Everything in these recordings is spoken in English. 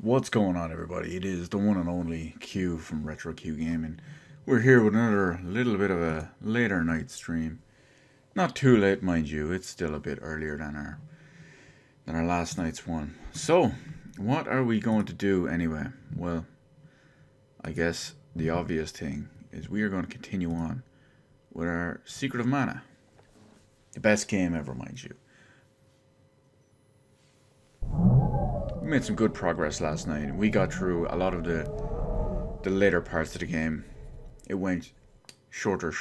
What's going on, everybody? It is the one and only Q from Retro Q Gaming. We're here with another little bit of a later night stream. Not too late, mind you. It's still a bit earlier than our last night's one. So, what are we going to do anyway? Well, I guess the obvious thing is we are going to continue on with our Secret of Mana. The best game ever, mind you. We made some good progress last night. We got through a lot of the later parts of the game. It went shorter.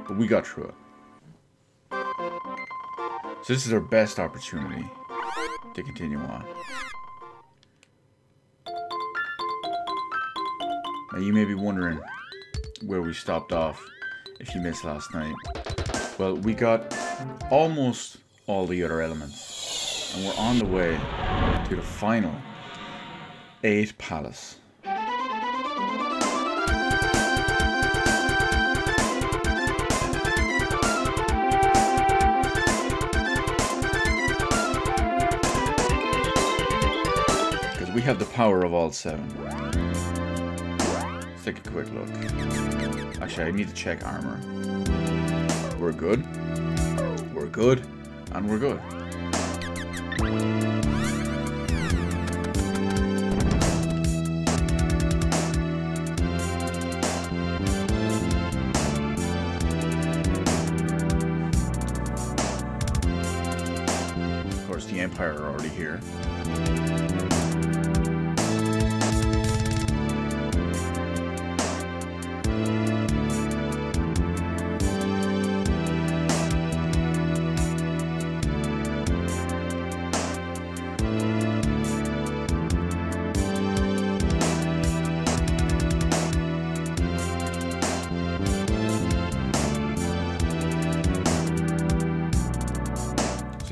But we got through it. So this is our best opportunity to continue on. Now you may be wondering where we stopped off if you missed last night. Well, we got almost all the other elements, and we're on the way to the final 8 palace. Because we have the power of all 7. Let's take a quick look. Actually, I need to check armor. We're good. We're good. And we're good. Of course, the Empire are already here.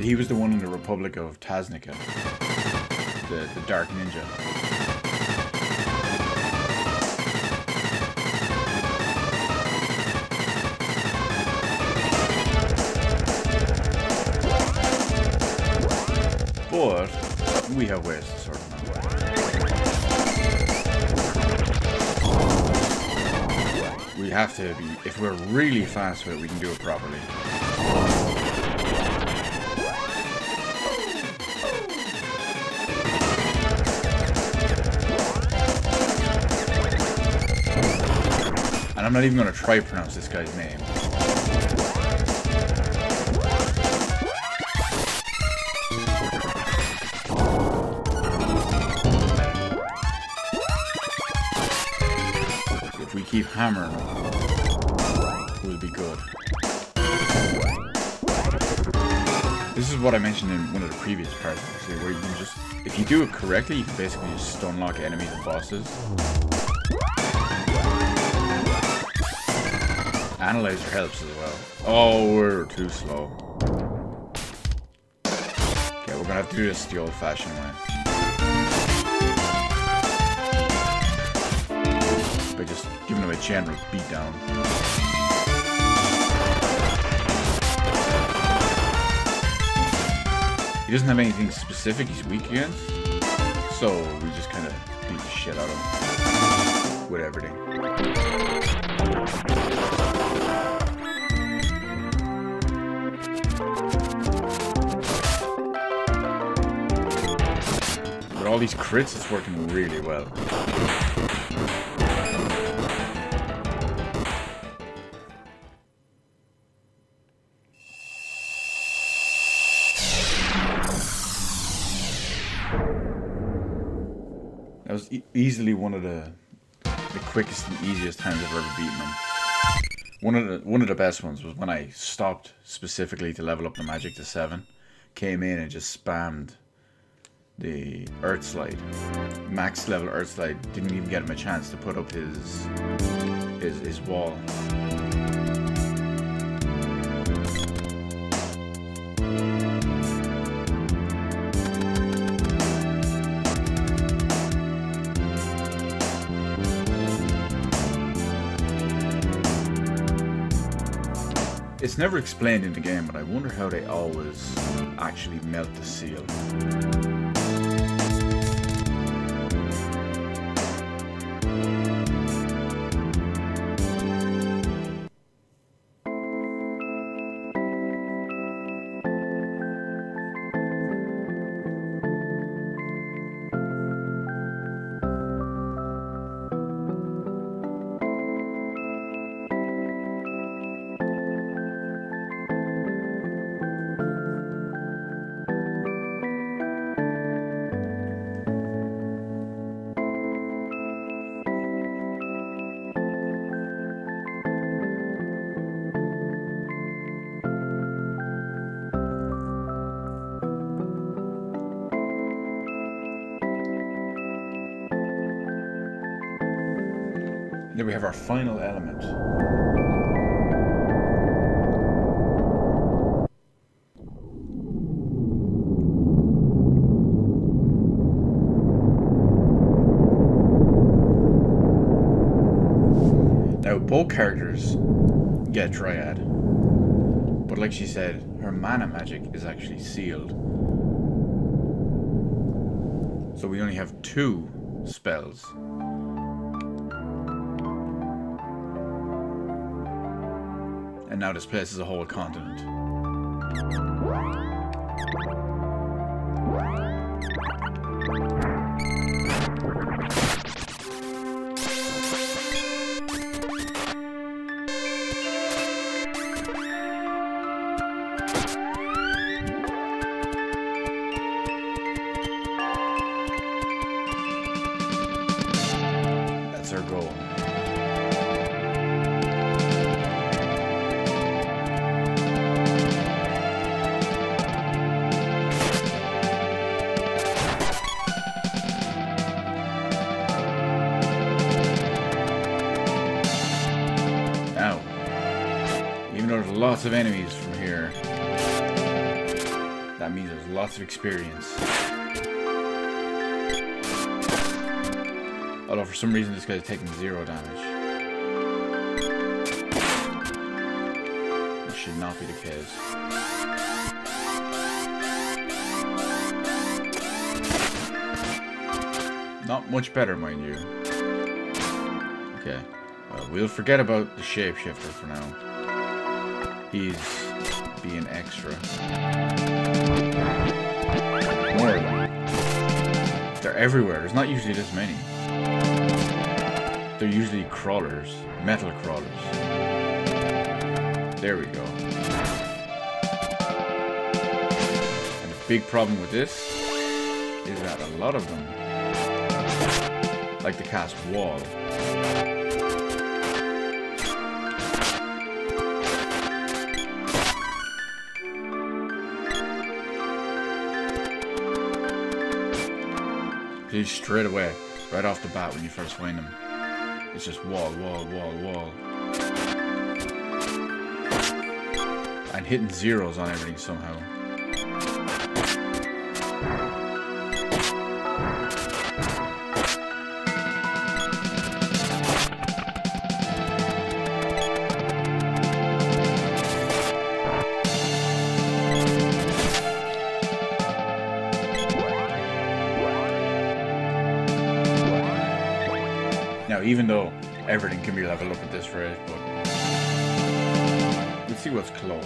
He was the one in the Republic of Taznica, the Dark Ninja. But we have ways to sort them out. We have to be, if we're really fast with it, we can do it properly. And I'm not even going to try to pronounce this guy's name. If we keep hammering, we'll be good. This is what I mentioned in one of the previous parts, actually, where you can just, if you do it correctly, you can basically just stun lock enemies and bosses. Analyzer helps as well. Oh, we're too slow. Okay, we're gonna have to do this the old-fashioned way. By just giving him a general beatdown. He doesn't have anything specific he's weak against, so we just kind of beat the shit out of him with everything. With all these crits, it's working really well. That was easily one of the quickest and easiest times I've ever beaten them. One of the best ones was when I stopped specifically to level up the magic to 7, came in and just spammed the Earth Slide. Max level Earth Slide, didn't even get him a chance to put up his wall. It's never explained in the game, but I wonder how they always actually melt the seal. Then we have our final element. Now, both characters get Dryad, but like she said, her mana magic is actually sealed. So we only have 2 spells. And now this place is a whole continent. That's our goal. There's lots of enemies from here. That means there's lots of experience. Although for some reason this guy's taking 0 damage. This should not be the case. Not much better, mind you. Okay. Well, we'll forget about the shapeshifter for now. He's being extra. More of them. They're everywhere. There's not usually this many. They're usually crawlers. Metal crawlers. There we go. And the big problem with this is that a lot of them like to cast wall. He's straight away, right off the bat when you first find him. It's just wall, wall, wall, wall. And hitting 0s on everything somehow. Now, even though everything can be leveled up at this rate, but let's see what's close.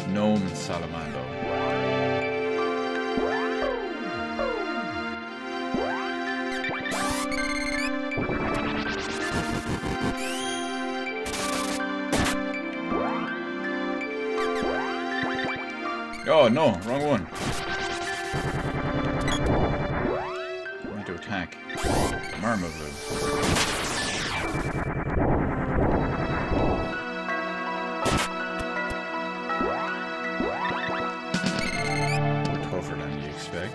Gnome and Salamando. Oh no, wrong one. I need to attack Marmavu. Tougher than you expect.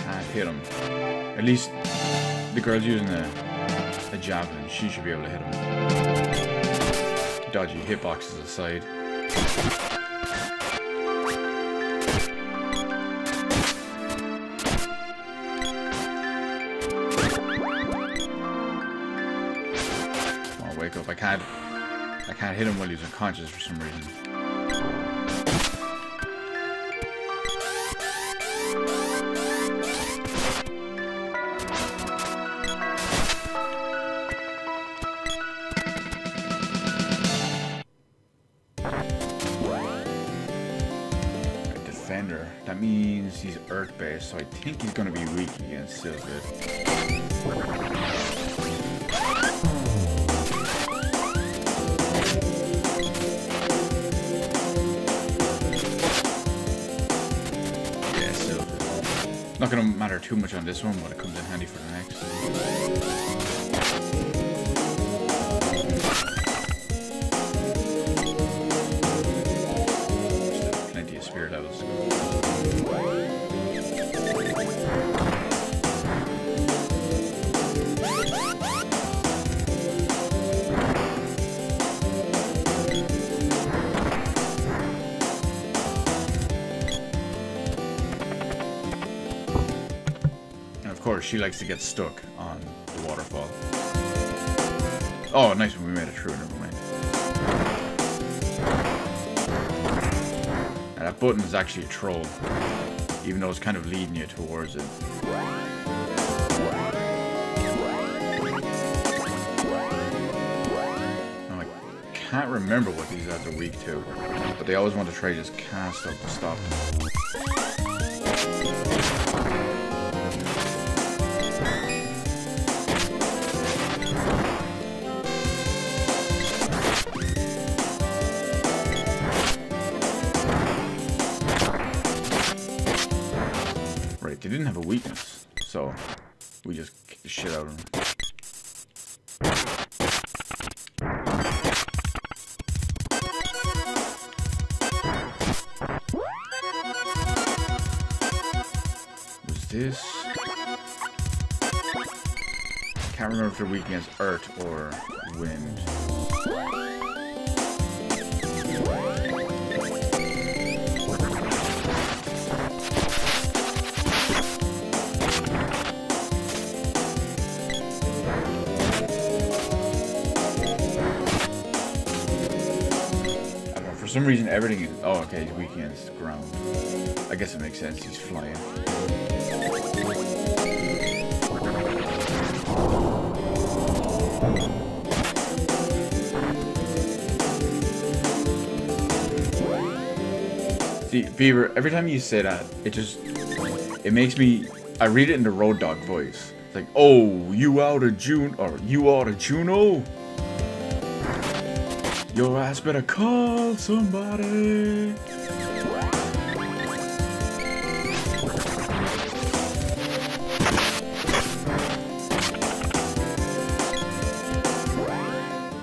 Can't hit him. At least the girl's using a javelin. She should be able to hit him. Dodgy hitboxes aside. wake up. I can't hit him while he's unconscious for some reason. Defender. That means he's Earth-based, so I think he's going to be weak against Sylphid. Yeah, Sylphid. Not going to matter too much on this one, but it comes in handy for the next. Spirit levels to go. And of course, she likes to get stuck on the waterfall. Oh, nice one, we made it through, never mind. And that button is actually a troll, even though it's kind of leading you towards it. Now, I can't remember what these ads are weak to, but they always want to try to just cast up to stop them. They didn't have a weakness, so we just kicked the shit out of them. Was this? I can't remember if they're weak against Earth or Wind. For some reason, everything is... Oh, okay, he's weak against ground. I guess it makes sense, he's flying. See, Beaver, every time you say that, it makes me... I read it in the Road Dog voice. It's like, oh, you out of June... Or, you out of Juno? Your ass better call somebody.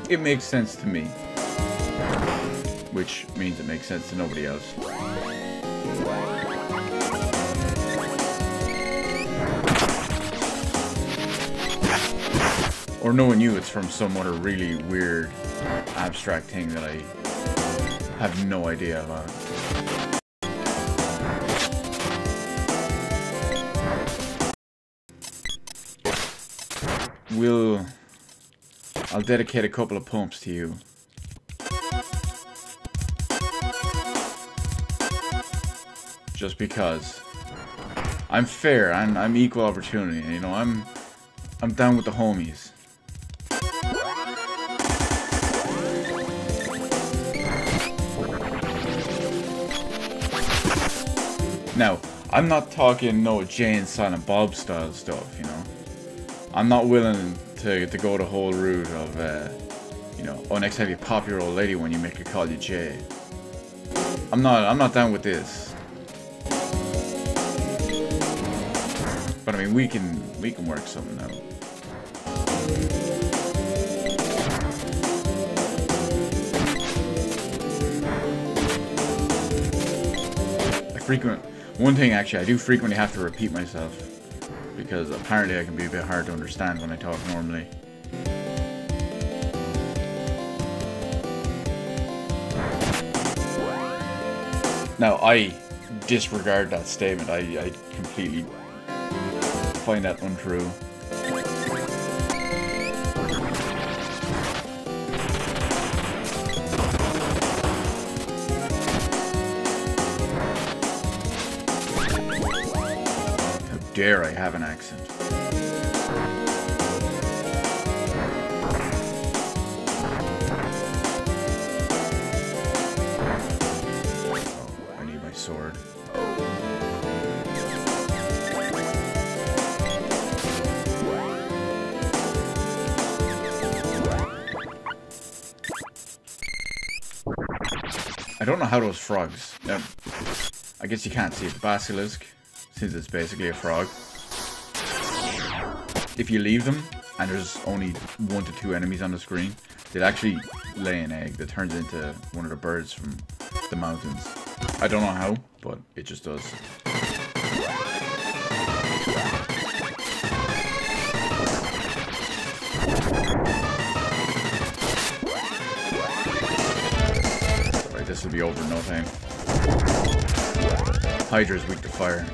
It makes sense to me. Which means it makes sense to nobody else. Or knowing you, it's from some other really weird abstract thing that I have no idea about. I'll dedicate a couple of pumps to you. Just because I'm fair, I'm equal opportunity, you know, I'm down with the homies. Now, I'm not talking no Jay and Silent Bob style stuff, you know. I'm not willing to go the whole route of, you know, oh, next time you pop your old lady when you make her call you Jay. I'm not down with this. But I mean, we can work something out. One thing actually, I do frequently have to repeat myself, because apparently I can be a bit hard to understand when I talk normally. Now, I disregard that statement. I completely find that untrue. dare I have an accent? Oh, I need my sword. I don't know how those frogs... I guess you can't see the basilisk, since it's basically a frog. If you leave them, and there's only 1 to 2 enemies on the screen, they'll actually lay an egg that turns into one of the birds from the mountains. I don't know how, but it just does. Alright, this will be over in no time. Hydra's weak to fire.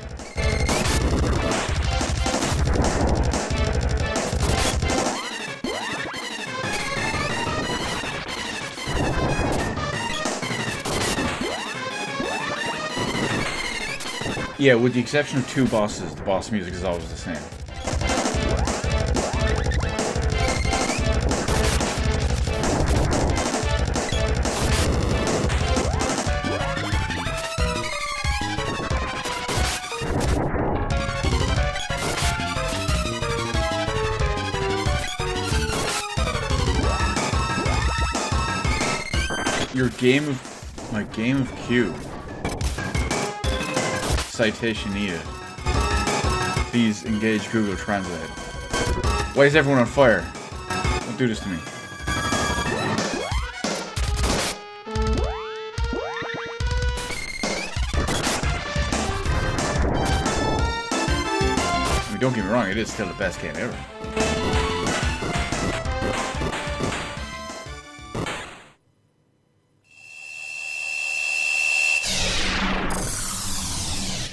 Yeah, with the exception of 2 bosses, the boss music is always the same. My game of Q. Citation needed. Please engage Google Translate. Why is everyone on fire? Don't do this to me. I mean, don't get me wrong, it is still the best game ever.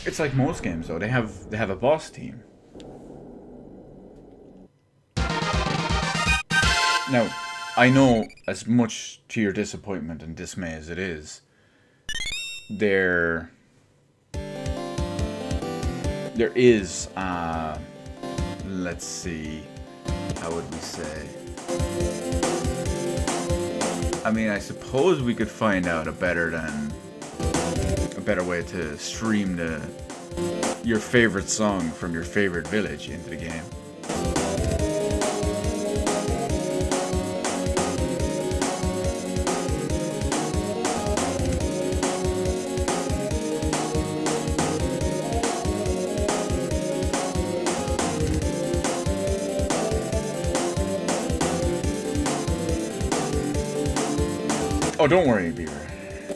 It's like most games, though. They have a boss team. Now, I know, as much to your disappointment and dismay as it is, there is, let's see, how would we say? I mean, I suppose we could find out a better way to stream your favorite song from your favorite village into the game. Oh, don't worry, Beaver.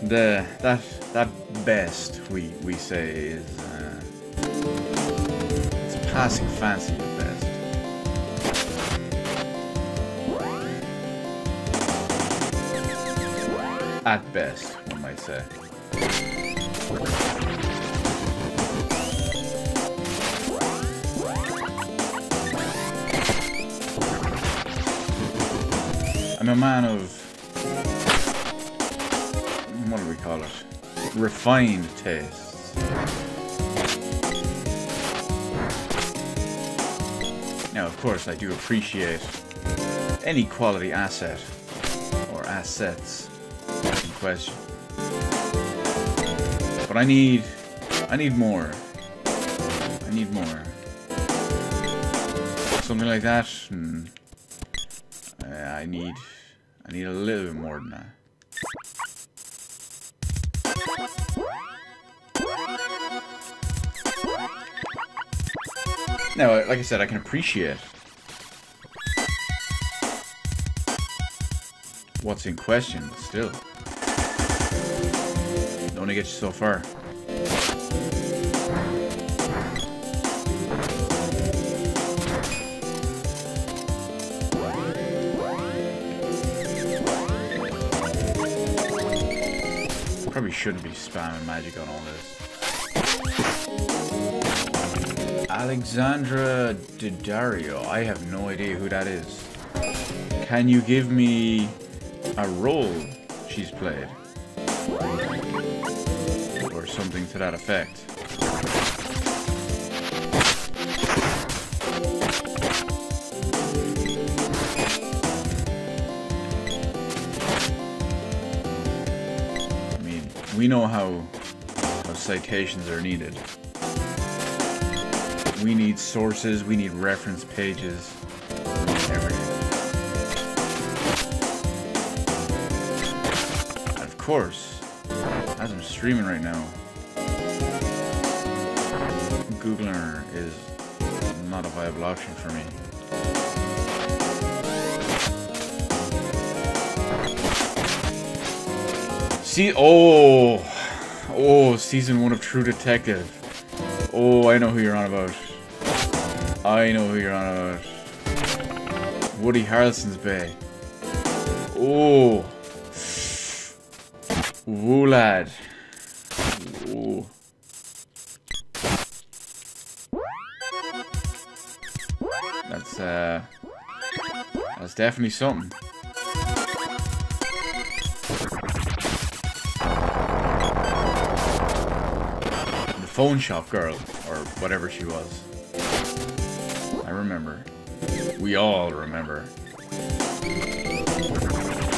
That best we say is it's passing fancy at best. At best, one might say. I'm a man of, what do we call it? Refined tastes. Now, of course, I do appreciate any quality asset or assets in question, but I need more. I need more. Something like that. I need a little bit more than that. Now, like I said, I can appreciate what's in question, but still. It only gets you so far. Probably shouldn't be spamming magic on all this. Alexandra Daddario. I have no idea who that is. Can you give me a role she's played? Or something to that effect. We know how citations are needed. We need sources, we need reference pages, we need everything. And of course, as I'm streaming right now, Googler is not a viable option for me. See, oh, season 1 of True Detective. Oh, I know who you're on about. I know who you're on about. Woody Harrelson's Bay. Oh. Woo, lad. Ooh. That's definitely something. The phone shop girl, or whatever she was. I remember. We all remember.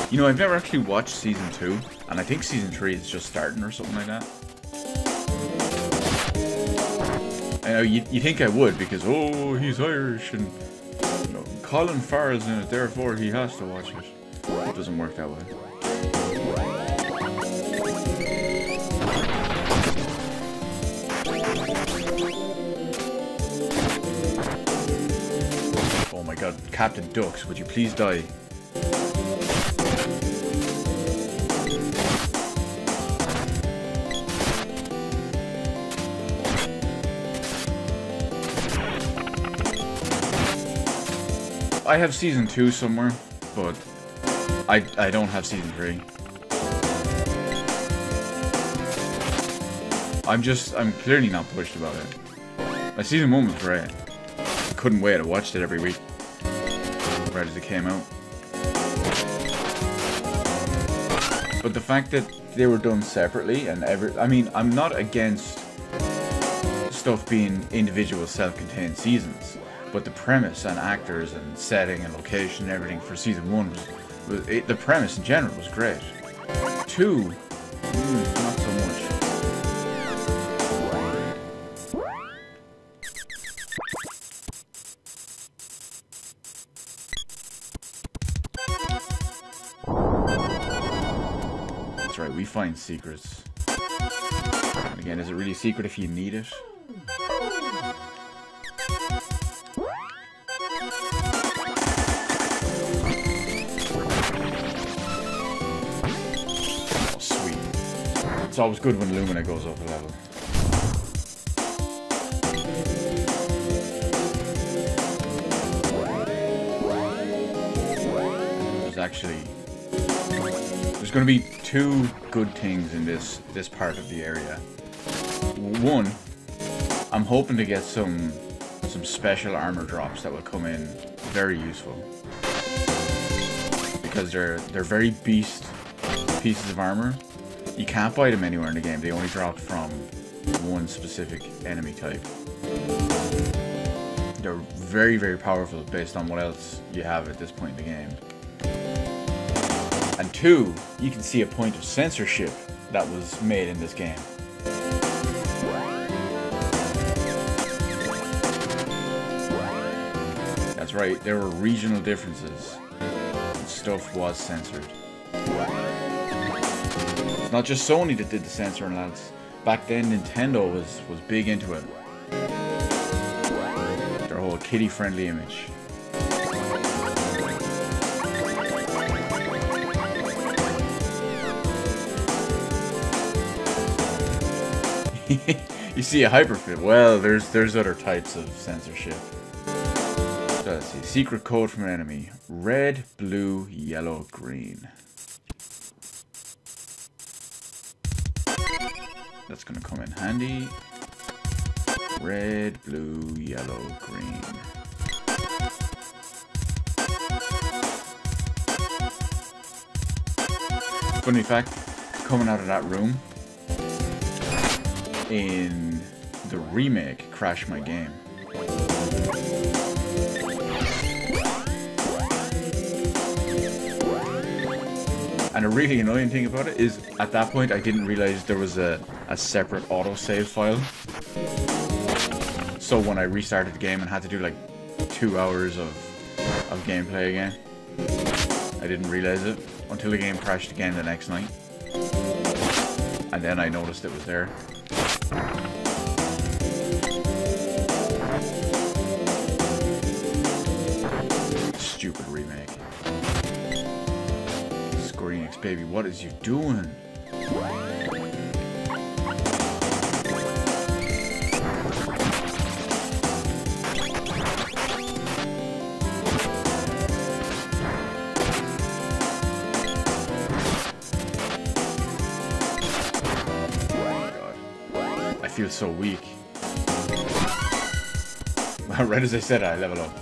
You know, I've never actually watched season 2, and I think season 3 is just starting or something like that. I know you think I would, because, oh, he's Irish, and you know, Colin Farrell's in it, therefore he has to watch it. It doesn't work that way. Oh my god, Captain Ducks, would you please die? I have season 2 somewhere, but I don't have season 3. I'm clearly not pushed about it. My season 1 was great. I couldn't wait, I watched it every week. Right as it came out. But the fact that they were done separately and I mean, I'm not against stuff being individual self-contained seasons. But the premise and actors and setting and location and everything for season 1 the premise in general was great. 2, not so much. That's right, we find secrets. And again, is it really a secret if you need it? It's always good when Lumina goes up a level. There's going to be 2 good things in this part of the area. One, I'm hoping to get some special armor drops that will come in very useful, because they're very beast pieces of armor. You can't buy them anywhere in the game. They only drop from one specific enemy type. They're very, very powerful based on what else you have at this point in the game. And 2, you can see a point of censorship that was made in this game. That's right, there were regional differences. Stuff was censored. Not just Sony that did the censoring, lads. Back then, Nintendo was big into it. Their whole kiddie-friendly image. You see a hyperfit. Well, there's other types of censorship. So let's see. Secret code from an enemy. Red, blue, yellow, green. That's gonna come in handy. Red, blue, yellow, green. Funny fact, coming out of that room in the remake crashed my game. And a really annoying thing about it is, at that point, I didn't realize there was a separate autosave file. So when I restarted the game and had to do like 2 hours of gameplay again, I didn't realize it until the game crashed again the next night. And then I noticed it was there. Stupid remake. Square Enix, baby, what is you doing? I feel so weak. Right as I said, I level up.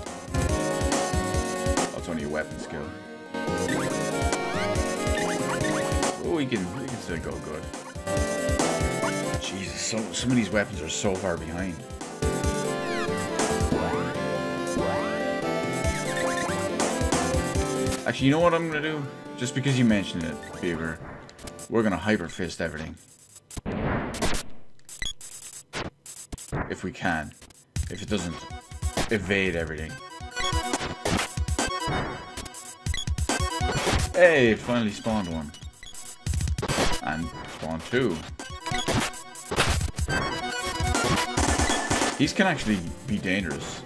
That's only a weapon skill. Oh, we can still go good. Jesus, some of these weapons are so far behind. Actually, you know what I'm gonna do? Just because you mentioned it, Beaver, we're gonna hyper fist everything. If we can. If it doesn't evade everything. Hey, it finally spawned one. And spawned two. These can actually be dangerous.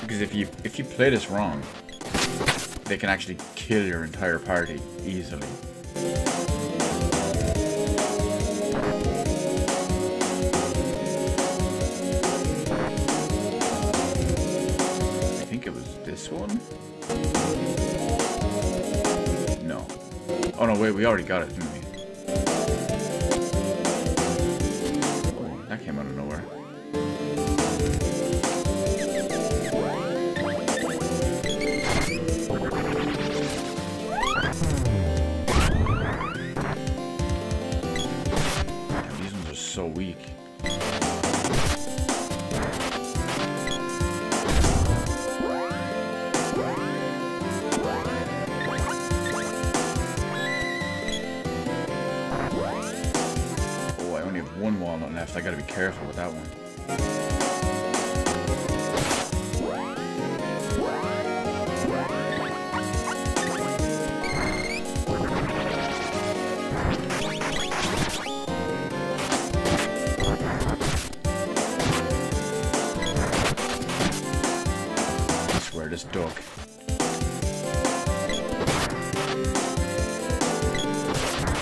Because if you play this wrong, they can actually kill your entire party easily. This one? No. Oh no, wait, we already got it, didn't we? Oh, that came out of nowhere. Damn, these ones are so weak. One walnut left. I gotta be careful with that one. I swear, this duck.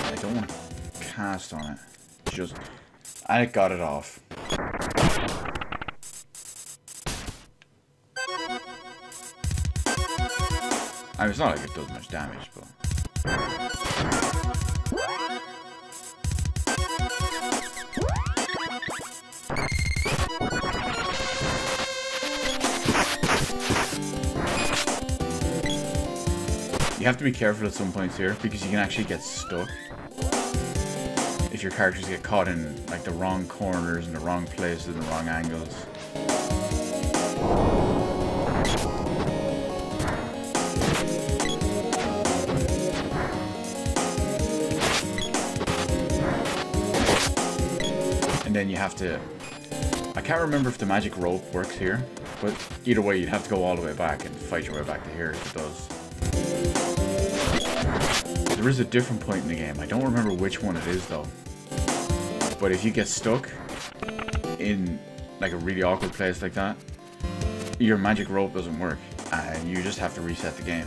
I don't want to cast on it. Just... I got it off. I mean, it's not like it does much damage, but... You have to be careful at some points here, because you can actually get stuck. If your characters get caught in like the wrong corners and the wrong places and the wrong angles. And then you have to... I can't remember if the magic rope works here, but either way you'd have to go all the way back and fight your way back to here if it does. There is a different point in the game. I don't remember which one it is though. But if you get stuck in like a really awkward place like that, your magic rope doesn't work and you just have to reset the game.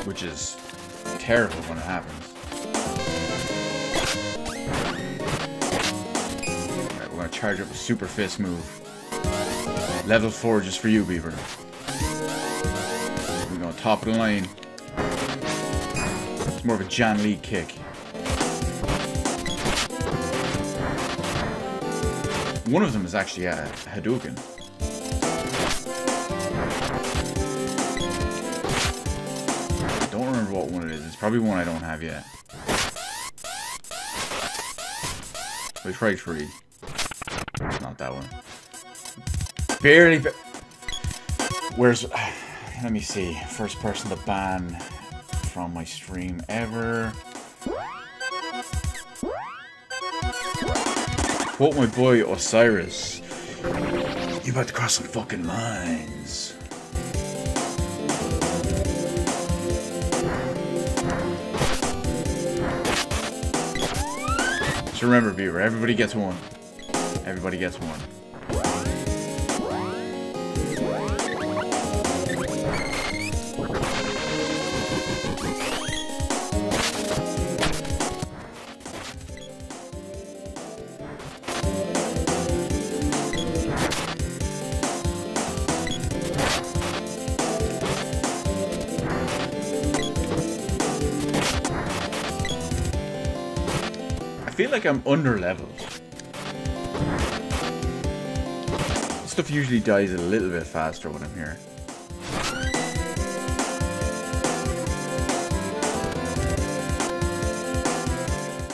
Which is terrible when it happens. Alright, we're gonna charge up a super fist move. Level 4 just for you, Beaver. We're going top of the line. It's more of a Jan Lee kick. One of them is actually a Hadouken. I don't remember what one it is. It's probably one I don't have yet. We tried 3. Not that one. Barely. Where's... Let me see. First person to ban from my stream ever. Quote my boy Osiris. You about to cross some fucking lines. So remember, viewer, everybody gets one. Everybody gets one. I feel like I'm under-leveled. Stuff usually dies a little bit faster when I'm here.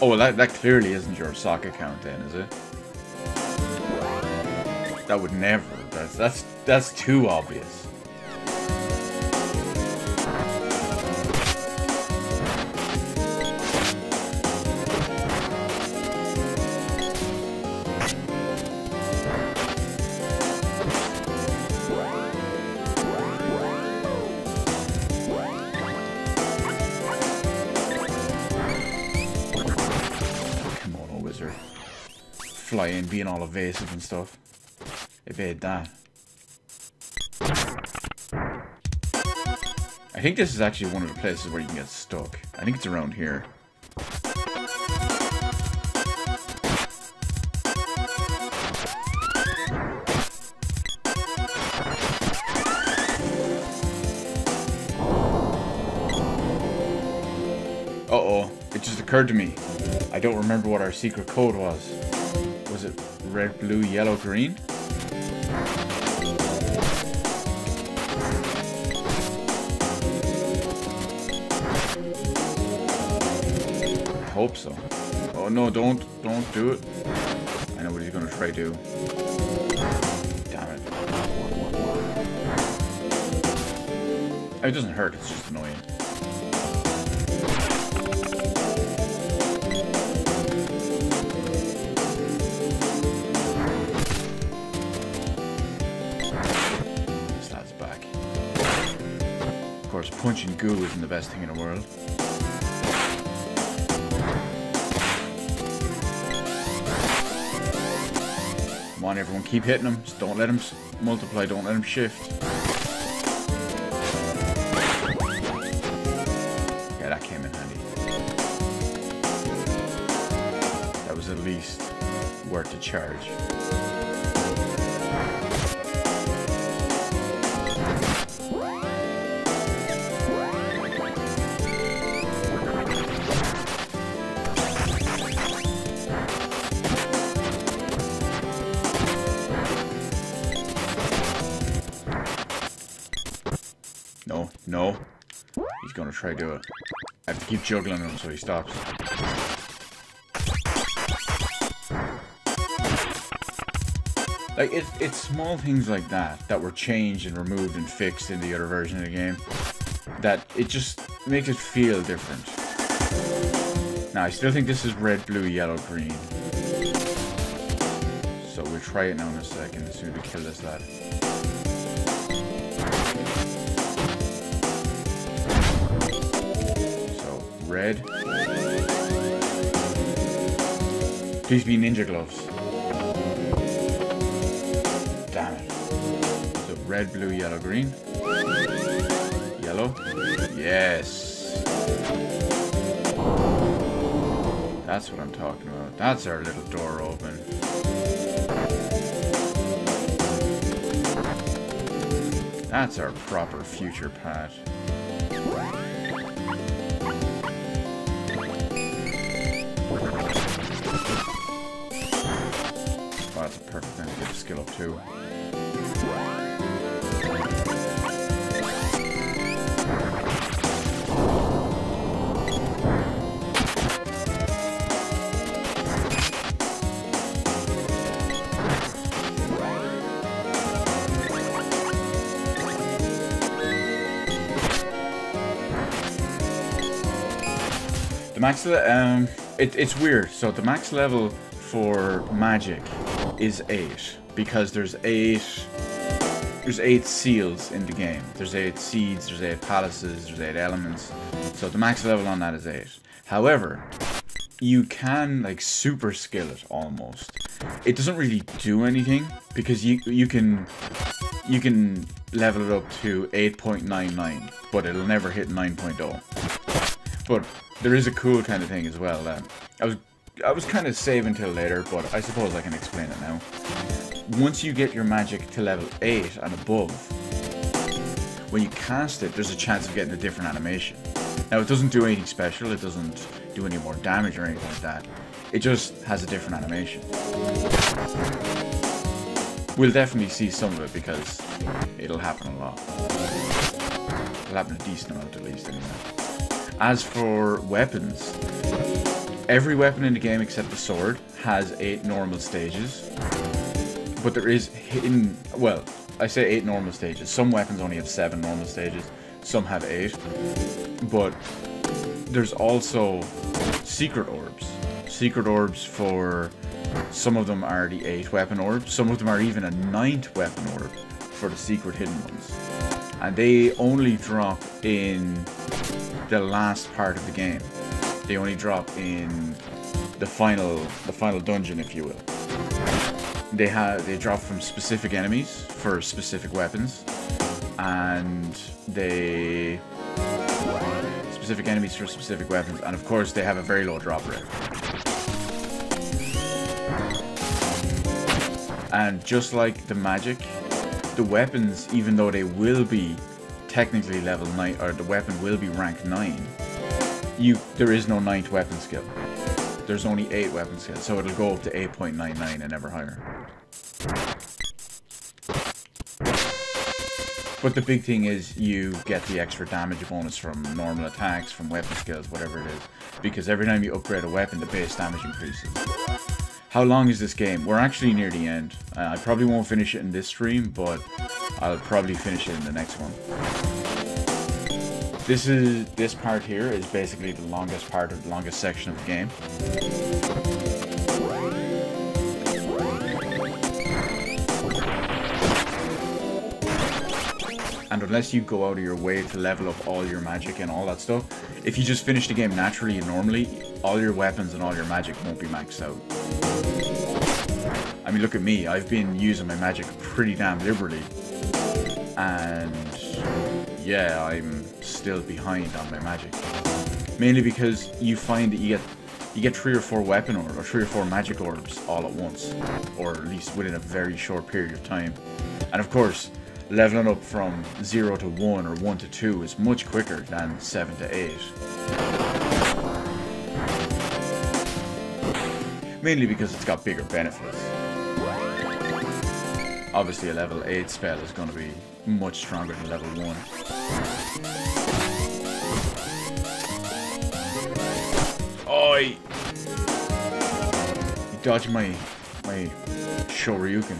Oh, well, that clearly isn't your sock account then, is it? That would never. That's too obvious. Fly in, being all evasive and stuff. Evade that. I think this is actually one of the places where you can get stuck. I think it's around here. Uh-oh, it just occurred to me. I don't remember what our secret code was. Was it red, blue, yellow, green? I hope so. Oh no, don't do it. I know what he's gonna try to do. Damn it. It doesn't hurt, it's just annoying. Of course, punching goo isn't the best thing in the world. Come on, everyone, keep hitting him. Just don't let him multiply, don't let him shift. Yeah, that came in handy. That was at least worth the charge. No. He's gonna try to do it. I have to keep juggling him so he stops. Like, it's small things like that were changed and removed and fixed in the other version of the game that it just makes it feel different. Now, I still think this is red, blue, yellow, green. So we'll try it now in a second as soon as we kill this lad. Red. Please be ninja gloves. Damn it. So red, blue, yellow, green. Yellow. Yes. That's what I'm talking about. That's our little door open. That's our proper future path. That's a perfect thing to get a skill up too. The max it's weird. So the max level for magic is 8 because there's 8 seals in the game. There's 8 seeds, there's 8 palaces, there's 8 elements. So the max level on that is 8. However, you can like super skill it almost. It doesn't really do anything because you can level it up to 8.99, but it'll never hit 9.0. But there is a cool kind of thing as well that I was kind of saving till later, but I suppose I can explain it now. Once you get your magic to level 8 and above, when you cast it, there's a chance of getting a different animation. Now, it doesn't do anything special, it doesn't do any more damage or anything like that. It just has a different animation. We'll definitely see some of it because it'll happen a lot. It'll happen a decent amount at least anyway. As for weapons, every weapon in the game except the sword has 8 normal stages. But there is hidden, well, I say 8 normal stages. Some weapons only have 7 normal stages, some have 8. But there's also secret orbs. Secret orbs for, some of them are the 8 weapon orbs, some of them are even a 9th weapon orb for the secret hidden ones. And they only drop in the last part of the game. They only drop in the final dungeon, if you will. They drop from specific enemies for specific weapons, and specific enemies for specific weapons, and of course they have a very low drop rate. And just like the magic, the weapons, even though they will be technically level 9, or the weapon will be rank 9, there is no 9th weapon skill. There's only 8 weapon skills, so it'll go up to 8.99 and never higher. But the big thing is you get the extra damage bonus from normal attacks, from weapon skills, whatever it is. Because every time you upgrade a weapon, the base damage increases. How long is this game? We're actually near the end. I probably won't finish it in this stream, but I'll probably finish it in the next one. This part here is basically the longest part of the longest section of the game. And unless you go out of your way to level up all your magic and all that stuff, if you just finish the game naturally and normally, all your weapons and all your magic won't be maxed out. I mean, look at me, I've been using my magic pretty damn liberally. And yeah, I'm still behind on my magic. Mainly because you find that you get 3 or 4 weapon orbs, or 3 or 4 magic orbs all at once. Or at least within a very short period of time. And of course, leveling up from 0 to 1 or 1 to 2 is much quicker than 7 to 8. Mainly because it's got bigger benefits. Obviously a level 8 spell is going to be much stronger than level 1. Oi! You dodged my Shoryuken.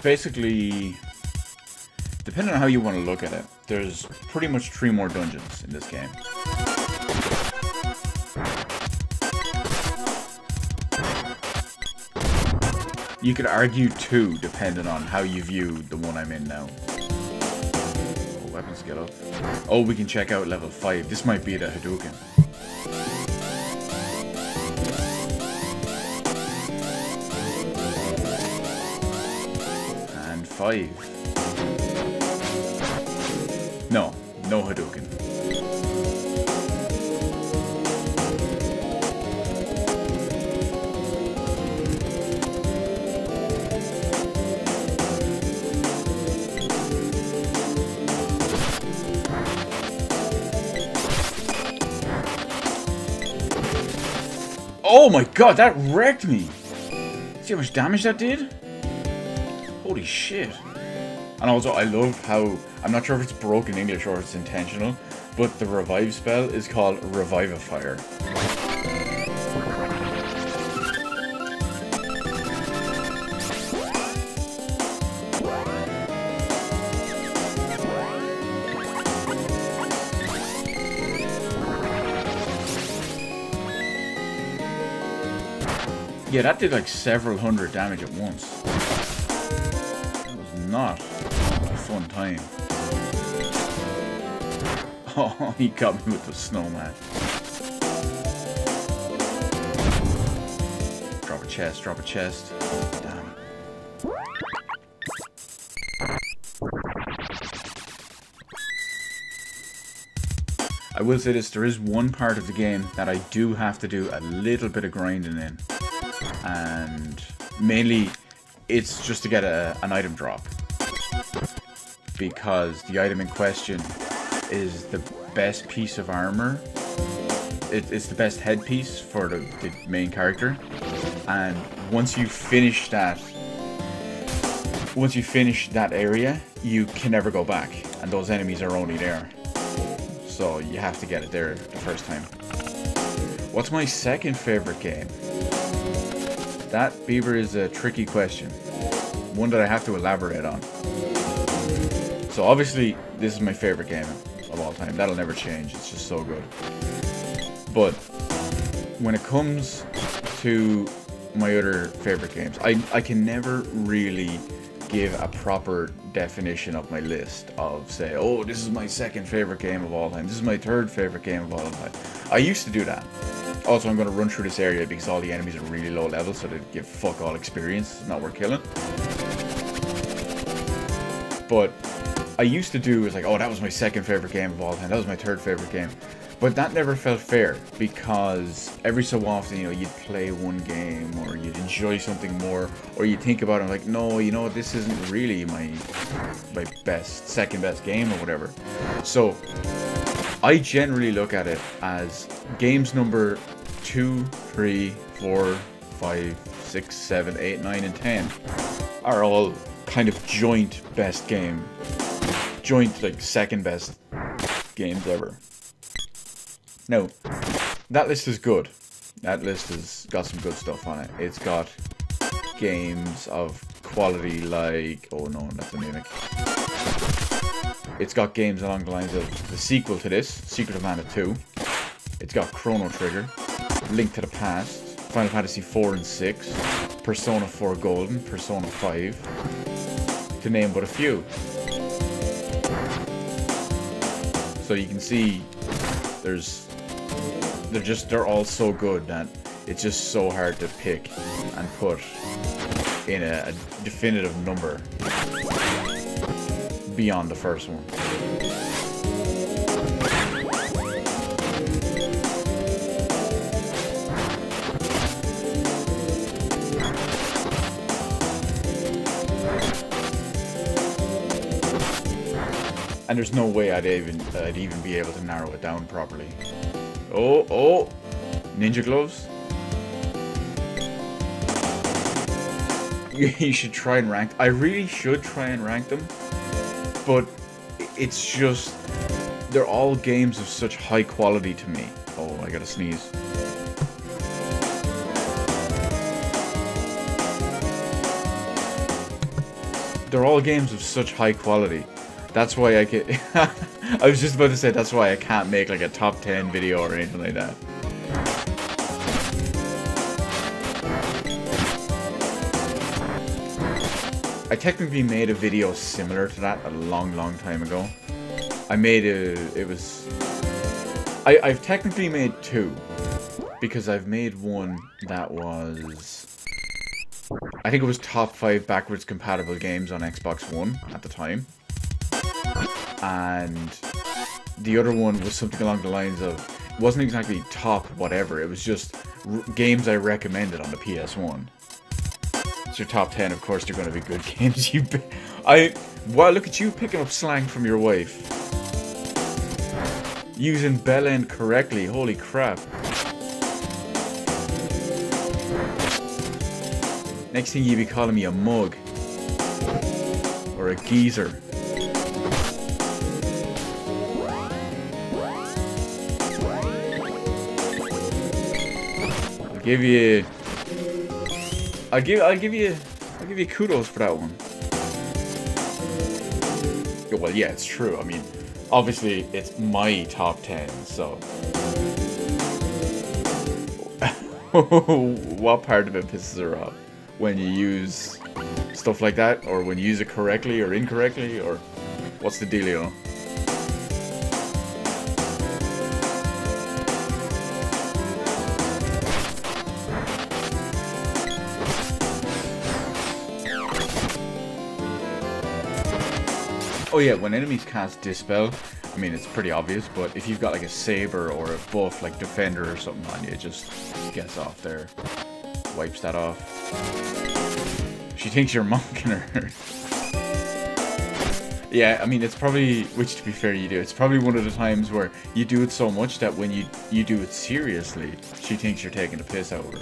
Basically, depending on how you want to look at it, there's pretty much 3 more dungeons in this game. You could argue 2, depending on how you view the one I'm in now. Oh, weapons get up. Oh, we can check out level 5. This might be the Hadouken. And 5. No Hadouken. Oh my god, that wrecked me! See how much damage that did? Holy shit. And also, I love how, I'm not sure if it's broken English or if it's intentional, but the revive spell is called Revivifier. Yeah, that did like several hundred damage at once. That was not a fun time. Oh, he got me with the snowman. Drop a chest, drop a chest. Damn. I will say this, there is one part of the game that I do have to do a little bit of grinding in. And mainly, it's just to get an item drop. Because the item in question is the best piece of armor. It's the best headpiece for the main character. And once you finish that area, you can never go back. And those enemies are only there. So you have to get it there the first time. What's my second favorite game? That, Bieber, is a tricky question. One that I have to elaborate on. So obviously, this is my favorite game of all time. That'll never change. It's just so good. But when it comes to my other favorite games, I can never really give a proper definition of my list of, say, oh, this is my second favorite game of all time. This is my third favorite game of all time. I used to do that. Also, I'm going to run through this area because all the enemies are really low level, so they give fuck all experience. It's not worth killing. But I used to do, it's like, oh, that was my second favorite game of all time. That was my third favorite game. But that never felt fair because every so often, you know, you'd play one game or you'd enjoy something more, or you'd think about it and like, no, you know what, this isn't really my second best game or whatever. So I generally look at it as games number 2, 3, 4, 5, 6, 7, 8, 9, and 10 are all kind of joint best game. Joint, like, second best games ever. Now, that list is good. That list has got some good stuff on it. It's got games of quality like... Oh no, that's a mimic. It's got games along the lines of the sequel to this, Secret of Mana 2. It's got Chrono Trigger, Link to the Past, Final Fantasy 4 and 6, Persona 4 Golden, Persona 5, to name but a few. So you can see they're all so good that it's just so hard to pick and put in a definitive number beyond the first one. And there's no way I'd even be able to narrow it down properly. Oh, ninja gloves. You should try and rank. I really should try and rank them, but it's just they're all games of such high quality to me. Oh, I gotta sneeze. They're all games of such high quality. That's why I can. I was just about to say that's why I can't make like a top 10 video or anything like that. I technically made a video similar to that a long time ago. I made I've technically made two, because I've made one that was, I think it was top 5 backwards compatible games on Xbox One at the time. And the other one was something along the lines of, it wasn't exactly top whatever, it was just games I recommended on the PS1. It's your top 10, of course they're going to be good games. Wow, look at you picking up slang from your wife. Using bell end correctly, holy crap. Next thing you be calling me a mug. Or a geezer. I'll give you kudos for that one. Well, yeah, it's true. I mean, obviously it's my top 10, so what part of it pisses her off? When you use stuff like that, or when you use it correctly or incorrectly, or what's the dealio? Oh yeah, when enemies cast Dispel, I mean, it's pretty obvious, but if you've got like a Saber or a buff like Defender or something on you, it just gets off there. Wipes that off. She thinks you're monking her. Yeah, I mean, it's probably, which to be fair you do, it's probably one of the times where you do it so much that when you do it seriously, she thinks you're taking the piss out of her.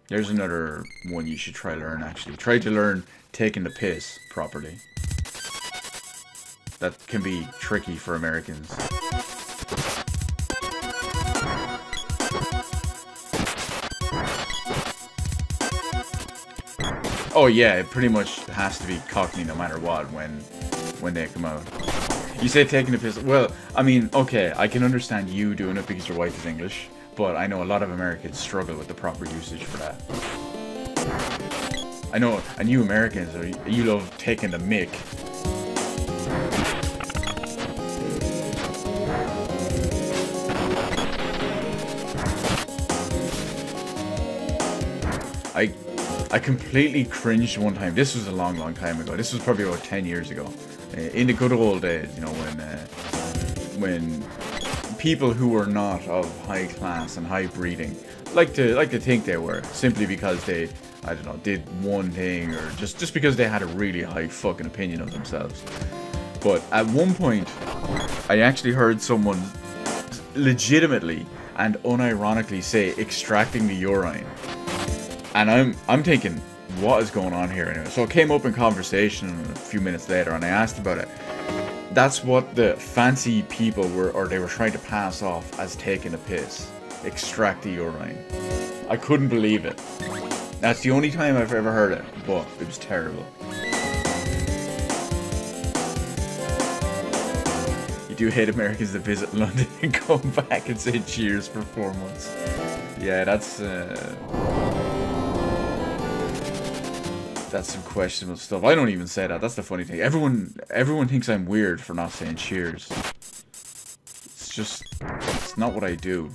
There's another one you should try learn, actually. Try to learn taking the piss properly. That can be tricky for Americans. Oh yeah, it pretty much has to be Cockney no matter what when they come out. You say taking the piss, well, I mean, okay, I can understand you doing it because your wife is English. But I know a lot of Americans struggle with the proper usage for that. I know, and you Americans, you love taking the mick. I completely cringed one time. This was a long, long time ago. This was probably about 10 years ago. In the good old days, you know, when people who were not of high class and high breeding like to think they were, simply because they, I don't know, did one thing, or just because they had a really high fucking opinion of themselves. But at one point, I actually heard someone legitimately and unironically say extracting the urine, and I'm thinking, what is going on here anyway? So it came up in conversation a few minutes later, and I asked about it. That's what the fancy people were, or they were trying to pass off as taking a piss. Extract the urine. I couldn't believe it. That's the only time I've ever heard it, but it was terrible. You do hate Americans that visit London and come back and say cheers for 4 months. Yeah, that's some questionable stuff. I don't even say that. That's the funny thing. Everyone thinks I'm weird for not saying cheers. It's not what I do.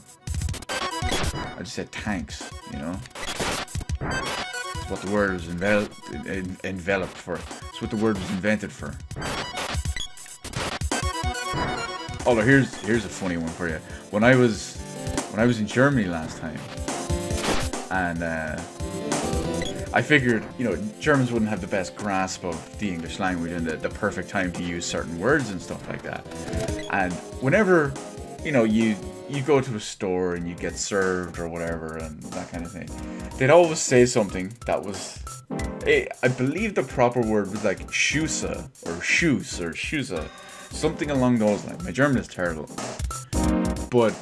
I just said thanks, you know? It's what the word was enveloped for. It's what the word was invented for. Oh, here's a funny one for you. When I was in Germany last time, and I figured, you know, Germans wouldn't have the best grasp of the English language and the perfect time to use certain words and stuff like that. And whenever, you know, you go to a store and you get served or whatever and that kind of thing, they'd always say something that was, I believe the proper word was like Schusse or Schuss or Schusse, something along those lines. My German is terrible. But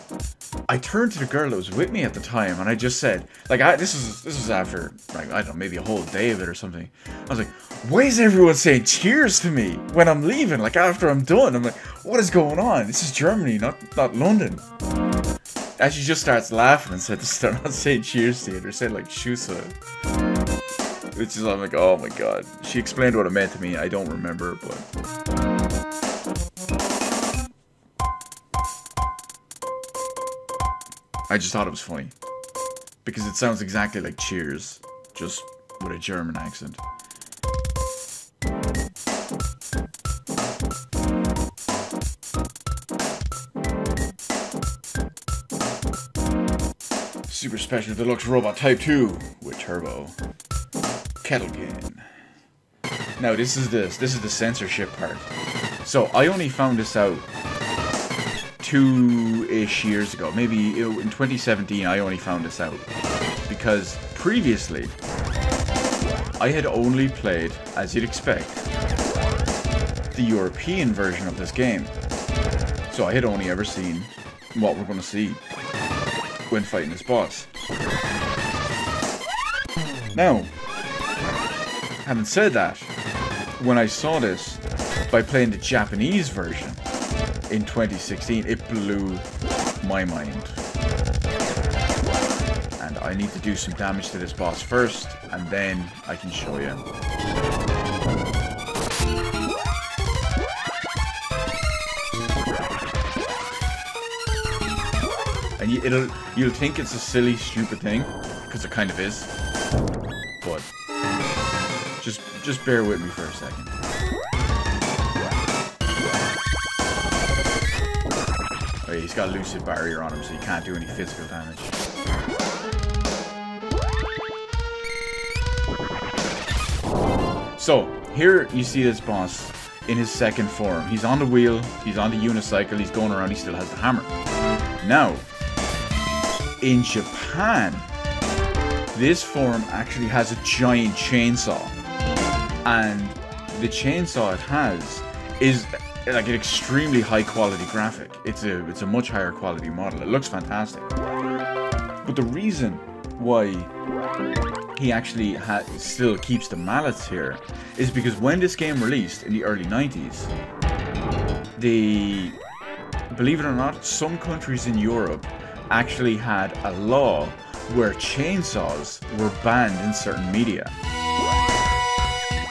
I turned to the girl that was with me at the time, and I just said, like, this was after, like, I don't know, maybe a whole day of it or something. I was like, why is everyone saying cheers to me when I'm leaving, like, after I'm done? I'm like, what is going on? This is Germany, not London. And she just starts laughing and said they're not saying cheers to you, they're saying, like, Schusse. Which is, I'm like, oh my god. She explained what it meant to me, I don't remember, but... I just thought it was funny, because it sounds exactly like cheers, just with a German accent. Super Special Deluxe Robot Type 2 with Turbo. Kettlekin. Now this is the censorship part. So I only found this out 2-ish years ago, maybe in 2017. I only found this out because previously, I had only played, as you'd expect, the European version of this game. So I had only ever seen what we're going to see when fighting this boss. Now, having said that, when I saw this by playing the Japanese version in 2016, it blew my mind. And I need to do some damage to this boss first, and then I can show you. And you'll think it's a silly, stupid thing, because it kind of is. But just bear with me for a second. Oh, he's got a lucid barrier on him, so he can't do any physical damage. So here you see this boss in his second form. He's on the wheel, he's on the unicycle, he's going around, he still has the hammer. Now, in Japan, this form actually has a giant chainsaw, and the chainsaw it has is like an extremely high quality graphic. It's a much higher quality model. It looks fantastic. But the reason why he actually still keeps the mallets here is because when this game released in the early 90s, believe it or not, some countries in Europe actually had a law where chainsaws were banned in certain media.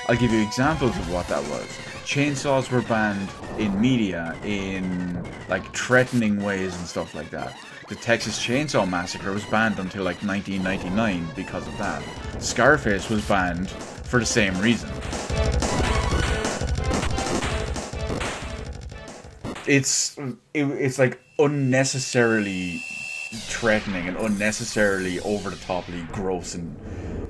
I'll give you examples of what that was. Chainsaws were banned in media in like threatening ways and stuff like that. The Texas Chainsaw Massacre was banned until like 1999 because of that. Scarface was banned for the same reason. It's like unnecessarily threatening and unnecessarily over-the-toply gross and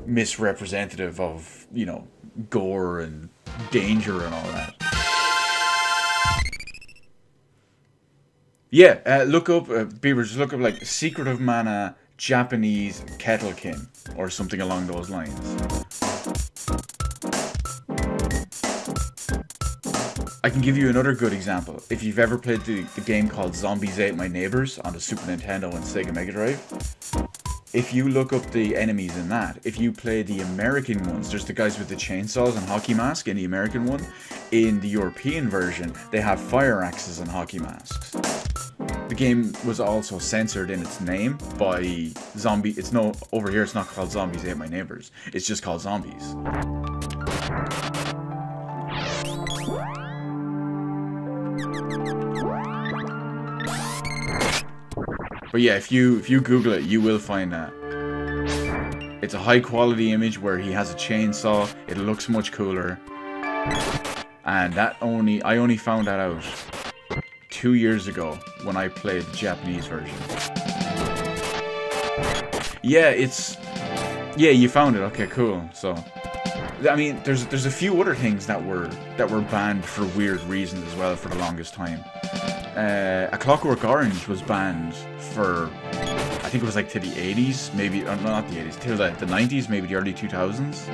misrepresentative of, you know, gore and danger and all that. Yeah, look up, Beaver, just look up like Secret of Mana Japanese Kettlekin or something along those lines. I can give you another good example. If you've ever played the game called Zombies Ate My Neighbors on the Super Nintendo and Sega Mega Drive, if you look up the enemies in that, if you play the American ones, there's the guys with the chainsaws and hockey mask in the American one. In the European version, they have fire axes and hockey masks. The game was also censored in its name by Zombie. Over here it's not called Zombies Ate My Neighbors. It's just called Zombies. But yeah, if you Google it, you will find that. It's a high quality image where he has a chainsaw. It looks much cooler. And I only found that out 2 years ago when I played the Japanese version. Yeah, you found it. Okay, cool. So, I mean, there's a few other things that were banned for weird reasons as well for the longest time. A Clockwork Orange was banned for, I think it was like to the 80s, maybe, not the 80s, till the 90s, maybe the early 2000s.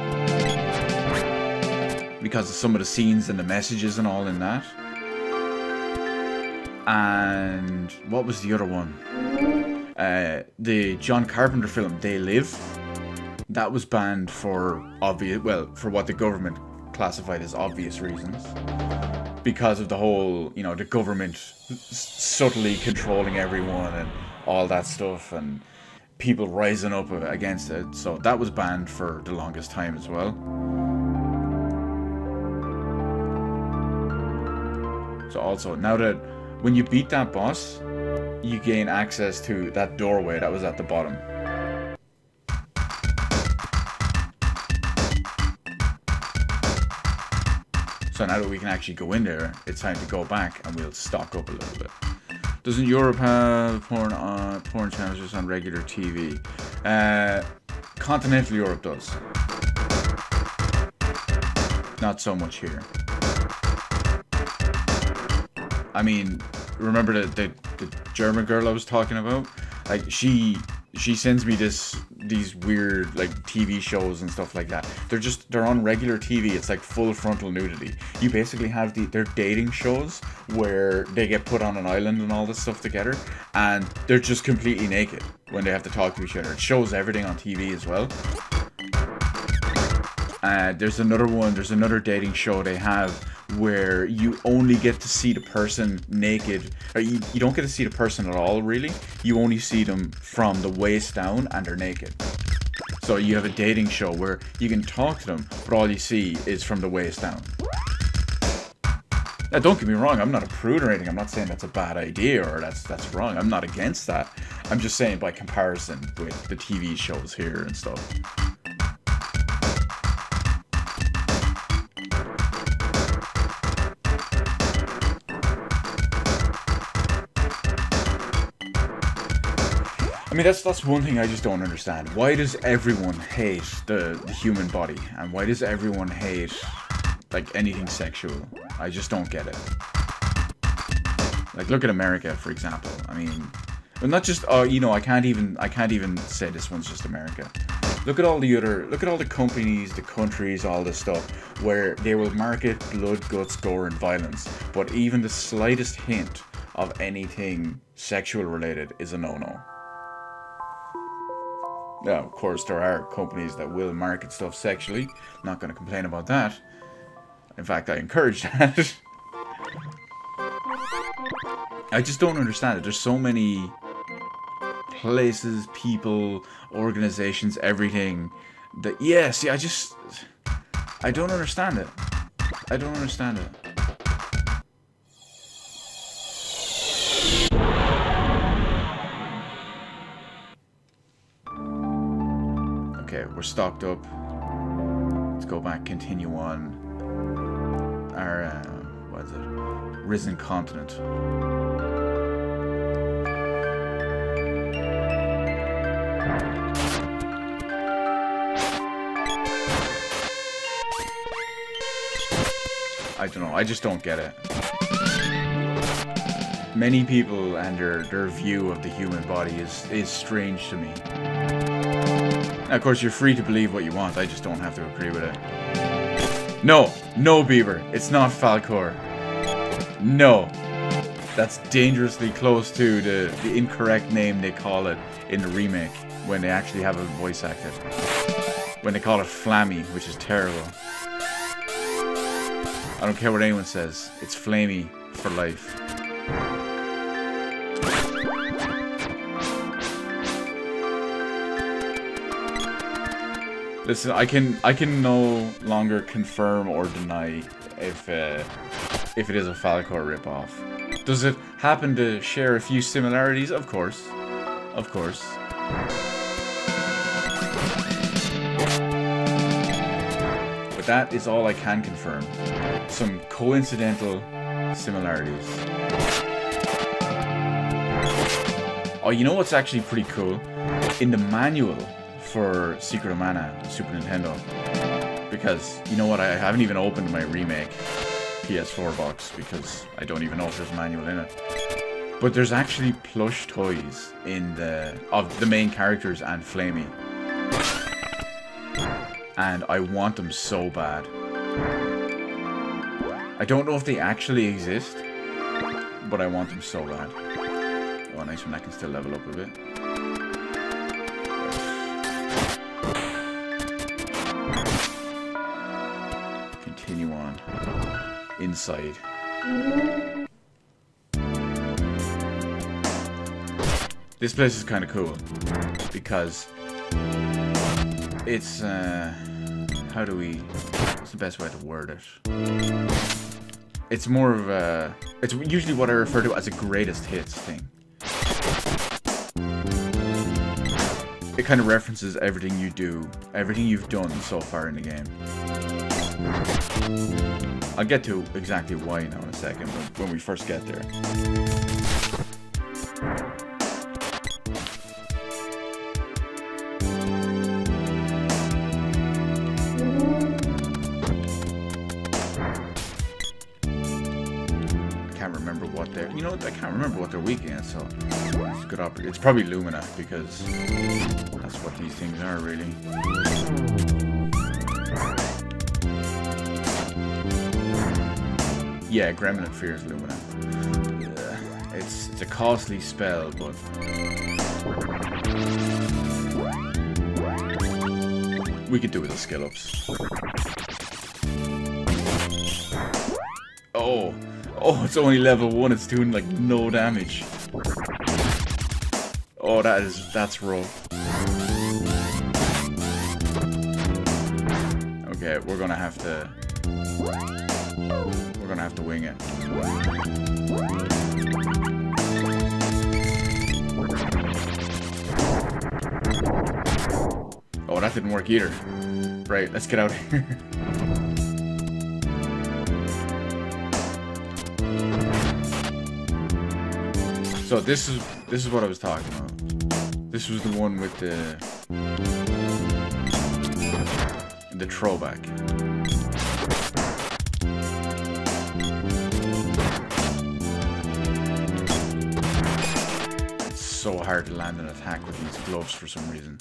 Because of some of the scenes and the messages and all in that. And what was the other one? The John Carpenter film, They Live. That was banned for for what the government classified as obvious reasons. Because of the whole, you know, the government subtly controlling everyone and all that stuff, and people rising up against it. So that was banned for the longest time as well. So also, now that when you beat that boss, you gain access to that doorway that was at the bottom. So now that we can actually go in there, it's time to go back and we'll stock up a little bit. Doesn't Europe have porn channels just on regular TV? Continental Europe does. Not so much here. I mean, remember the German girl I was talking about? Like, she sends me this these weird like TV shows and stuff like that. They're on regular TV. It's like full frontal nudity. You basically have their dating shows where they get put on an island and all this stuff together, and they're just completely naked when they have to talk to each other. It shows everything on TV as well. There's another dating show they have where you only get to see the person naked. Or you don't get to see the person at all, really. You only see them from the waist down and they're naked. So you have a dating show where you can talk to them, but all you see is from the waist down. Now, don't get me wrong, I'm not a prude or anything. I'm not saying that's a bad idea or that's wrong. I'm not against that. I'm just saying by comparison with the TV shows here and stuff. I mean, that's one thing I just don't understand. Why does everyone hate the human body? And why does everyone hate, like, anything sexual? I just don't get it. Like, look at America, for example. I mean, well, not just, you know, I can't even say this one's just America. Look at all the companies, the countries, all this stuff, where they will market blood, guts, gore, and violence. But even the slightest hint of anything sexual related is a no-no. Now, of course, there are companies that will market stuff sexually. I'm not going to complain about that. In fact, I encourage that. I just don't understand it. There's so many places, people, organizations, everything that... Yeah, see, I don't understand it. I don't understand it. Okay, we're stocked up. Let's go back, continue on our, what is it? Risen continent. I don't know, I just don't get it. Many people and their view of the human body is strange to me. Now, of course, you're free to believe what you want. I just don't have to agree with it. No, Bieber. It's not Falkor. No. That's dangerously close to the incorrect name they call it in the remake when they actually have a voice actor. When they call it Flammy, which is terrible. I don't care what anyone says. It's Flammy for life. Listen, I can no longer confirm or deny if it is a Falkor ripoff. Does it happen to share a few similarities? Of course. Of course. But that is all I can confirm. Some coincidental similarities. Oh, you know what's actually pretty cool? In the manual for Secret of Mana Super Nintendo, because you know what, I haven't even opened my remake PS4 box because I don't even know if there's a manual in it, but there's actually plush toys of the main characters and Flammy, and I want them so bad. I don't know if they actually exist, but I want them so bad. Oh, nice one, I can still level up a bit. Continue on. Inside. This place is kind of cool because it's what's the best way to word it? It's more of a, it's usually what I refer to as a greatest hits thing. It kind of references everything you do, everything you've done so far in the game. I'll get to exactly why now in a second, but when we first get there. remember what they're... You know, I can't remember what they're weak against, so it's a good opportunity. It's probably Lumina, because that's what these things are, really. Yeah, Gremlin fears Lumina. It's a costly spell, but... we could do with the skill ups. Oh, it's only level 1. It's doing like no damage. Oh, that's rough. Okay, we're gonna have to wing it. Oh, that didn't work either. Right, let's get out of here. So this is what I was talking about. This was the one with the throwback. It's so hard to land an attack with these gloves for some reason.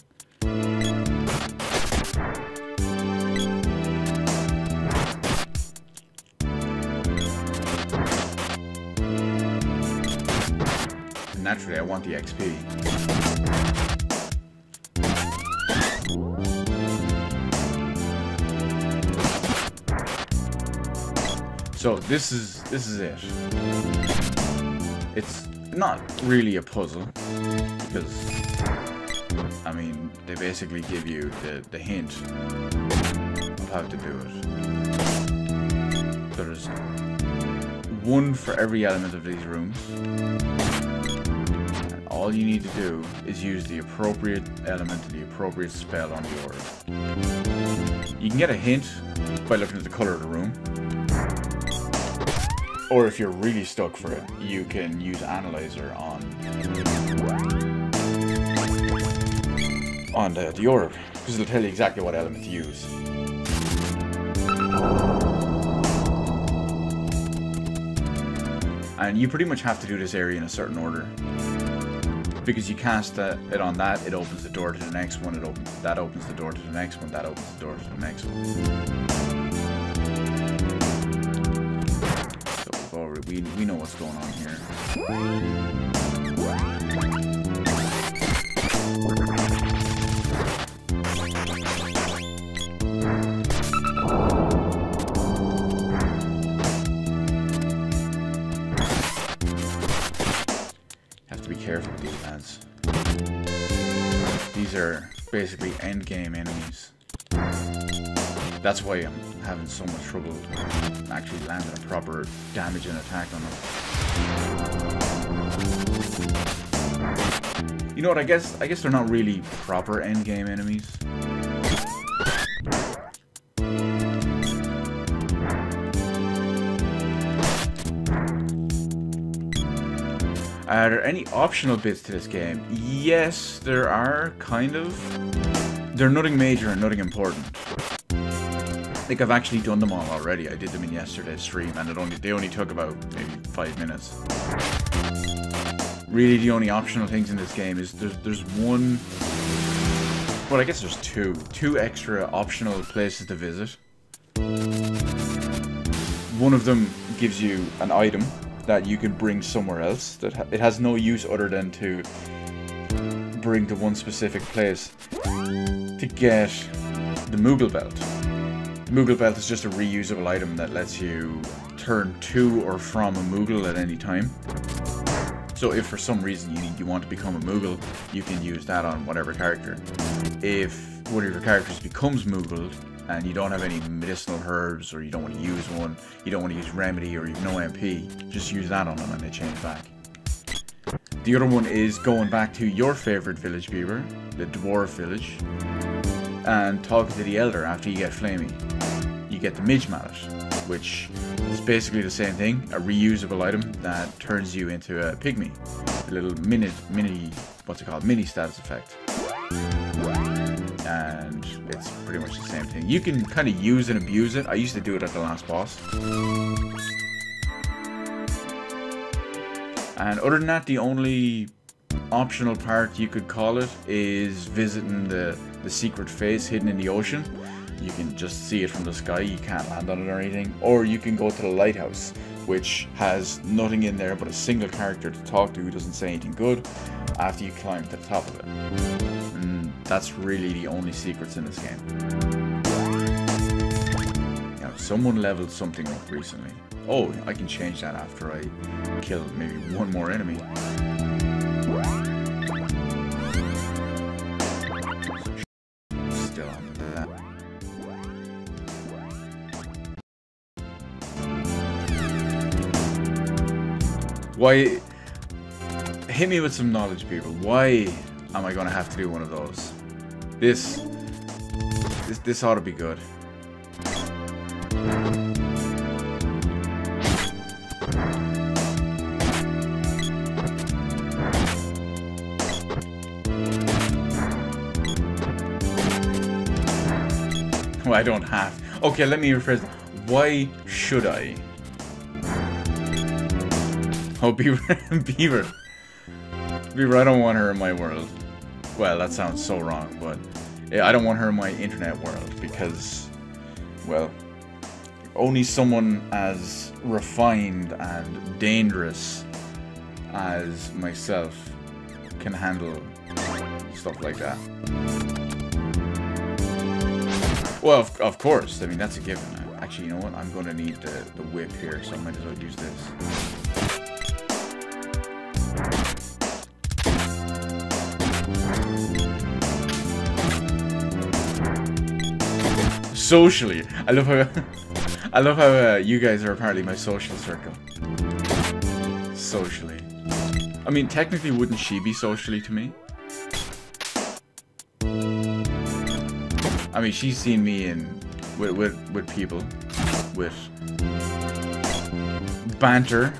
Naturally, I want the XP. So this is it. It's not really a puzzle because I mean they basically give you the hint of how to do it. There's one for every element of these rooms. All you need to do is use the appropriate element to the appropriate spell on the orb. You can get a hint by looking at the color of the room. Or if you're really stuck for it, you can use Analyzer on the orb, because it'll tell you exactly what element to use. And you pretty much have to do this area in a certain order. Because you cast it on that, it opens the door to the next one, that opens the door to the next one, that opens the door to the next one. So we know what's going on here. Careful with these lads. These are basically endgame enemies. That's why I'm having so much trouble actually landing a proper damage and attack on them. You know what? I guess they're not really proper endgame enemies. Are there any optional bits to this game? Yes, there are, kind of. They're nothing major and nothing important. Like, I've actually done them all already. I did them in yesterday's stream, and they only took about maybe 5 minutes. Really, the only optional things in this game is there's one... Well, I guess there's two extra optional places to visit. One of them gives you an item that you can bring somewhere else. That it has no use other than to bring to one specific place to get the Moogle Belt. The Moogle Belt is just a reusable item that lets you turn to or from a Moogle at any time. So if for some reason you want to become a Moogle, you can use that on whatever character. If one of your characters becomes Moogled, and you don't have any medicinal herbs, or you don't want to use one, you don't want to use Remedy, or you have no MP, just use that on them and they change back. The other one is going back to your favourite village, Beaver, the Dwarf village, and talking to the Elder after you get Flamey. You get the Midge Mallet, which is basically the same thing, a reusable item that turns you into a pygmy. A little mini status effect. And it's pretty much the same thing. You can kind of use and abuse it. I used to do it at the last boss. And other than that, the only optional part you could call it is visiting the secret face hidden in the ocean. You can just see it from the sky, you can't land on it or anything. Or you can go to the lighthouse, which has nothing in there but a single character to talk to who doesn't say anything good after you climb to the top of it. And that's really the only secrets in this game. Now, someone leveled something up recently. Oh, I can change that after I kill maybe one more enemy. Still on that. Why? Hit me with some knowledge, people. Why am I gonna have to do one of those? This ought to be good. Well, I don't have. Okay, let me rephrase. Why should I? Oh, Beaver. Beaver. Beaver, I don't want her in my world. Well, that sounds so wrong, but I don't want her in my internet world because, well, only someone as refined and dangerous as myself can handle stuff like that. Well, of course. I mean, that's a given. Actually, you know what? I'm going to need the whip here, so I might as well use this. Socially, I love how you guys are apparently my social circle. Socially, I mean, technically, wouldn't she be socially to me? I mean, she's seen me with people, with banter,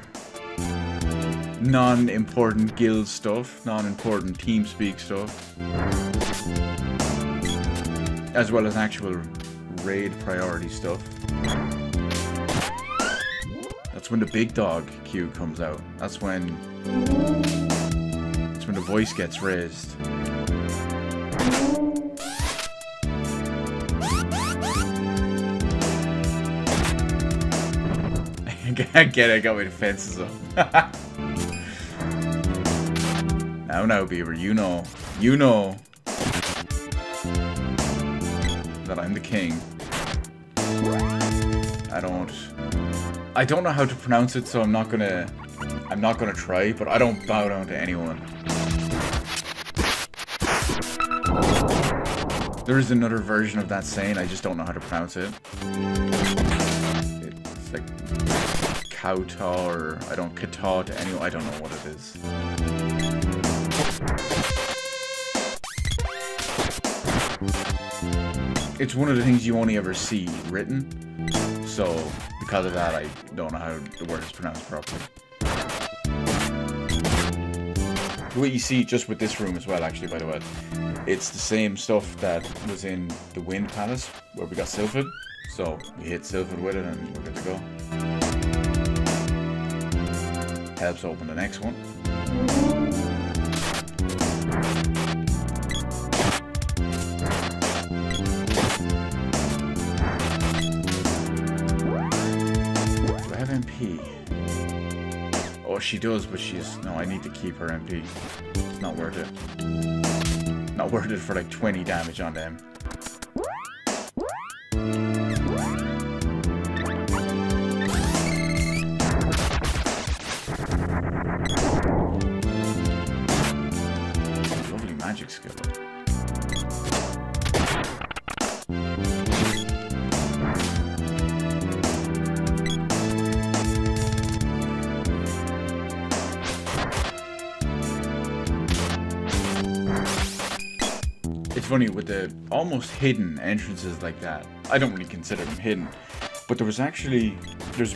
non-important guild stuff, non-important TeamSpeak stuff, as well as actual raid priority stuff. That's when the big dog queue comes out. That's when the voice gets raised. I get it, I got my defenses up. Now, Beaver, you know that I'm the king. I don't know how to pronounce it, so I'm not gonna try, but I don't bow down to anyone. There is another version of that saying, I just don't know how to pronounce it. It's like kowtow, or I don't kowtow to anyone. I don't know what it is. It's one of the things you only ever see written, so because of that I don't know how the word is pronounced properly. What you see just with this room as well, actually, by the way, it's the same stuff that was in the Wind Palace where we got Sylphid, so we hit Sylphid with it and we're good to go. Helps open the next one. MP. Oh, she does, but she's... No, I need to keep her MP. It's not worth it. Not worth it for like 20 damage on them. Lovely magic skill. It's funny with the almost hidden entrances like that. I don't really consider them hidden, but there's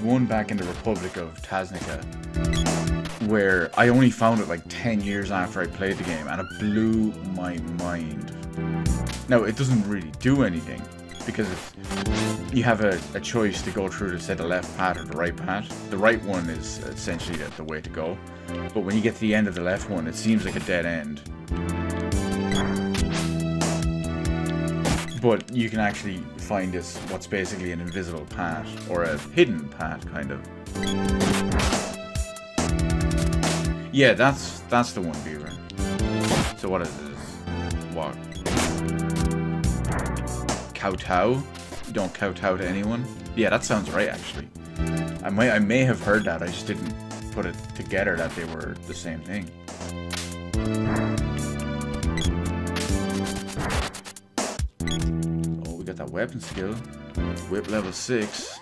one back in the Republic of Taznica where I only found it like 10 years after I played the game, and it blew my mind. Now, it doesn't really do anything because you have a choice to go through to say the left path or the right path. The right one is essentially the way to go. But when you get to the end of the left one, it seems like a dead end. But you can actually find this, what's basically an invisible path, or a hidden path, kind of. Yeah, that's the one, Beaver. So what is this? What? Kowtow? You don't kowtow to anyone? Yeah, that sounds right, actually. I may have heard that, I just didn't put it together that they were the same thing. That weapon skill. Whip level 6.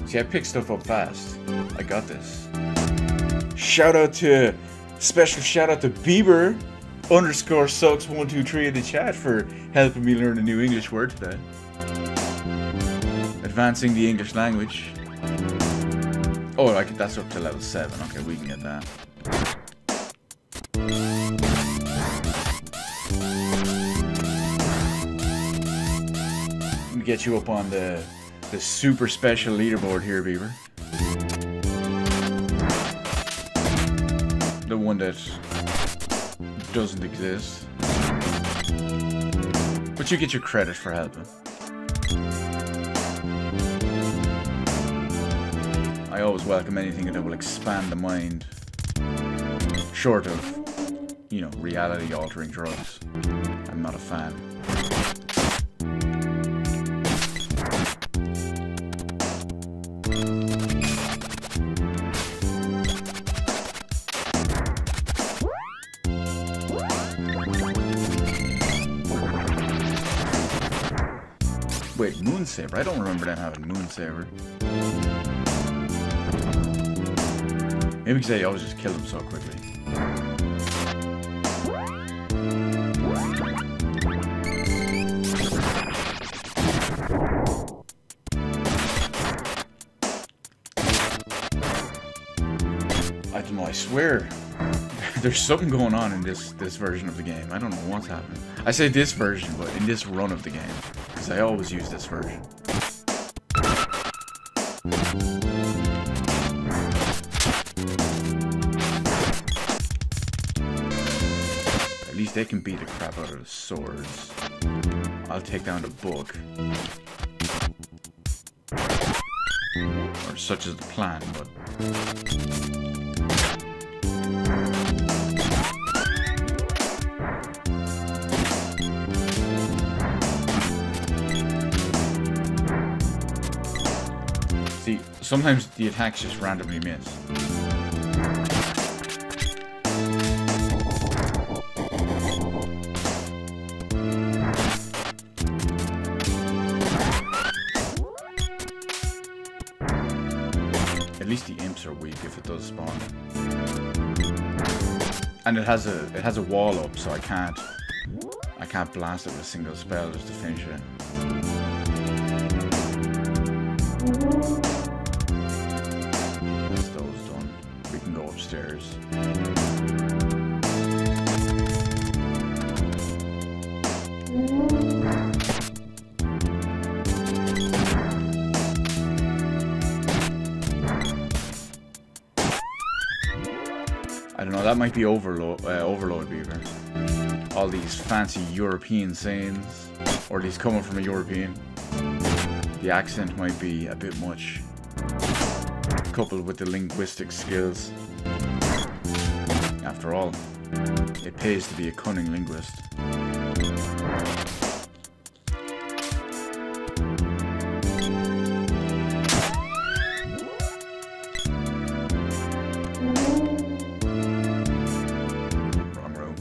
See, I pick stuff up fast. I got this. Special shout out to Bieber _sucks123 in the chat for helping me learn a new English word today. Advancing the English language. Oh, that's up to level 7. Okay, we can get that. Get you up on the super special leaderboard here, Beaver. The one that doesn't exist. But you get your credit for helping. I always welcome anything that will expand the mind. Short of, you know, reality-altering drugs. I'm not a fan. Wait, Moonsaber? I don't remember them having Moonsaber. Maybe because I always just killed them so quickly. I don't know, I swear there's something going on in this version of the game. I don't know what's happening. I say this version, but in this run of the game. Because I always use this version. At least they can beat the crap out of the swords. I'll take down the book. Or such is the plan, but... Sometimes the attacks just randomly miss. At least the imps are weak if it does spawn. And it has a wall up, so I can't blast it with a single spell just to finish it. Upstairs. I don't know, that might be Overload Beaver. All these fancy European sayings, or at least coming from a European. The accent might be a bit much, coupled with the linguistic skills. After all, it pays to be a cunning linguist. Wrong room.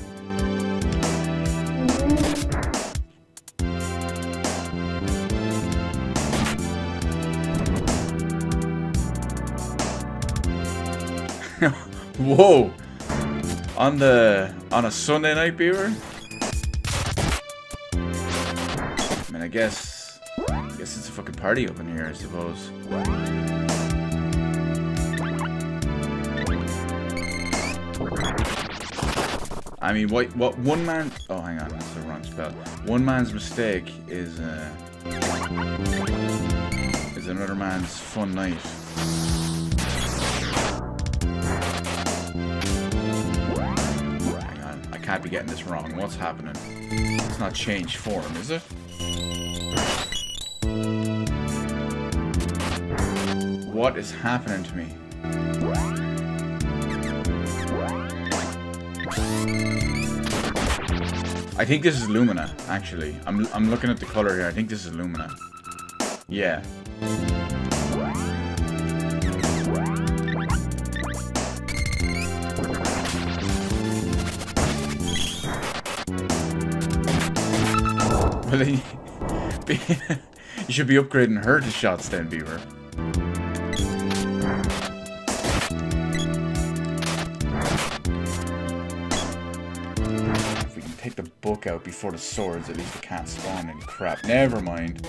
Whoa! On a Sunday night, Beaver? I mean, I guess it's a fucking party up in here, I suppose. I mean, what one man... Oh, hang on, that's the wrong spell. One man's mistake is Is another man's fun night. Hang on, I can't be getting this wrong. What's happening? It's not changed form, is it? What is happening to me? I think this is Lumina, actually. I'm looking at the color here. I think this is Lumina. Yeah. Well, then you should be upgrading her to shots then, Beaver. Take the book out before the swords, at least it can't spawn any crap. Never mind.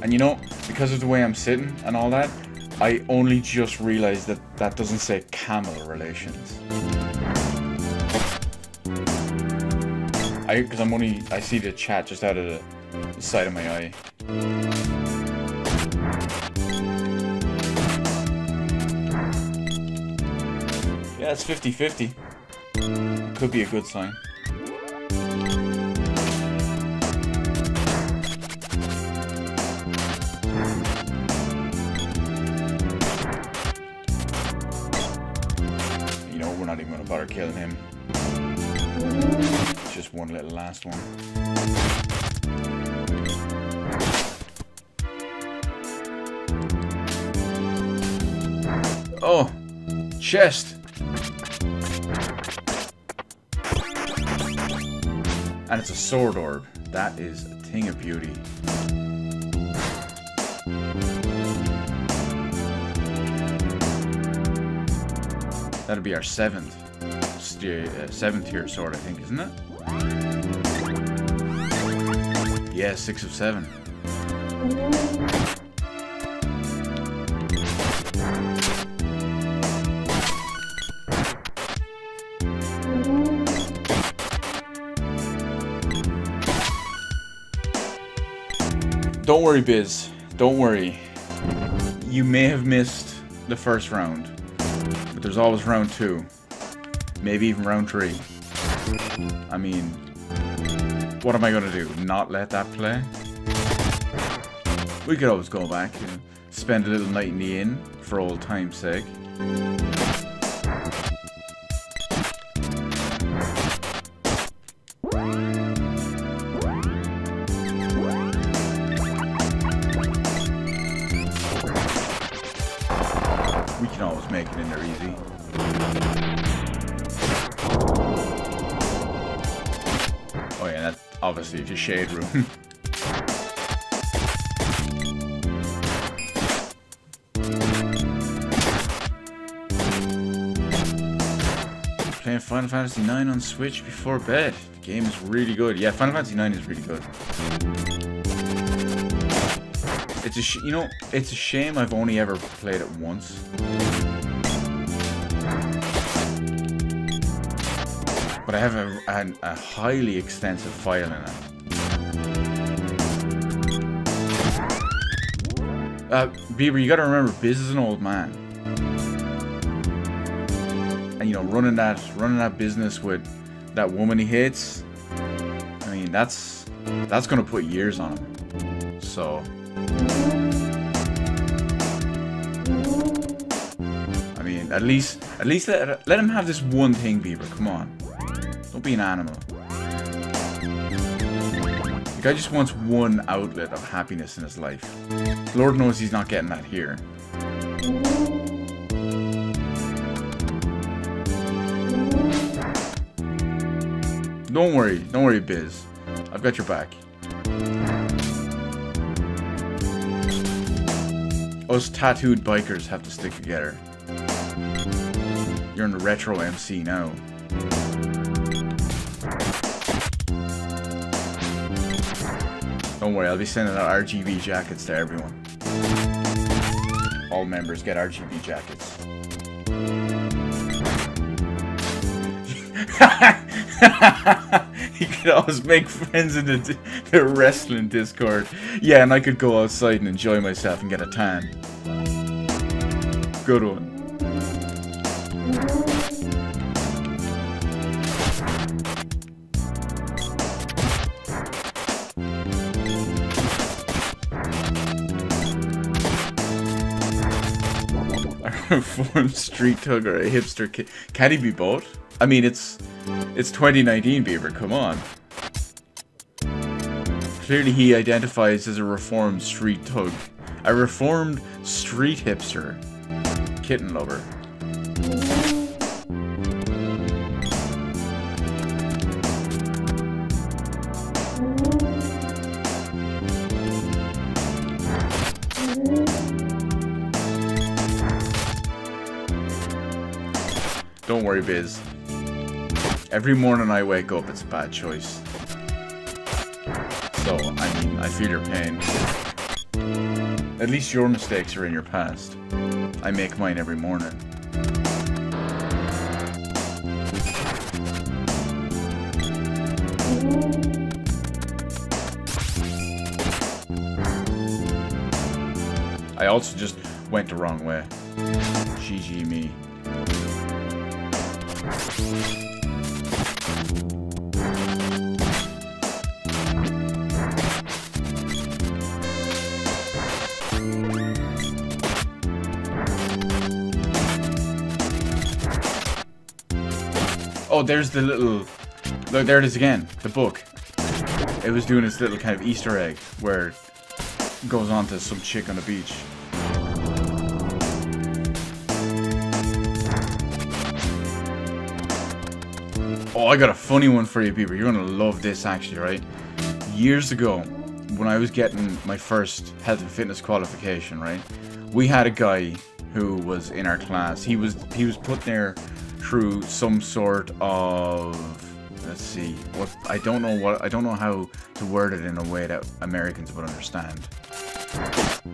And you know, because of the way I'm sitting and all that, I only just realized that that doesn't say camel relations. Because I see the chat just out of the side of my eye. Yeah, it's 50-50. Could be a good sign. You know, we're not even gonna bother killing him. Just one little last one. Oh, chest. And it's a sword orb. That is a thing of beauty. That'll be our seventh tier sword, I think, isn't it? Yeah, 6 of 7. Don't worry, Biz. Don't worry. You may have missed the first round, but there's always round 2. Maybe even round 3. I mean, what am I gonna do? Not let that play? We could always go back and spend a little night in the inn for old time's sake. We can always make it in there easy. Oh yeah, that's obviously just shade room. Playing Final Fantasy IX on Switch before bed. The game is really good. Yeah, Final Fantasy IX is really good. It's it's a shame I've only ever played it once. But I have a highly extensive file in it. Bieber, you gotta remember, Biz is an old man. And you know, running that business with that woman he hates, I mean, that's gonna put years on him. So I mean, at least let him have this one thing, Bieber. Come on. Don't be an animal. The guy just wants one outlet of happiness in his life. Lord knows he's not getting that here. Don't worry, Biz. I've got your back. Us tattooed bikers have to stick together. You're in the retro MC now. Don't worry, I'll be sending out RGB jackets to everyone. All members get RGB jackets. You could always make friends in the wrestling Discord. Yeah, and I could go outside and enjoy myself and get a tan. Good one. A reformed street tug or a hipster kid. Can he be both? I mean, it's 2019, Beaver. Come on. Clearly, he identifies as a reformed street tug, a reformed street hipster, kitten lover. Don't worry, Biz. Every morning I wake up, it's a bad choice. So, I mean, I feel your pain. At least your mistakes are in your past. I make mine every morning. I also just went the wrong way. GG me. Oh, there's the little... Look, there it is again. The book. It was doing its little kind of Easter egg where it goes on to some chick on the beach. Oh, I got a funny one for you, people. You're gonna love this, actually, right? Years ago, when I was getting my first health and fitness qualification, right? We had a guy who was in our class. He was put there through some sort of, let's see, what I don't know how to word it in a way that Americans would understand.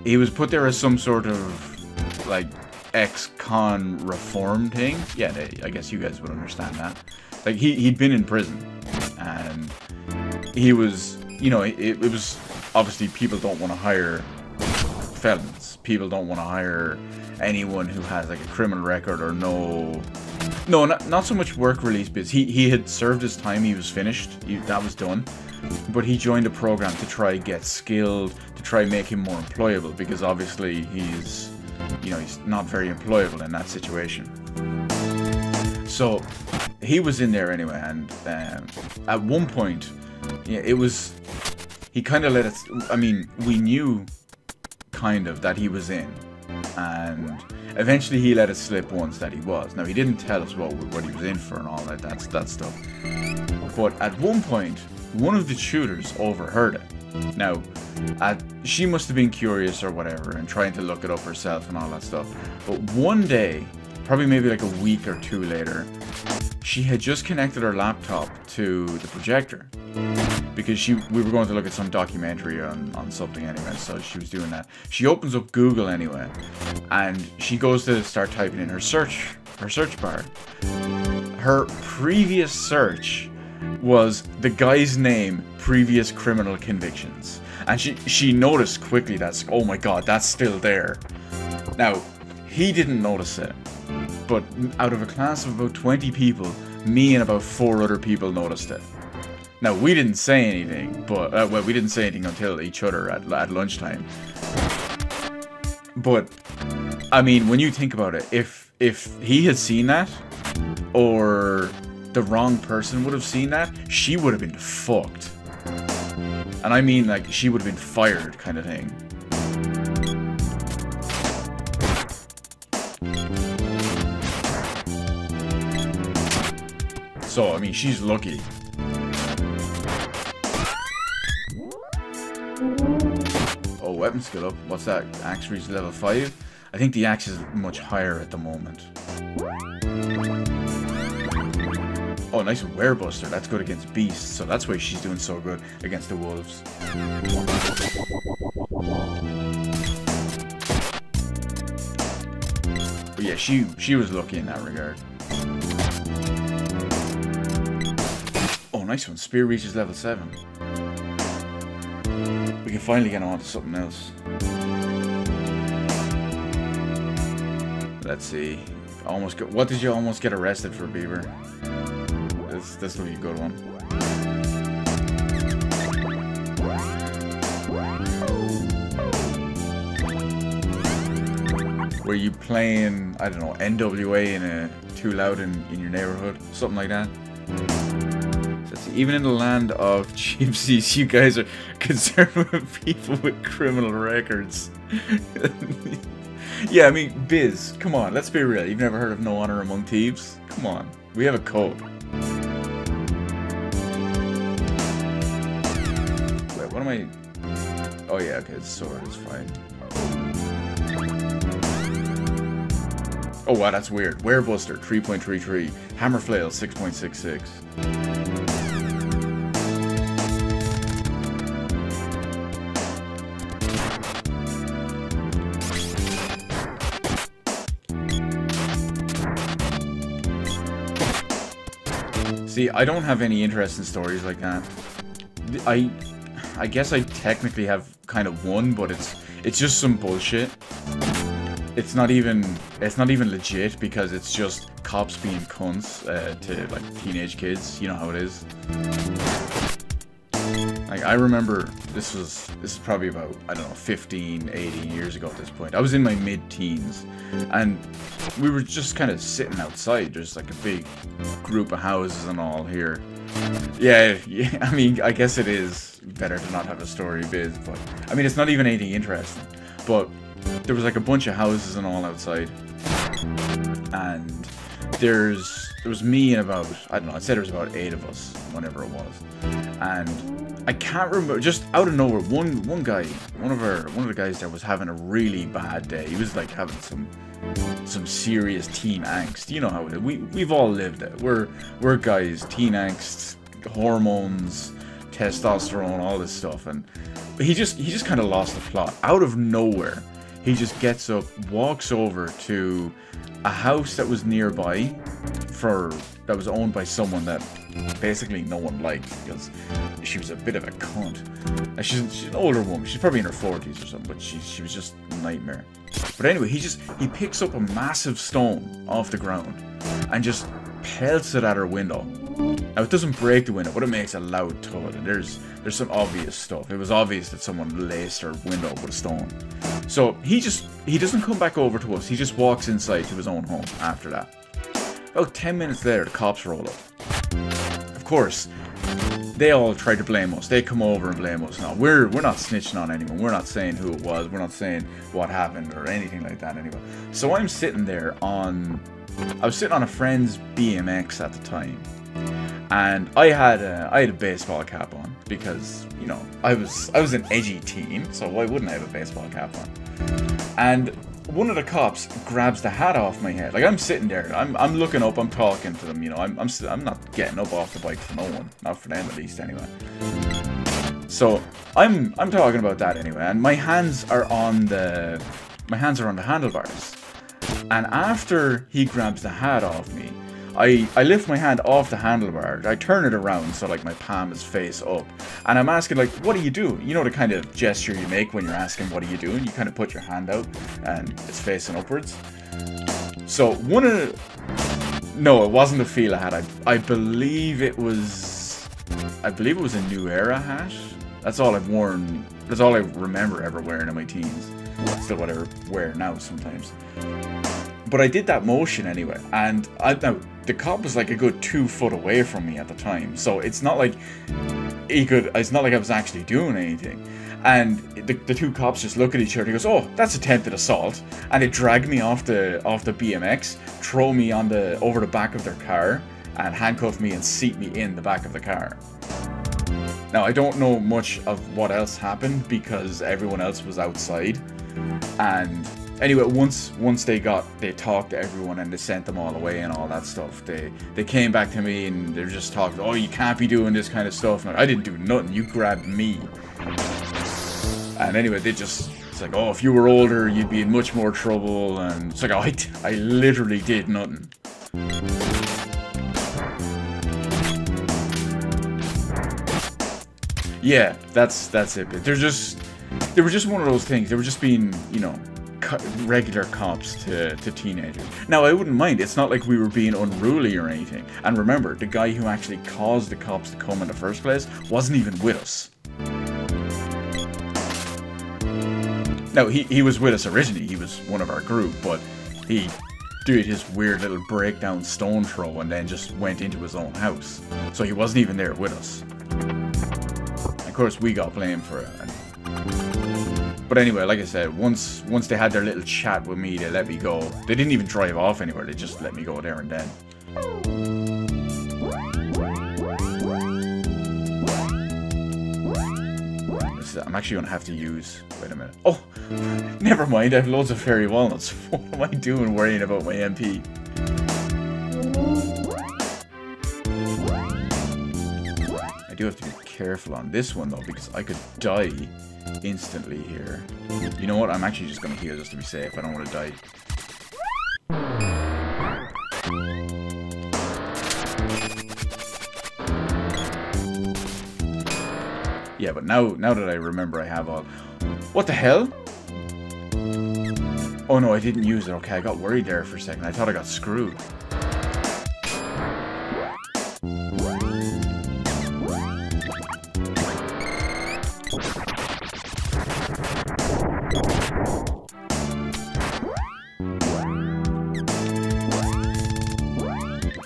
He was put there as some sort of like ex-con reform thing. Yeah, I guess you guys would understand that. Like he'd been in prison, and he was, you know, it was obviously people don't want to hire felons. People don't want to hire anyone who has like a criminal record or not so much work release, because he had served his time. He was finished. That was done. But he joined a program to try get skilled, to try make him more employable, because obviously he's not very employable in that situation. So he was in there anyway, and at one point, yeah, he kind of let us, I mean, we knew kind of that he was in, and eventually he let it slip once that he was. Now, he didn't tell us what he was in for and all that stuff. But at one point, one of the tutors overheard it. Now, she must have been curious or whatever and trying to look it up herself and all that stuff. But one day, probably maybe like a week or two later, she had just connected her laptop to the projector, because we were going to look at some documentary on something anyway, so she was doing that. She opens up Google anyway, and she goes to start typing in her search bar. Her previous search was the guy's name, previous criminal convictions. And she noticed quickly that's, oh my god, that's still there. Now, he didn't notice it, but out of a class of about 20 people, me and about 4 other people noticed it. Now, we didn't say anything, but, well, we didn't say anything until each other at lunchtime. But, I mean, when you think about it, if he had seen that, or the wrong person would have seen that, she would have been fucked. And I mean, like, she would have been fired, kind of thing. So, I mean, she's lucky. Oh, weapon skill up. What's that? Axe reach level 5? I think the axe is much higher at the moment. Oh, nice werebuster. That's good against beasts, so that's why she's doing so good against the wolves. But yeah, she was lucky in that regard. Nice one. Spear reaches level 7. We can finally get on to something else. Let's see. What did you almost get arrested for, Beaver? This will be a good one. Were you playing, I don't know, NWA in a Too Loud in your neighborhood? Something like that? So even in the land of gypsies, you guys are concerned with people with criminal records. Yeah, I mean, Biz, come on, let's be real. You've never heard of No Honor Among Thieves? Come on, we have a code. Wait, what am I... Oh yeah, okay, the sword is fine. Oh wow, that's weird. Werebuster, 3.33. Hammer Flail, 6.66. See, I don't have any interest in stories like that. I guess I technically have kind of one, but it's just some bullshit. It's not even legit because it's just cops being cunts to like teenage kids. You know how it is. Like I remember this is probably about, I don't know, 15, 18 years ago at this point. I was in my mid-teens and we were just kind of sitting outside. There's like a big group of houses and all here. Yeah, I mean, I guess it is better to not have a story, Biz, but I mean, it's not even anything interesting. But there was like a bunch of houses and all outside, and there was me and about, I don't know, I'd say there was about 8 of us, whenever it was, and I can't remember, just out of nowhere, one guy, one of the guys there was having a really bad day. He was like having some serious teen angst. You know how it is. We've all lived it. We're guys, teen angst, hormones, testosterone, all this stuff, and he just kind of lost the plot out of nowhere. He just gets up, walks over to a house that was nearby that was owned by someone that basically no one liked because she was a bit of a cunt. She's an older woman. She's probably in her 40s or something, but she was just a nightmare. But anyway, he picks up a massive stone off the ground and just pelts it at her window. Now it doesn't break the window, but it makes a loud thud, and there's some obvious stuff. It was obvious that someone laced her window with a stone. So he doesn't come back over to us. He just walks inside to his own home after that. About 10 minutes later, the cops roll up. Of course, they all try to blame us. They come over and blame us. No, we're not snitching on anyone. We're not saying who it was. We're not saying what happened or anything like that anyway. So I'm sitting there I was sitting on a friend's BMX at the time. And I had a baseball cap on because, you know, I was an edgy teen, so why wouldn't I have a baseball cap on? And one of the cops grabs the hat off my head. Like, I'm sitting there, I'm looking up, I'm talking to them, you know, I'm not getting up off the bike for no one, not for them at least anyway. So I'm talking about that anyway, and my hands are on the handlebars. And after he grabs the hat off me, I lift my hand off the handlebar, I turn it around so like my palm is face up, and I'm asking like, what are you doing? You know the kind of gesture you make when you're asking what are you doing? You kind of put your hand out and it's facing upwards. So no, it wasn't a Fila hat. I believe it was a New Era hat. That's all I've worn. That's all I remember ever wearing in my teens. Still what I wear now sometimes. But I did that motion anyway, and now the cop was like a good 2 foot away from me at the time, so it's not like it's not like I was actually doing anything. And the 2 cops just look at each other and he goes, "Oh, that's attempted assault," and they drag me off the BMX, throw me over the back of their car, and handcuff me and seat me in the back of the car. Now I don't know much of what else happened because everyone else was outside, and anyway, once they talked to everyone and they sent them all away and all that stuff, they came back to me and they're just talking, "Oh, you can't be doing this kind of stuff." And I didn't do nothing. You grabbed me. And anyway, it's like, "Oh, if you were older, you'd be in much more trouble." And it's like, "Oh, I literally did nothing." Yeah, that's it. They were just one of those things. They were just being, you know, regular cops to teenagers. Now, I wouldn't mind. It's not like we were being unruly or anything. And remember, the guy who actually caused the cops to come in the first place wasn't even with us. Now, he was with us originally. He was one of our group, but he did his weird little breakdown stone throw and then just went into his own house. So he wasn't even there with us. Of course, we got blamed for it. But anyway, like I said, once they had their little chat with me, they let me go. They didn't even drive off anywhere. They just let me go there and then. I'm actually going to have to use... Wait a minute. Oh, never mind. I have loads of fairy walnuts. What am I doing worrying about my MP? I do have to be careful on this one, though, because I could die instantly here. You know what? I'm actually just going to heal just to be safe. I don't want to die. Yeah, but now that I remember I have all... What the hell? Oh no, I didn't use it. Okay, I got worried there for a second. I thought I got screwed.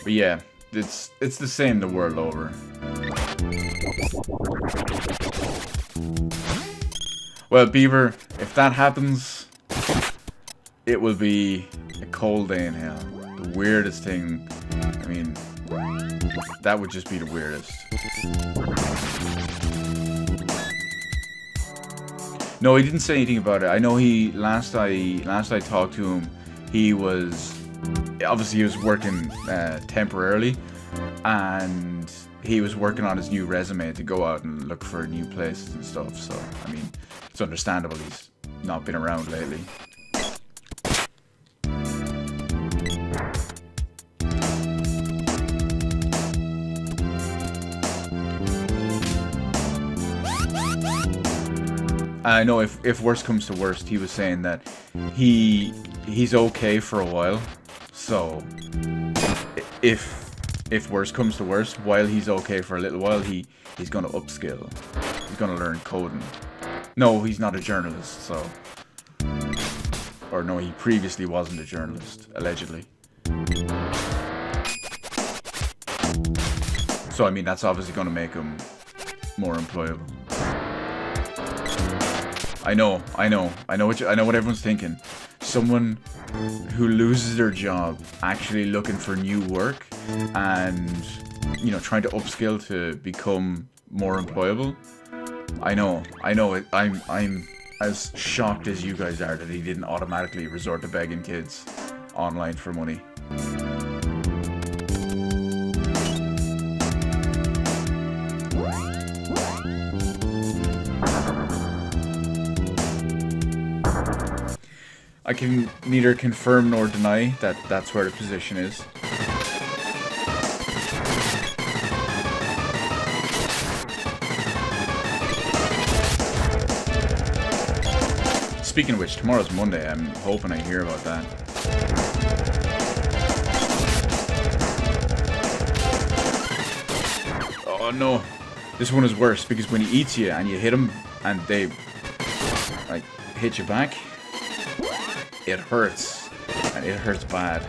But yeah, it's the same the world over. Well, Beaver, if that happens, it will be a cold day in hell. The weirdest thing. I mean, that would just be the weirdest. No, he didn't say anything about it. I know he last I talked to him, he was obviously he was working temporarily, and he was working on his new resume to go out and look for new places and stuff. So I mean, it's understandable he's not been around lately. I know if worst comes to worst, he was saying that he's okay for a while. So if worst comes to worst, while he's okay for a little while, he's gonna upskill. He's gonna learn coding. No, he's not a journalist, so... Or no, he previously wasn't a journalist, allegedly. So I mean, that's obviously gonna make him more employable. I know what everyone's thinking. Someone who loses their job actually looking for new work and, you know, trying to upskill to become more employable. I know it. I'm as shocked as you guys are that he didn't automatically resort to begging kids online for money. I can neither confirm nor deny that that's where the position is. Speaking of which, tomorrow's Monday. I'm hoping I hear about that. Oh no. This one is worse because when he eats you and you hit him and they like hit you back, it hurts, and it hurts bad.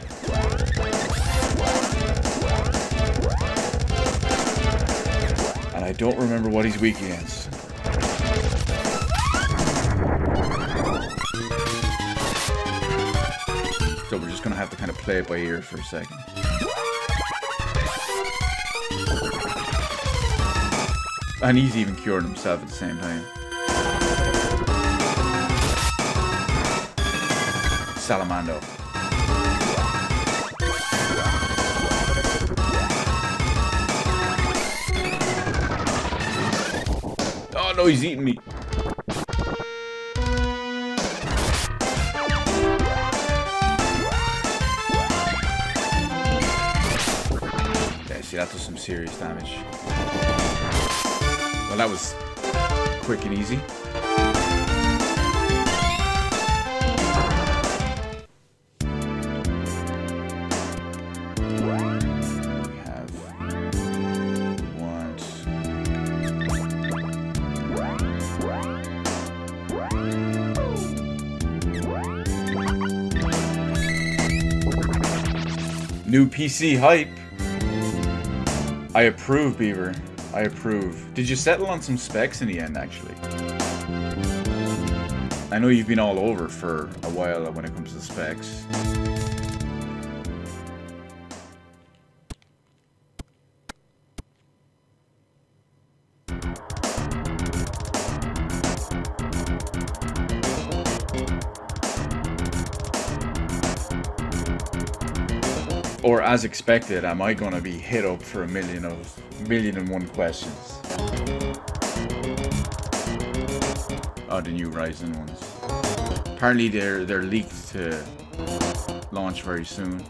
And I don't remember what he's weak against. So we're just gonna have to kind of play it by ear for a second. And he's even curing himself at the same time. Salamando. Oh no, he's eating me. Okay, see, that does some serious damage. Well, that was Quick and easy. New PC hype. I approve, Beaver. I approve. Did you settle on some specs in the end, actually? I know you've been all over for a while when it comes to specs. Or as expected, am I gonna be hit up for a million and one questions? Oh, the new Ryzen ones. Apparently they're leaked to launch very soon.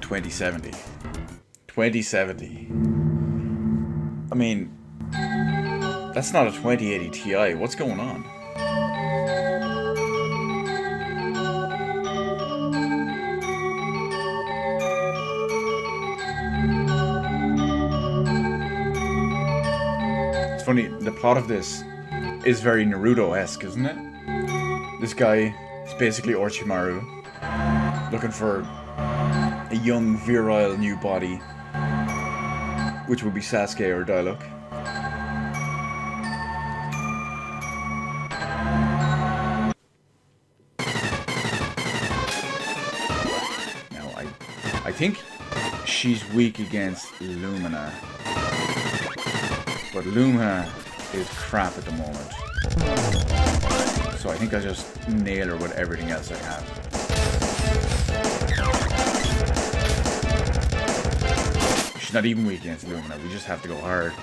$2070. 2070. I mean, that's not a 2080 Ti. What's going on? It's funny, the plot of this is very Naruto-esque, isn't it? This guy is basically Orochimaru, looking for a young, virile new body, which would be Sasuke or Diluc. Now, I think she's weak against Lumina, but Lumina is crap at the moment. So I think I just nail her with everything else I have. She's not even weak against Lumina, we just have to go hard.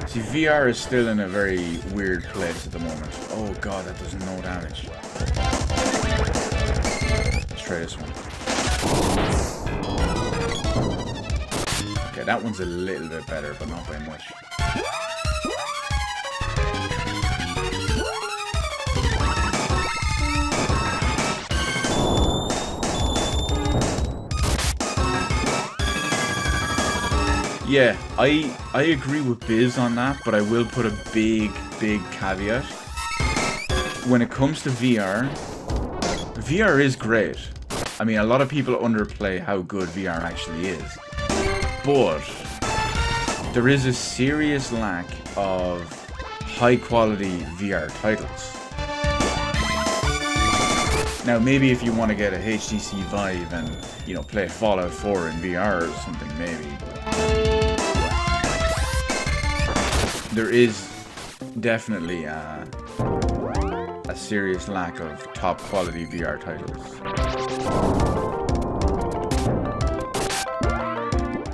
See, VR is still in a very weird place at the moment. Oh god, that does no damage. Let's try this one. Okay, that one's a little bit better, but not by much. Yeah, I agree with Biz on that, but I will put a big caveat. When it comes to VR, VR is great. I mean, a lot of people underplay how good VR actually is. But there is a serious lack of high-quality VR titles. Now, maybe if you want to get a HTC Vive and, you know, play Fallout 4 in VR or something, maybe. There is definitely a serious lack of top quality VR titles.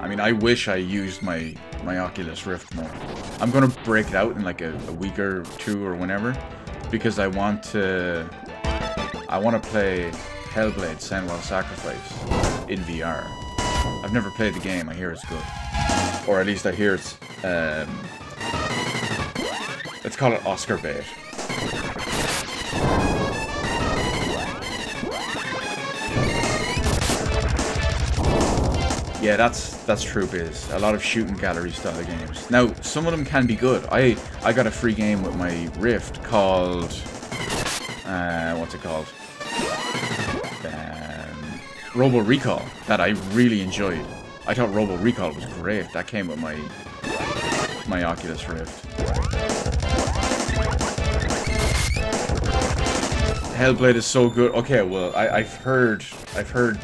I mean, I wish I used my Oculus Rift more. I'm gonna break it out in like a week or two or whenever, because I want to play Hellblade: Senua's Sacrifice in VR. I've never played the game. I hear it's good, or at least I hear it's let's call it Oscar bait. Yeah, that's true, Biz. A lot of shooting gallery style of games. Now, some of them can be good. I got a free game with my Rift called what's it called? Robo Recall that I really enjoyed. I thought Robo Recall was great. That came with my Oculus Rift. Hellblade is so good. Okay, well, I've heard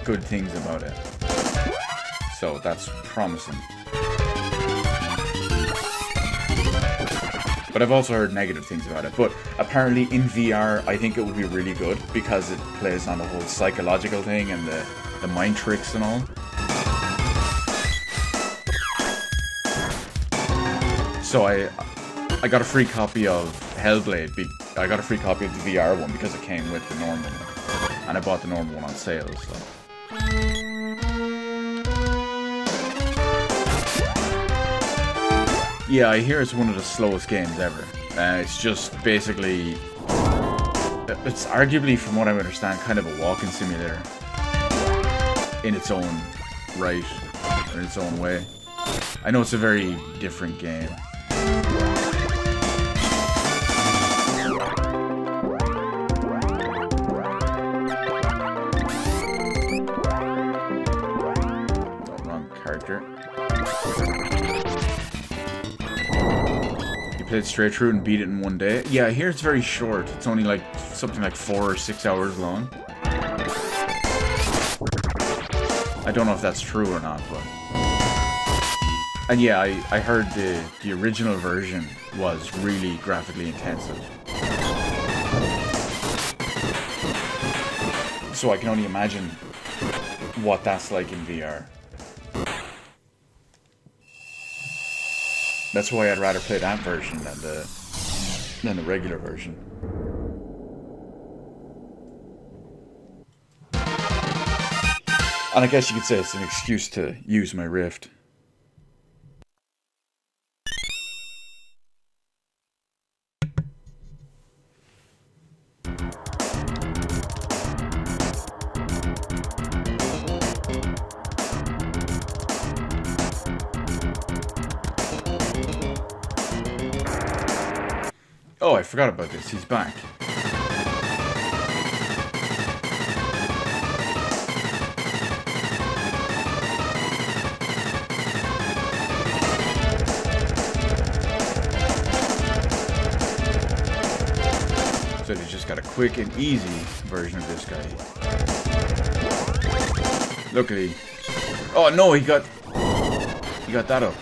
good things about it, so that's promising. But I've also heard negative things about it. But apparently in VR, I think it would be really good because it plays on the whole psychological thing and the mind tricks and all. So I got a free copy of Hellblade. I got a free copy of the VR one because it came with the normal one, and I bought the normal one on sale. So. Yeah, I hear it's one of the slowest games ever. It's just basically, it's arguably, from what I understand, kind of a walking simulator in its own right, or in its own way. I know it's a very different game. Oh, wrong character. Played straight through and beat it in one day. Yeah, I hear it's very short. It's only like something like 4 or 6 hours long. I don't know if that's true or not, but... And yeah, I heard the original version was really graphically intensive. So I can only imagine what that's like in VR. That's why I'd rather play that version than the regular version. And I guess you could say it's an excuse to use my Rift. Oh, I forgot about this. He's back. So they just got a quick and easy version of this guy. Luckily. Oh no, he got that up.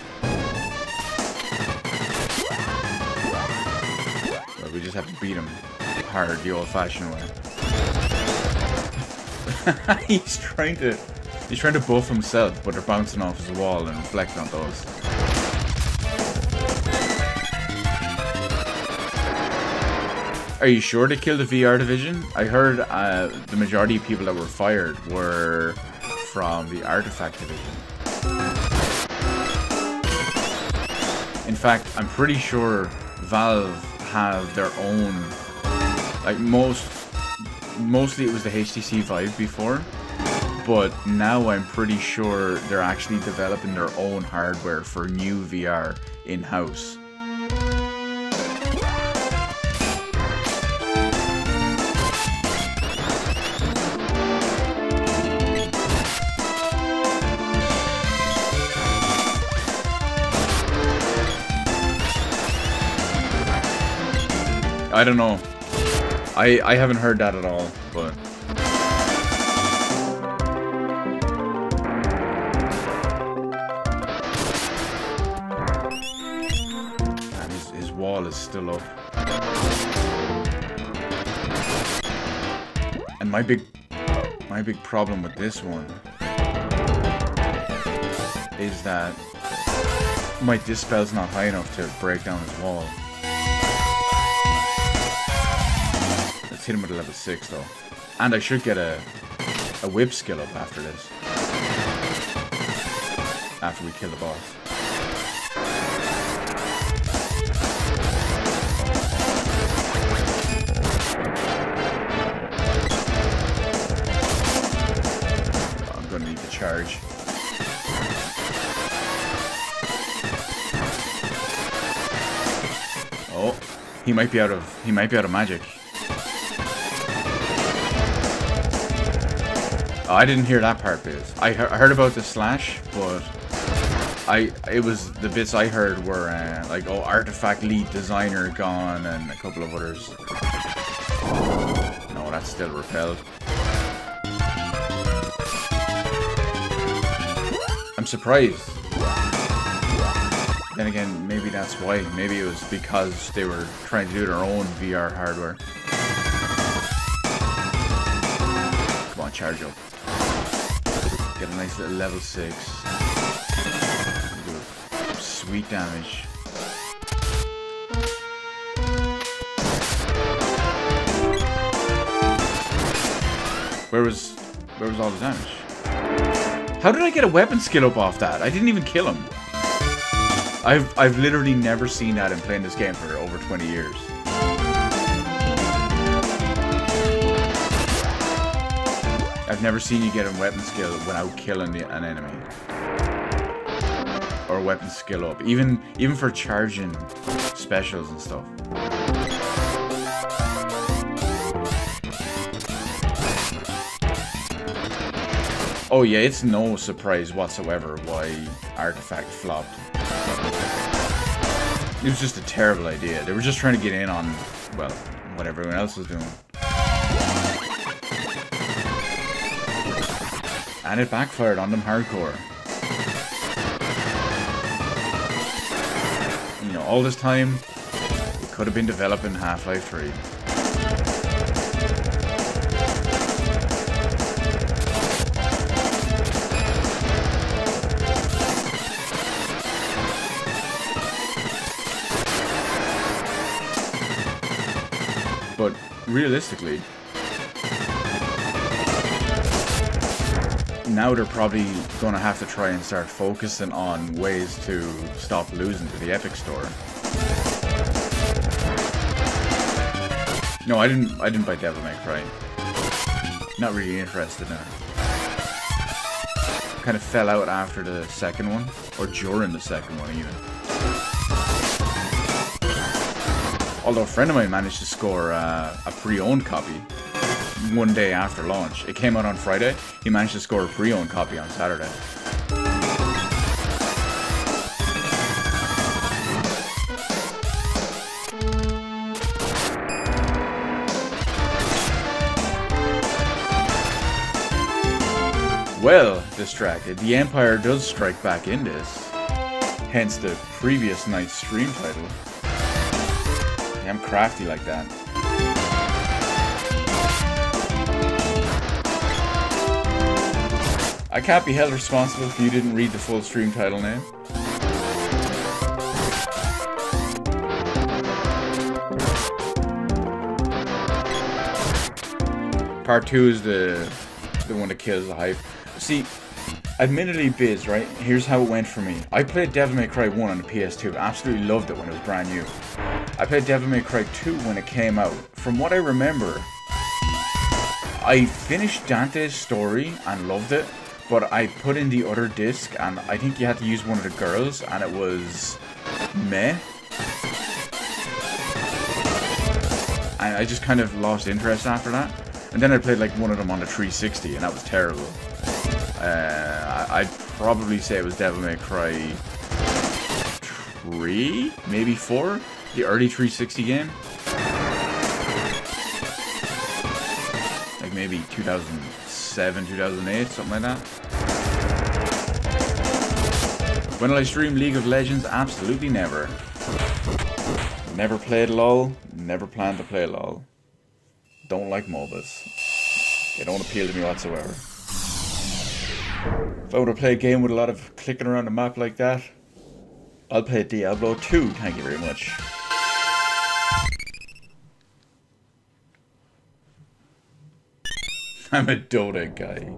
We just have to beat him hard the old-fashioned way. He's trying to buff himself, but they're bouncing off his wall and reflecting on those. Are you sure they killed the VR division? I heard the majority of people that were fired were from the Artifact division. In fact, I'm pretty sure Valve have their own, like mostly it was the HTC Vive before, but now I'm pretty sure they're actually developing their own hardware for new VR in-house. I don't know. I haven't heard that at all, but... Man, his wall is still up. And my big problem with this one is that my dispel's not high enough to break down his wall. Hit him with a level 6 though. And I should get a whip skill up after this. After we kill the boss. I'm gonna need the charge. Oh, he might be out of magic. Oh, I didn't hear that part, Biz. I heard about the slash, but it was the bits I heard were like, oh, Artifact lead designer gone, and a couple of others. No, that's still repelled. I'm surprised. Then again, maybe that's why. Maybe it was because they were trying to do their own VR hardware. Come on, charge up. Get a nice little level 6. Sweet damage. Where was all the damage? How did I get a weapon skill up off that? I didn't even kill him. I've literally never seen that in playing this game for over 20 years. I've never seen you get a weapon skill without killing an enemy. Or a weapon skill up. Even for charging specials and stuff. Oh yeah, it's no surprise whatsoever why Artifact flopped. It was just a terrible idea. They were just trying to get in on, well, what everyone else was doing. And it backfired on them hardcore. You know, all this time, it could have been developing Half-Life 3. But realistically, now they're probably going to have to try and start focusing on ways to stop losing to the Epic Store. No, I didn't buy Devil May Cry. Not really interested in it. Kind of fell out after the second one, or during the second one even. Although a friend of mine managed to score a pre-owned copy one day after launch. It came out on Friday. He managed to score a pre-owned copy on Saturday. Well, distracted, the Empire does strike back in this. Hence the previous night's stream title. I'm crafty like that. I can't be held responsible if you didn't read the full stream title name. Part 2 is the one that kills the hype. See, admittedly, Biz, right? Here's how it went for me. I played Devil May Cry 1 on the PS2. Absolutely loved it when it was brand new. I played Devil May Cry 2 when it came out. From what I remember, I finished Dante's story and loved it, but I put in the other disc and I think you had to use one of the girls and it was meh. And I just kind of lost interest after that. And then I played like one of them on the 360 and that was terrible. I'd probably say it was Devil May Cry 3, maybe 4? The early 360 game? Like maybe 2007, 2008, something like that. When will I stream League of Legends? Absolutely never. Never played LOL, never planned to play LOL. Don't like MOBAs. They don't appeal to me whatsoever. If I were to play a game with a lot of clicking around the map like that, I'll play Diablo 2, thank you very much. I'm a Dota guy.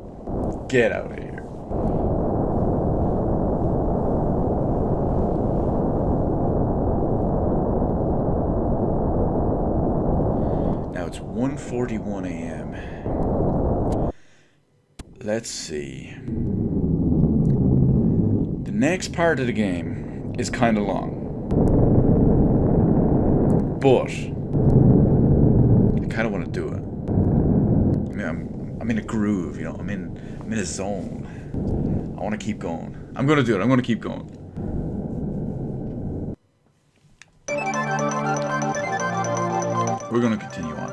Get out of here. Now it's 1:41 AM. Let's see. The next part of the game is kind of long. But I kind of want to do it. I mean, I'm in a groove, you know. I'm in a zone. I want to keep going. I'm gonna do it. I'm gonna keep going. We're gonna continue on.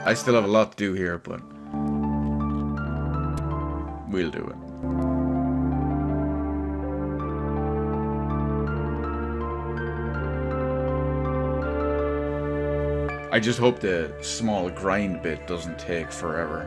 I still have a lot to do here, but we'll do it. I just hope the small grind bit doesn't take forever.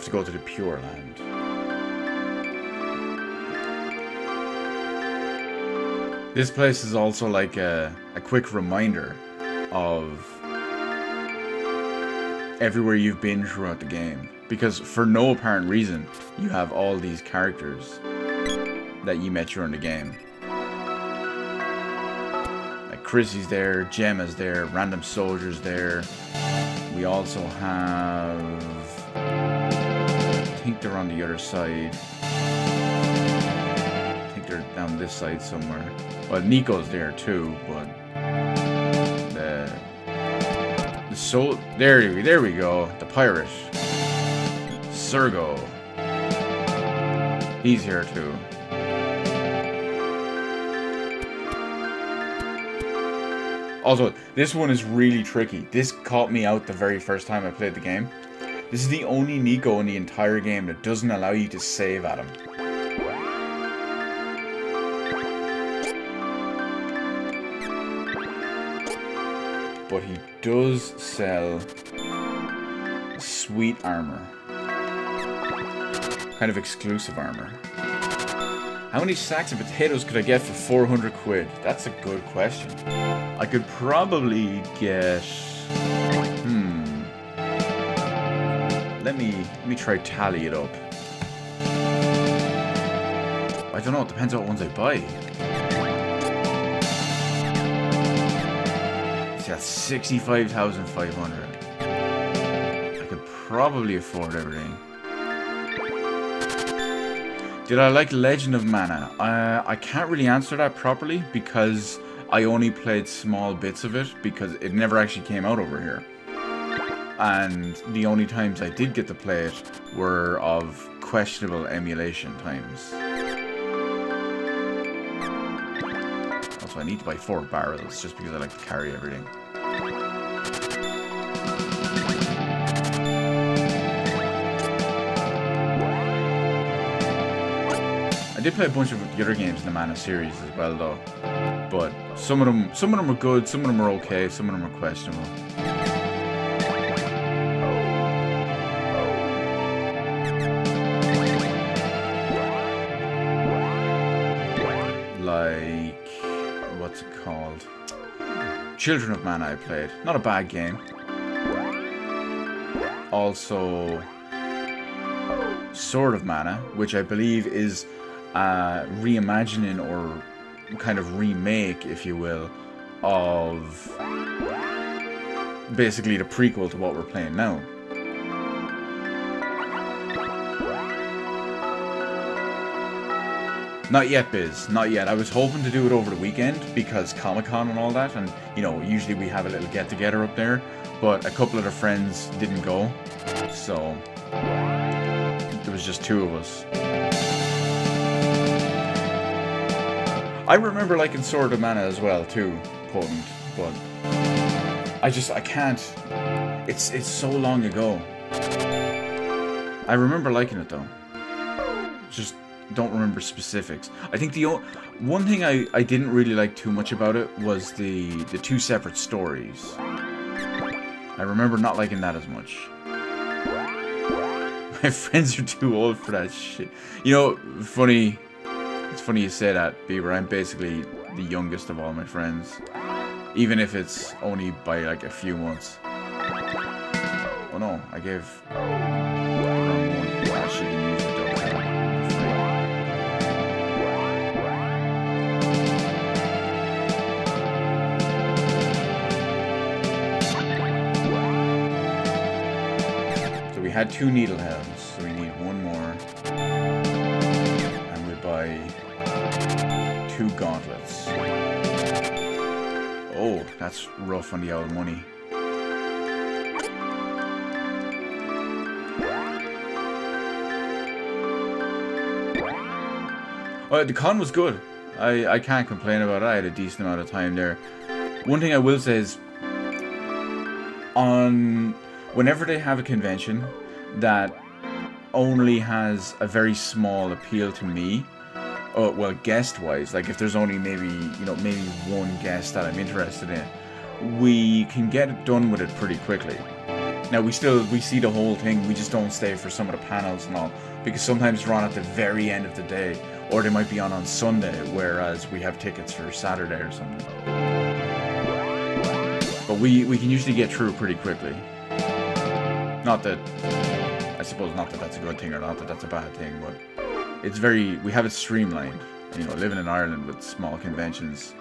have to go to the Pure Land. This place is also like a quick reminder of everywhere you've been throughout the game. Because for no apparent reason, you have all these characters that you met during the game. Like Chrissy's there, Gemma's there, random soldiers there. We also have... I think they're on the other side. I think they're down this side somewhere. Well, Nico's there too, but... There we go. The pirate. Sergo. He's here too. Also, this one is really tricky. This caught me out the very first time I played the game. This is the only Nico in the entire game that doesn't allow you to save at him. But he does sell sweet armor. Kind of exclusive armor. How many sacks of potatoes could I get for 400 quid? That's a good question. I could probably get... Let me try tally it up. I don't know, it depends on what ones I buy. See, that's 65,500. I could probably afford everything. Did I like Legend of Mana? I can't really answer that properly because I only played small bits of it because it never actually came out over here. And the only times I did get to play it were of questionable emulation times. Also, I need to buy 4 barrels just because I like to carry everything. I did play a bunch of the other games in the Mana series as well, though. But some of them were good, some of them were okay, some of them were questionable. Like, what's it called? Children of Mana I played. Not a bad game. Also, Sword of Mana, which I believe is reimagining or kind of remake, if you will, of basically the prequel to what we're playing now. Not yet, Biz. Not yet. I was hoping to do it over the weekend because Comic-Con and all that, and, you know, usually we have a little get-together up there, but a couple of the friends didn't go, so there was just 2 of us. I remember liking Sword of Mana as well, too, Potent, but I can't. It's so long ago. I remember liking it, though. Just don't remember specifics. I think the one thing I didn't really like too much about it was the 2 separate stories. I remember not liking that as much. My friends are too old for that shit. You know, funny. It's funny you say that, Bieber. I'm basically the youngest of all my friends, even if it's only by like a few months. Oh no, I gave the wrong one. I shouldn't use the double tap. We had 2 needle helms, so we need 1 more. And we buy 2 gauntlets. Oh, that's rough on the old money. Oh, the con was good. I can't complain about it. I had a decent amount of time there. One thing I will say is, whenever they have a convention that only has a very small appeal to me, well, guest-wise, like if there's only maybe 1 guest that I'm interested in, we can get it done with it pretty quickly. Now we see the whole thing, we just don't stay for some of the panels and all, because sometimes they're on at the very end of the day, or they might be on Sunday, whereas we have tickets for Saturday or something. But we can usually get through pretty quickly. Not that, I suppose not that that's a good thing or not that that's a bad thing, but it's very, we have it streamlined. You know, living in Ireland with small conventions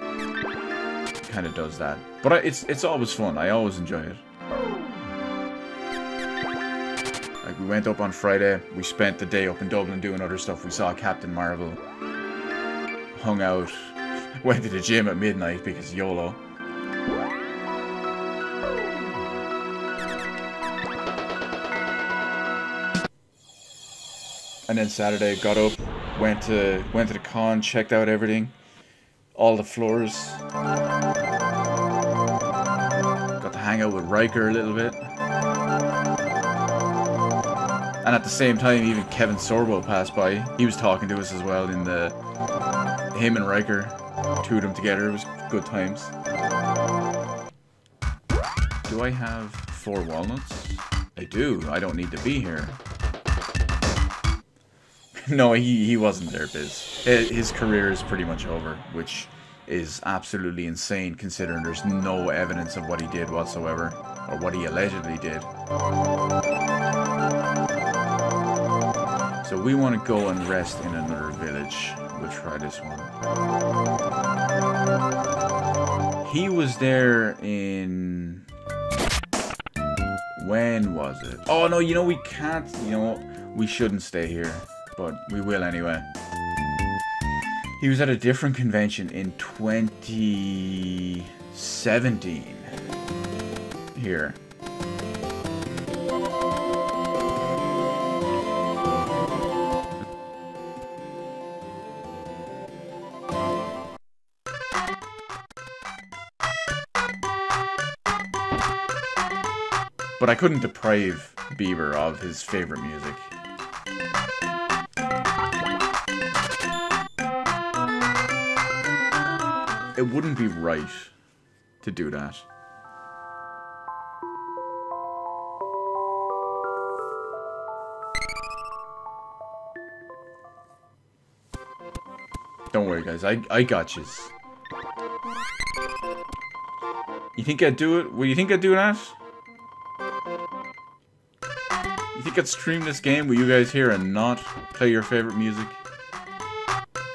kind of does that. But it's always fun. I always enjoy it. Like, we went up on Friday. We spent the day up in Dublin doing other stuff. We saw Captain Marvel. Hung out. Went to the gym at midnight because YOLO. And then Saturday, got up, went to the con, checked out everything, all the floors. Got to hang out with Riker a little bit. And at the same time, even Kevin Sorbo passed by. He was talking to us as well in the... Him and Riker, two of them together, it was good times. Do I have 4 walnuts? I do, I don't need to be here. No, he wasn't there, Biz. His career is pretty much over, which is absolutely insane considering there's no evidence of what he did whatsoever, or what he allegedly did. So we want to go and rest in another village. We'll try this one. He was there in... When was it? Oh no, you know we can't, you know, we shouldn't stay here. But we will anyway. He was at a different convention in 2017. Here. But I couldn't deprive Bieber of his favorite music. It wouldn't be right to do that. Don't worry, guys. I got yous. You think I'd do it? Well, you think I'd do that? You think I'd stream this game with you guys here and not play your favorite music?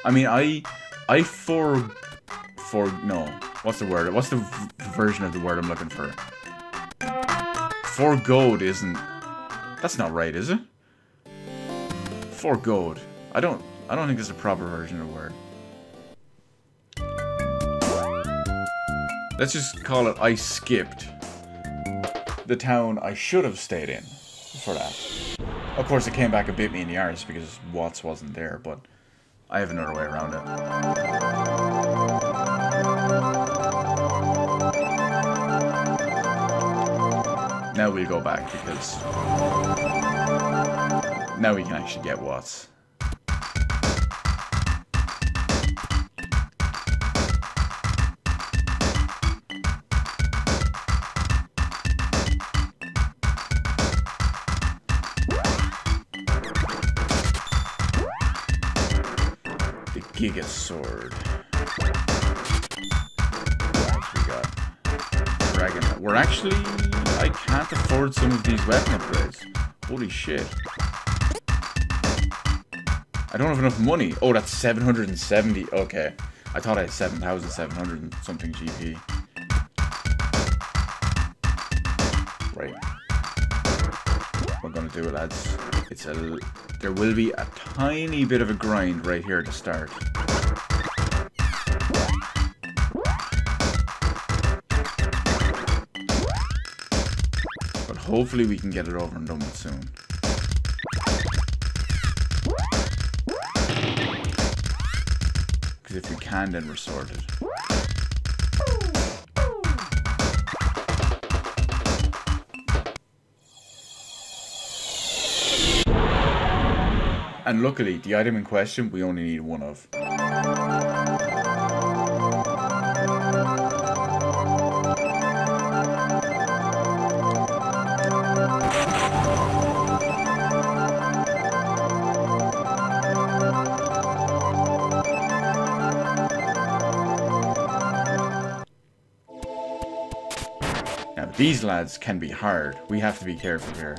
I mean, no, what's the word? What's the version of the word I'm looking for? Forgoed isn't... That's not right, is it? Forgoed. I don't think there's a proper version of the word. Let's just call it I skipped the town I should have stayed in for that. Of course, it came back and bit me in the arse because Watts wasn't there, but I have another way around it. Now we'll go back because now we can actually get Watts. The Giga Sword. What else we got? Dragon. We're actually... I can't afford some of these weapon upgrades. Holy shit. I don't have enough money. Oh, that's 770. Okay. I thought I had 7,700 and something GP. Right. We're gonna do it, lads. There will be a tiny bit of a grind right here to start. Hopefully we can get it over and done with soon. Because if we can, then we're sorted. And luckily, the item in question, we only need one of. These lads can be hard. We have to be careful here.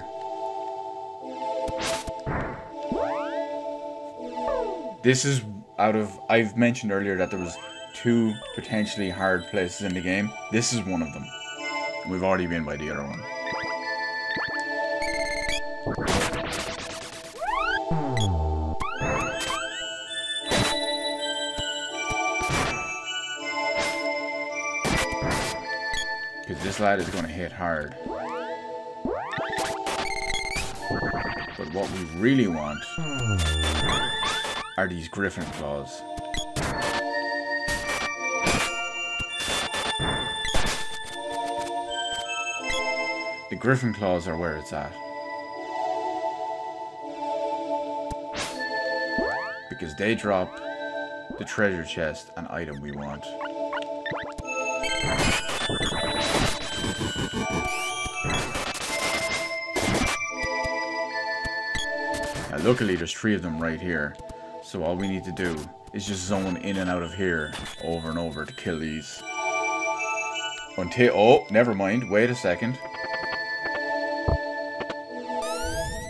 This is out of... I've mentioned earlier that there was 2 potentially hard places in the game. This is one of them. We've already been by the other one. Because this lad is going to hit hard. But what we really want are these Griffin Claws. The Griffin Claws are where it's at. Because they drop the treasure chest and item we want. Now luckily there's 3 of them right here. So all we need to do is just zone in and out of here over and over to kill these. Until... oh, never mind. Wait a second.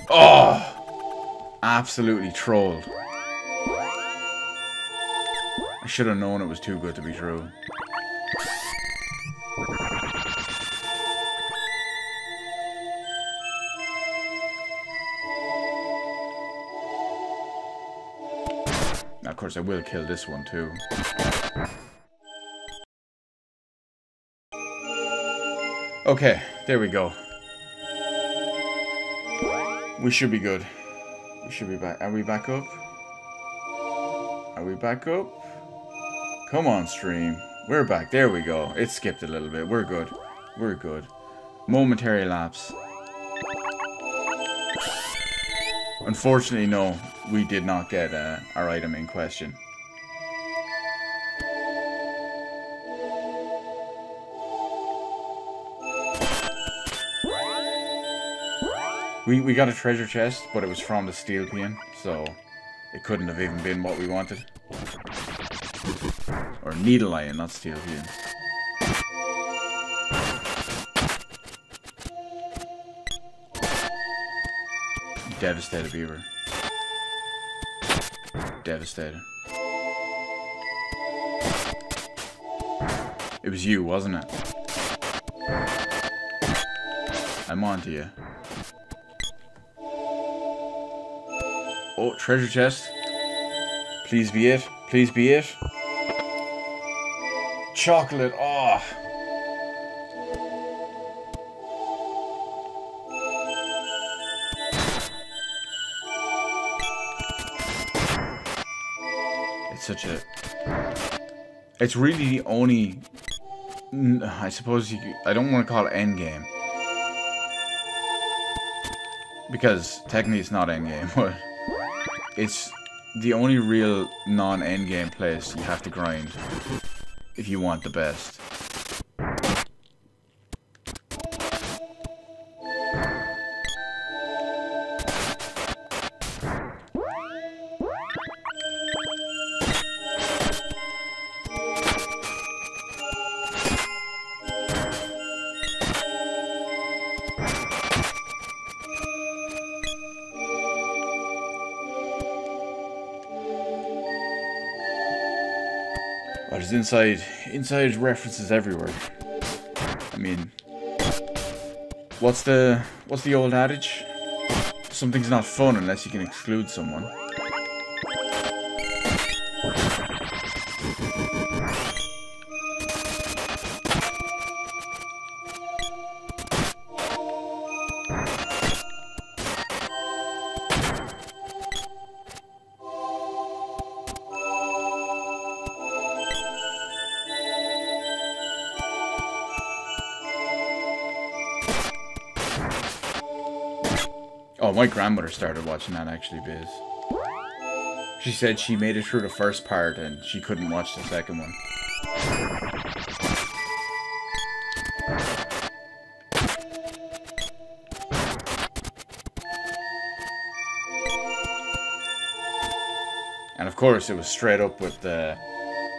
Oh! Absolutely trolled. I should have known it was too good to be true. Now, of course, I will kill this one too. Okay, there we go. We should be good. We should be back. Are we back up? Are we back up? Come on, stream. We're back. There we go. It skipped a little bit. We're good. We're good. Momentary lapse. Unfortunately, no. We did not get our item in question. We got a treasure chest, but it was from the Steel Peon, so it couldn't have even been what we wanted. Or Needle Iron, not Steel Peon. Devastated Beaver. Devastated. It was you, wasn't it? I'm on to you. Oh, treasure chest. Please be it. Please be it. Chocolate. Oh. It's such a... It's really the only... I suppose you could... I don't want to call it endgame. Because technically it's not endgame, but... It's the only real non-endgame place you have to grind if you want the best. But there's inside references everywhere. I mean, what's the old adage? Something's not fun unless you can exclude someone. Oh, my grandmother started watching that actually, Biz. She said she made it through the first part and she couldn't watch the second one. And of course it was straight up with the,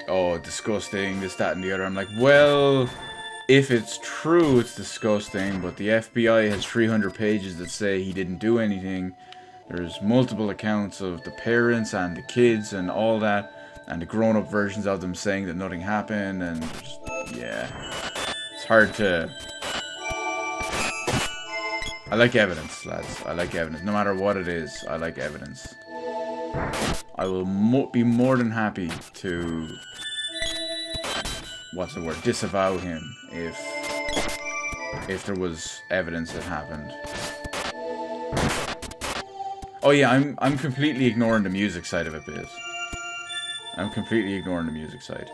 oh, disgusting, this, that and the other. I'm like, well, if it's true, it's disgusting, but the FBI has 300 pages that say he didn't do anything. There's multiple accounts of the parents and the kids and all that, and the grown-up versions of them saying that nothing happened, and just, yeah. It's hard to... I like evidence, lads. I like evidence. No matter what it is, I like evidence. I will be more than happy to... what's the word? Disavow him if there was evidence that happened. Oh yeah, I'm completely ignoring the music side of it, Biz. I'm completely ignoring the music side.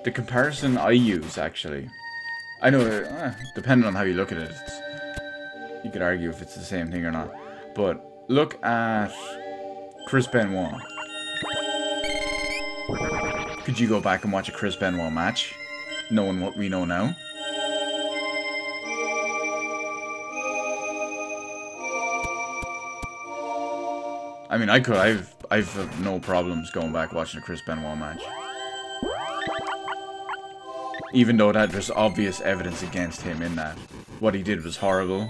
The comparison I use, actually, I know, depending on how you look at it, you could argue if it's the same thing or not, but look at Chris Benoit. Could you go back and watch a Chris Benoit match, knowing what we know now? I mean, I could. I've no problems going back watching a Chris Benoit match. Even though there's obvious evidence against him in that. What he did was horrible.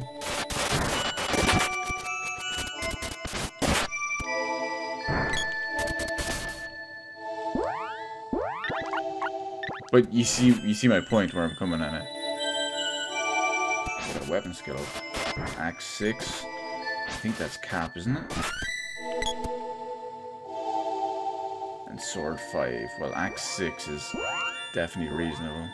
But you see my point where I'm coming at it. Got a weapon skill. Axe 6. I think that's Cap, isn't it? And Sword 5. Well, Axe 6 is definitely reasonable.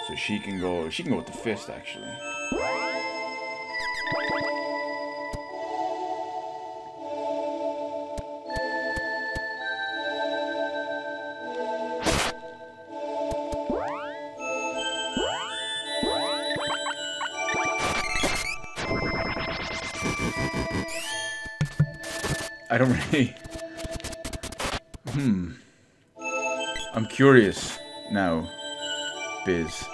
So she can go with the fist, actually. I don't really... I'm curious now, Biz.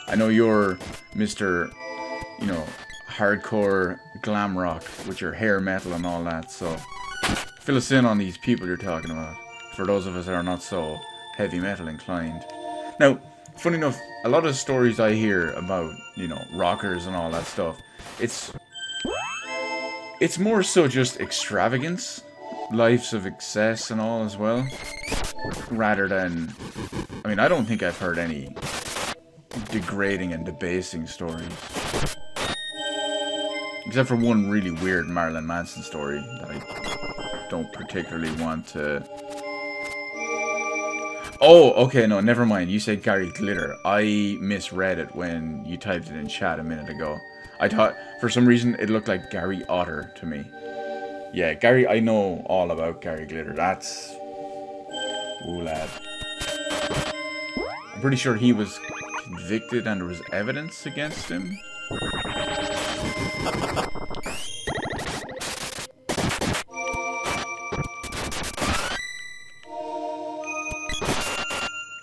I know you're Mr., you know, hardcore glam rock with your hair metal and all that, so fill us in on these people you're talking about, for those of us that are not so heavy metal inclined. Now, funny enough, a lot of stories I hear about, you know, rockers and all that stuff, it's more so just extravagance, lives of excess and all as well, rather than, I mean, I don't think I've heard any degrading and debasing stories. Except for one really weird Marilyn Manson story that I don't particularly want to... Oh, okay, no, never mind. You said Gary Glitter. I misread it when you typed it in chat a minute ago. I thought, for some reason, it looked like Gary Otter to me. Yeah, Gary, I know all about Gary Glitter. That's... Ooh, lad. I'm pretty sure he was convicted and there was evidence against him.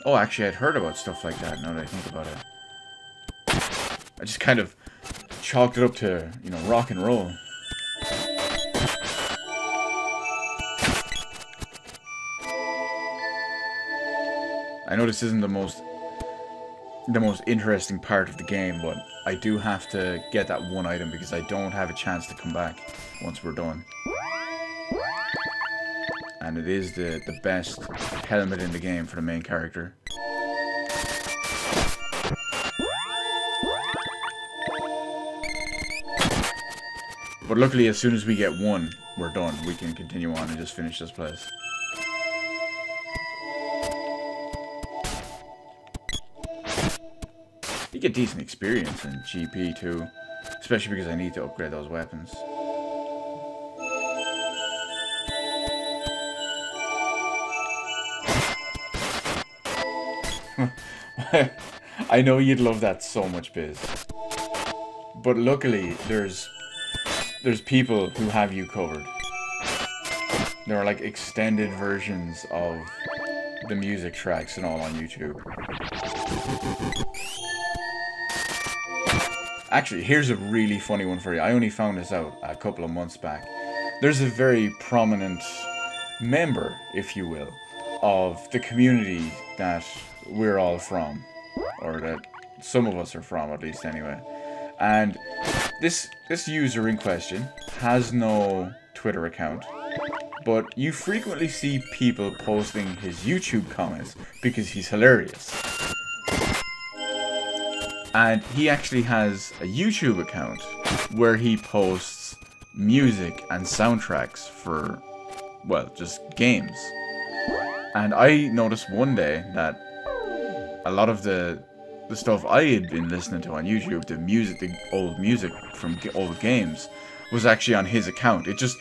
Oh, actually, I'd heard about stuff like that, now that I think about it. I just kind of chalked it up to, you know, rock and roll. I know this isn't the most interesting part of the game, but I do have to get that one item because I don't have a chance to come back once we're done. And it is the best helmet in the game for the main character. But luckily, as soon as we get one, we're done. We can continue on and just finish this place. You get decent experience in GP too, especially because I need to upgrade those weapons. I know you'd love that so much, Biz. But luckily, there's people who have you covered. There are like extended versions of the music tracks and all on YouTube. Actually, here's a really funny one for you. I only found this out a couple of months back. There's a very prominent member, if you will, of the community that we're all from. Or that some of us are from, at least anyway. And this user in question has no Twitter account. But you frequently see people posting his YouTube comments because he's hilarious. And he actually has a YouTube account where he posts music and soundtracks for, well, just games. And I noticed one day that a lot of the stuff I had been listening to on YouTube, the old music from old games, was actually on his account. It just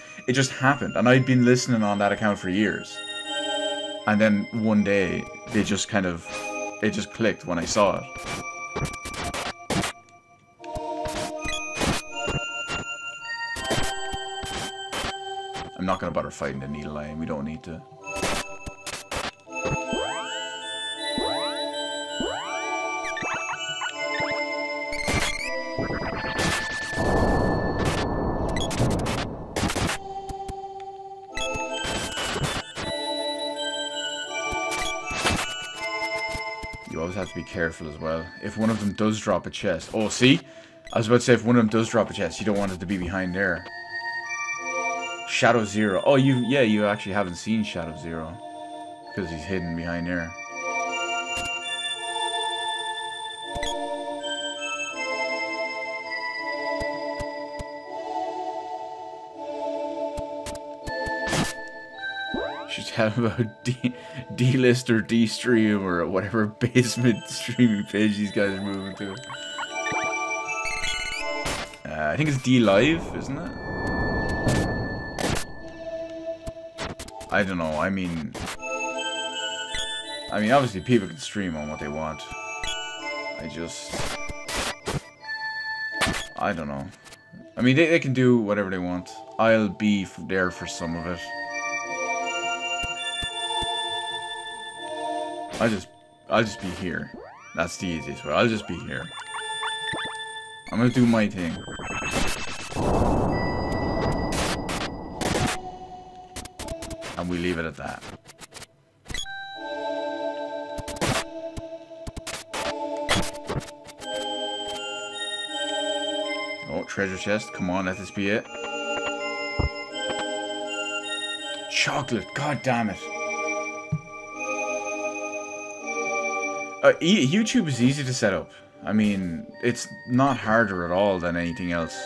happened, and I'd been listening on that account for years. And then one day, it just clicked when I saw it. I'm not gonna bother fighting the needle lion. We don't need to. You always have to be careful as well. If one of them does drop a chest... Oh, see? I was about to say, if one of them does drop a chest, you don't want it to be behind there. Shadow Zero. Oh, you actually haven't seen Shadow Zero. Because he's hidden behind there. Should tell him about D-list or D-stream or whatever basement streaming page these guys are moving to. I think it's D-Live, isn't it? I don't know. I mean, obviously people can stream on what they want. I don't know. I mean, they can do whatever they want. I'll be there for some of it. I'll just be here. That's the easiest way. I'll just be here. I'm gonna do my thing. And we leave it at that. Oh, treasure chest. Come on, let this be it. Chocolate. God damn it. YouTube is easy to set up. I mean, it's not harder at all than anything else.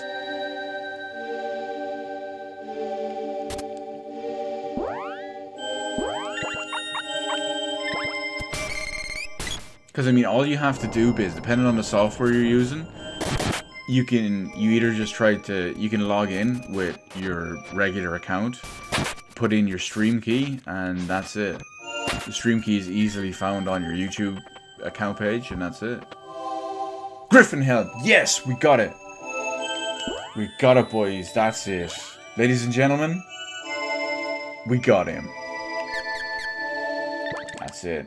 Because, I mean, all you have to do is, depending on the software you're using, you can log in with your regular account, put in your stream key, and that's it. The stream key is easily found on your YouTube account page, and that's it. Griffin Helm! Yes, we got it! We got it, boys. That's it. Ladies and gentlemen, we got him. That's it.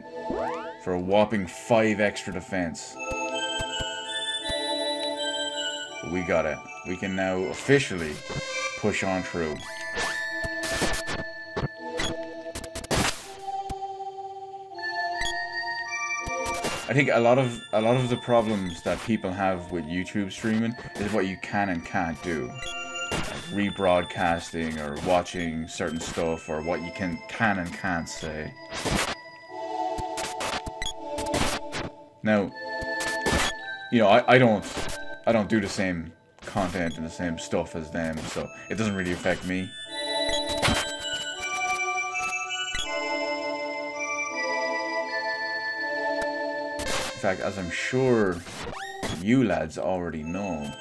For a whopping 5 extra defense. We got it. We can now officially push on through. I think a lot of the problems that people have with YouTube streaming is what you can and can't do. Like rebroadcasting or watching certain stuff, or what you can and can't say. Now, you know, I don't do the same content and the same stuff as them, so it doesn't really affect me. In fact, as I'm sure you lads already know,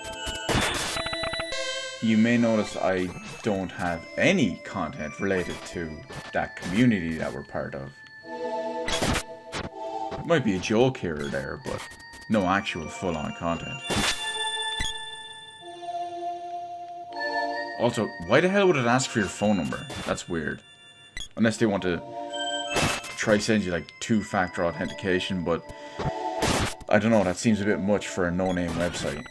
you may notice I don't have any content related to that community that we're part of. Might be a joke here or there, but no actual full-on content. Also, why the hell would it ask for your phone number? That's weird. Unless they want to try send you like 2-factor authentication, but I don't know, that seems a bit much for a no-name website.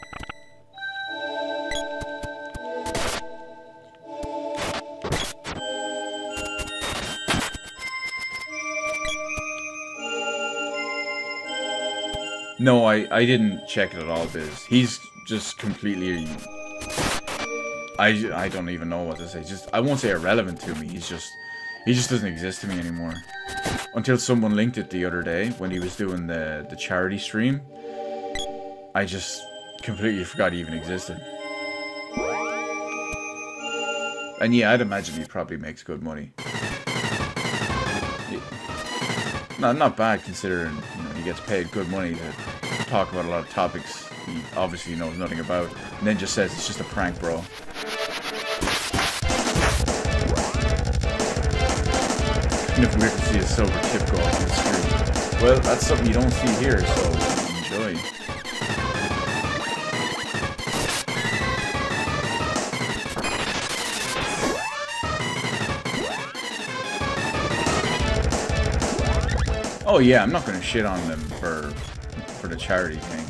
No, I didn't check it at all, Biz. He's just completely... I don't even know what to say. Just, I won't say irrelevant to me. He just doesn't exist to me anymore. Until someone linked it the other day when he was doing the charity stream. I just completely forgot he even existed. And yeah, I'd imagine he probably makes good money. Not bad considering, you know, he gets paid good money to talk about a lot of topics he obviously knows nothing about, and then just says it's just a prank, bro. Even if weird to see a silver tip go off the screen. Well, that's something you don't see here, so enjoy. Oh yeah, I'm not gonna shit on them for the charity thing.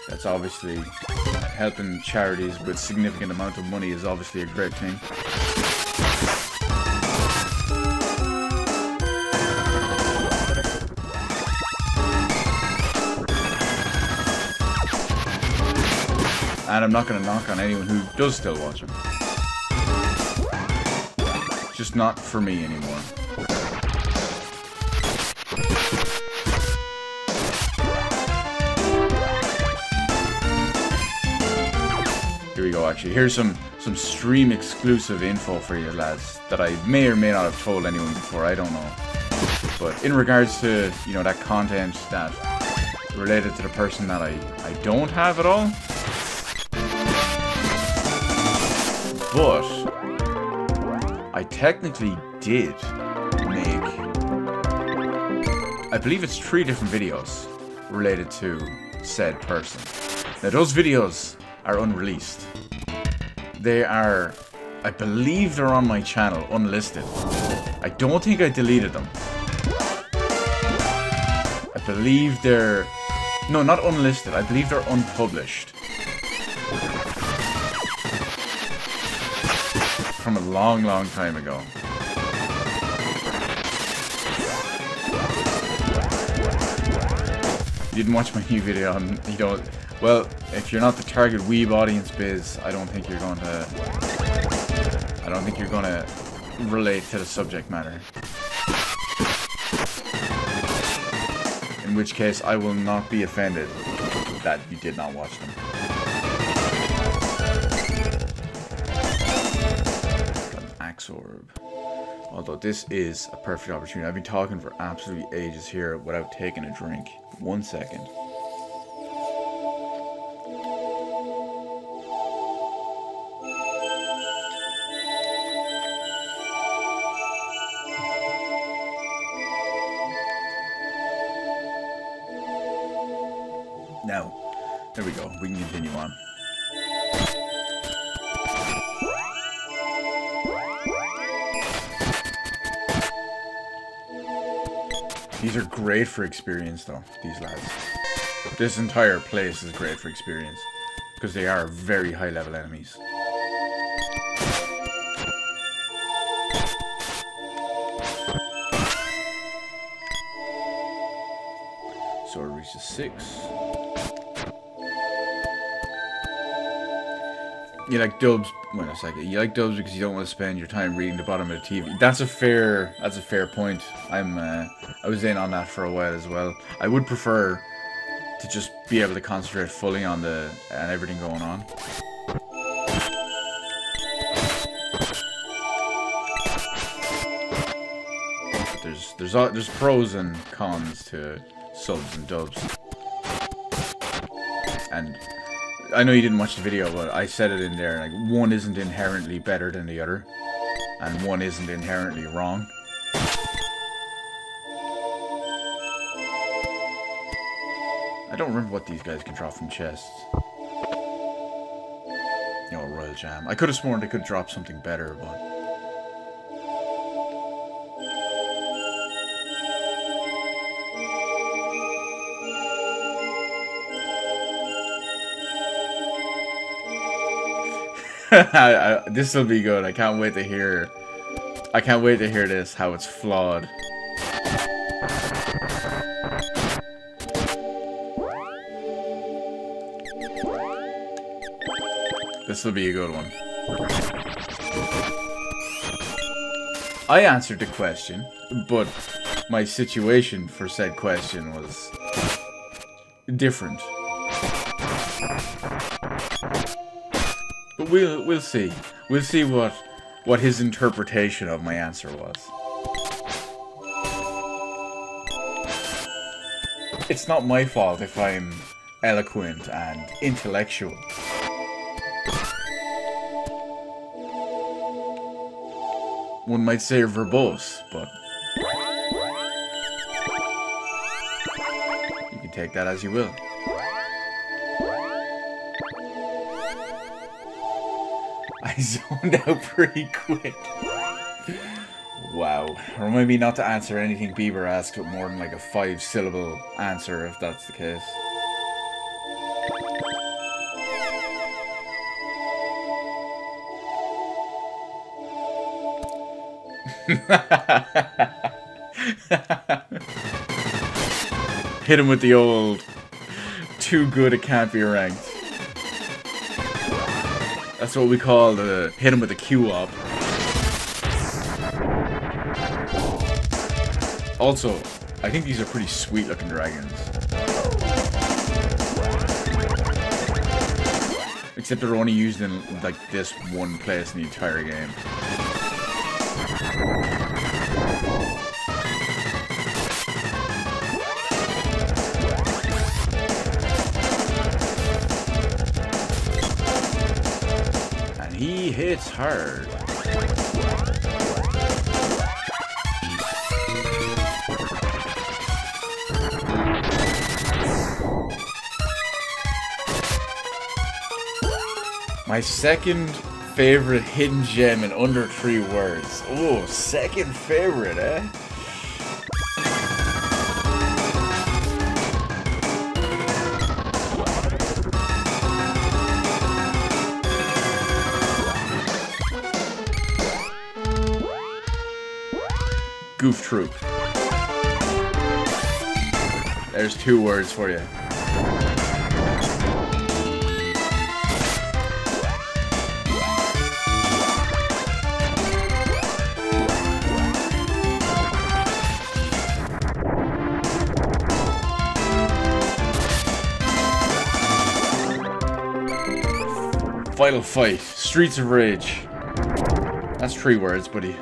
That's obviously helping charities with significant amount of money is obviously a great thing. And I'm not going to knock on anyone who does still watch him. Just not for me anymore. Here we go, actually. Here's some stream exclusive info for you lads that I may or may not have told anyone before, I don't know. But in regards to, you know, that content that related to the person that I don't have at all. But I technically did make, I believe it's 3 different videos related to said person. Now those videos are unreleased. They are, I believe they're on my channel, unlisted. I don't think I deleted them. I believe they're, no, not unlisted, I believe they're unpublished. From a long, long time ago. You didn't watch my new video on, you don't, well, if you're not the target weeb audience, Biz, I don't think you're going to relate to the subject matter. In which case, I will not be offended that you did not watch them. Orb. Although this is a perfect opportunity. I've been talking for absolutely ages here without taking a drink. 1 second. Now, there we go. We can continue on. These are great for experience, though, these lads. This entire place is great for experience, because they are very high-level enemies. Sword reaches 6. You like dubs, wait a second, you like dubs because you don't want to spend your time reading the bottom of the TV. That's a fair point. I was in on that for a while as well. I would prefer to just be able to concentrate fully on everything going on. There's pros and cons to subs and dubs. And I know you didn't watch the video, but I said it in there. Like, one isn't inherently better than the other, and one isn't inherently wrong. I don't remember what these guys can drop from chests. You know, Royal Jam. I could have sworn they could drop something better, but... this will be good. I can't wait to hear. I can't wait to hear this. How it's flawed. This will be a good one. I answered the question, but my situation for said question was different. But we'll see. We'll see what his interpretation of my answer was. It's not my fault if I'm eloquent and intellectual. One might say verbose, but you can take that as you will. I zoned out pretty quick. Wow. Remind me not to answer anything Bieber asks with more than like a 5-syllable answer if that's the case. Hit him with the old too good it can't be ranked. That's what we call the hit him with the Q-op. Also, I think these are pretty sweet looking dragons. Except they're only used in like this one place in the entire game. And he hits hard. My second favorite hidden gem in under 3 words. Oh, second favorite, eh? Goof Troop. There's 2 words for you. Final Fight. Streets of Rage. That's 3 words, buddy.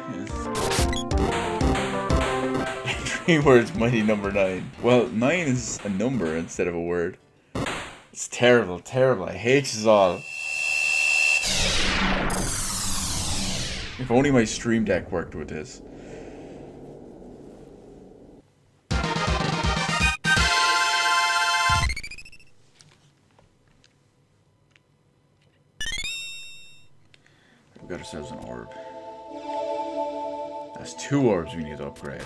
3 words, mighty number 9. Well, 9 is a number instead of a word. It's terrible, terrible. I hate you all. If only my Stream Deck worked with this. We got ourselves an orb. That's 2 orbs we need to upgrade.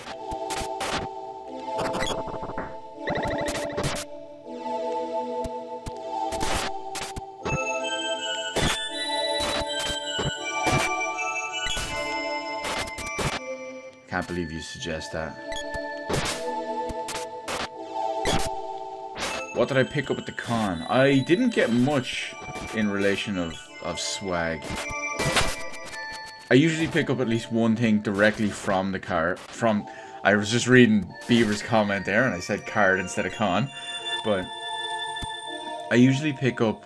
Can't believe you suggest that. What did I pick up at the con? I didn't get much in relation of swag. I usually pick up at least one thing directly from the card. I was just reading Beaver's comment there, and I said card instead of con. But I usually pick up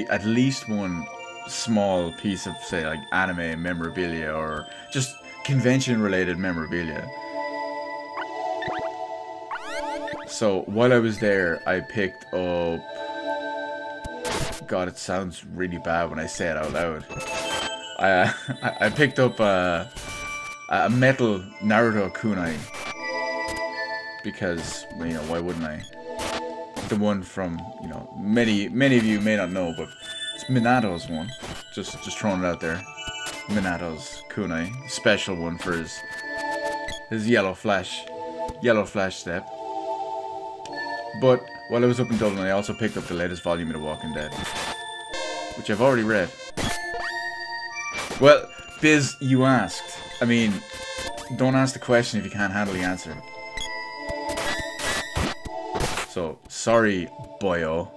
at least one small piece of, say, like anime memorabilia or just convention-related memorabilia. So while I was there, I picked up God, it sounds really bad when I say it out loud. I picked up a metal Naruto kunai. Because, you know, why wouldn't I? The one from, you know, many of you may not know, but it's Minato's one. Just throwing it out there. Minato's kunai. Special one for his yellow flash step. But while I was up in Dublin, I also picked up the latest volume of The Walking Dead, which I've already read. Well, Biz, you asked. I mean, don't ask the question if you can't handle the answer. So, sorry, boyo.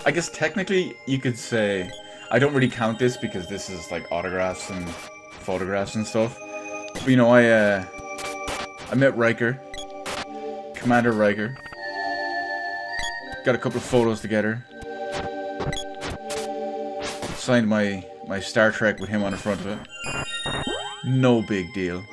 I guess technically you could say, I don't really count this because this is like autographs and photographs and stuff. But you know, I met Riker, Commander Riker. Got a couple of photos together. Signed my Star Trek with him on the front of it. No big deal.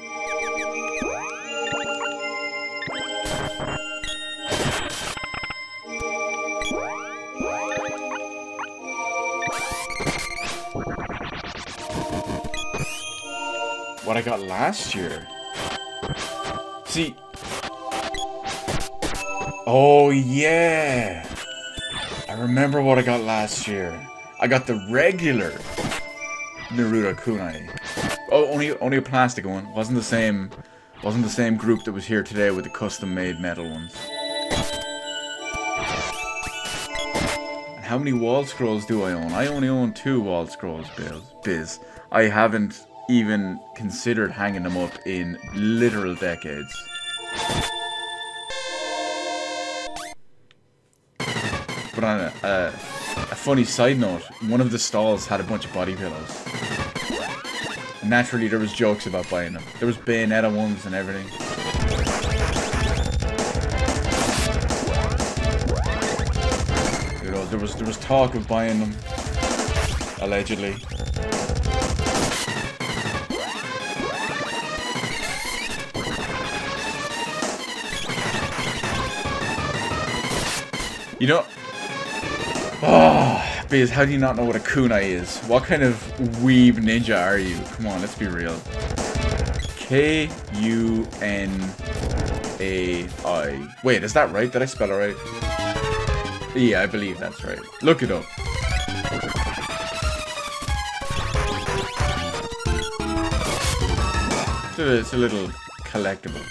What I got last year? See... Oh yeah! I remember what I got last year. I got the regular Naruto kunai. Oh, only a plastic one. Wasn't the same group that was here today with the custom-made metal ones. And how many wall scrolls do I own? I only own 2 wall scrolls, Biz. I haven't even considered hanging them up in literal decades. But on a funny side note, one of the stalls had a bunch of body pillows. And naturally, there was jokes about buying them. There was Bayonetta ones and everything. You know, there was talk of buying them, allegedly. You know, oh, Biz, how do you not know what a kunai is? What kind of weeb ninja are you? Come on, let's be real. K-U-N-A-I. Wait, is that right? Did I spell it right? Yeah, I believe that's right. Look it up. It's a little collectible.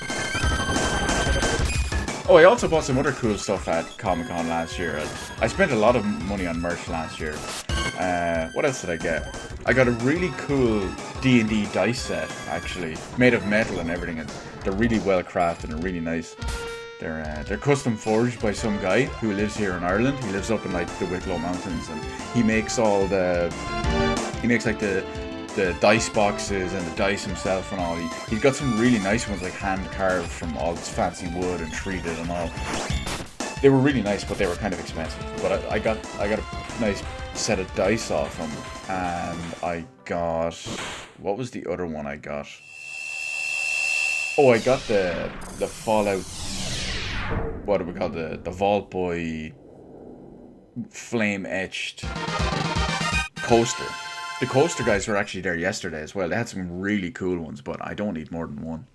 Oh, I also bought some other cool stuff at Comic-Con last year. I spent a lot of money on merch last year. What else did I get? I got a really cool D&D dice set, actually, made of metal and everything. And they're really well crafted and really nice. They're custom forged by some guy who lives here in Ireland. He lives up in like the Wicklow Mountains, and he makes all the dice boxes and the dice himself and all. He's got some really nice ones, like hand carved from all this fancy wood and treated and all. They were really nice, but they were kind of expensive. But I got a nice set of dice off them, and I got, what was the other one I got? Oh, I got the Fallout, what do we call the Vault Boy flame etched coaster. The coaster guys were actually there yesterday as well. They had some really cool ones, but I don't need more than one.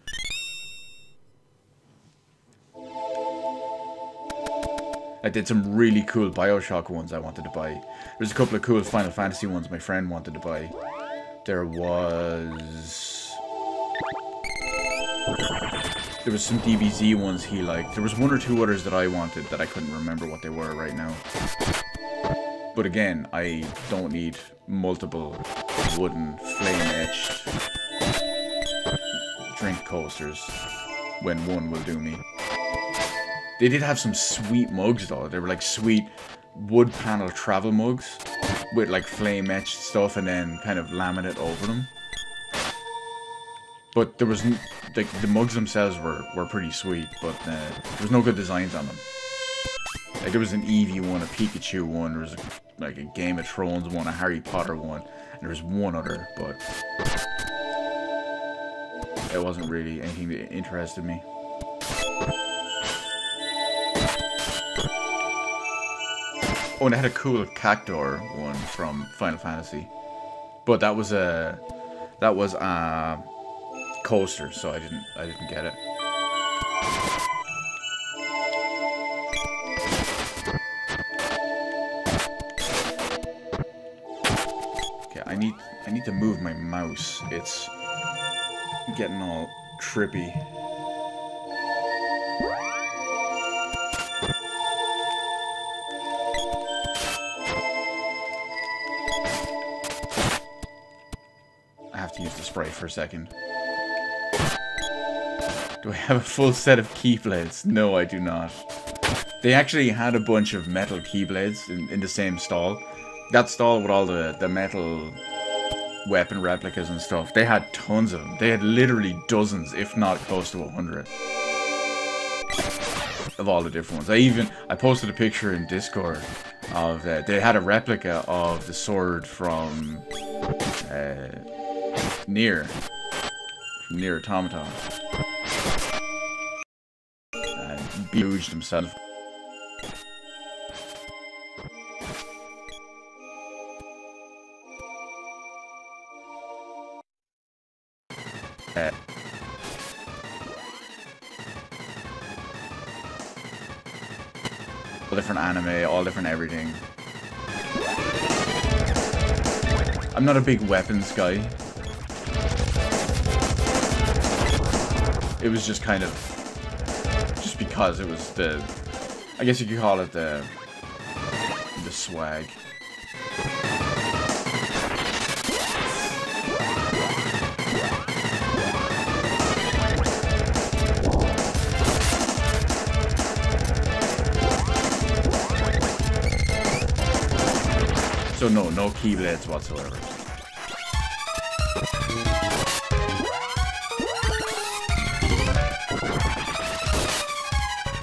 I did some really cool Bioshock ones I wanted to buy. There's a couple of cool Final Fantasy ones my friend wanted to buy. There was some DBZ ones he liked. There was 1 or 2 others that I wanted that I couldn't remember what they were right now. But again, I don't need multiple wooden flame-etched drink coasters when one will do me. They did have some sweet mugs though. They were like sweet wood panel travel mugs with like flame-etched stuff and then kind of laminate over them. But there was, like, the mugs themselves were pretty sweet, but there was no good designs on them. Like, there was an Eevee one, a Pikachu one, there was like a Game of Thrones one, a Harry Potter one, and there was one other, but it wasn't really anything that interested me. Oh, and it had a cool Cactuar one from Final Fantasy, but that was a coaster, so I didn't get it. Okay, I need to move my mouse. It's getting all trippy. I have to use the spray for a second. Do I have a full set of Keyblades? No, I do not. They actually had a bunch of metal Keyblades in the same stall. That stall with all the metal weapon replicas and stuff, they had tons of them. They had literally dozens, if not close to 100. Of all the different ones. I posted a picture in Discord of, they had a replica of the sword from Nier Automata. Huge himself. All different anime, all different everything. I'm not a big weapons guy. It was just kind of because it was the, I guess you could call it the swag. So no Keyblades whatsoever.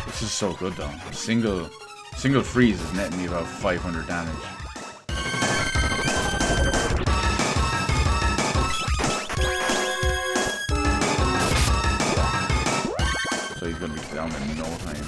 This is so good though. Single freeze is netting me about 500 damage. So he's gonna be down in no time.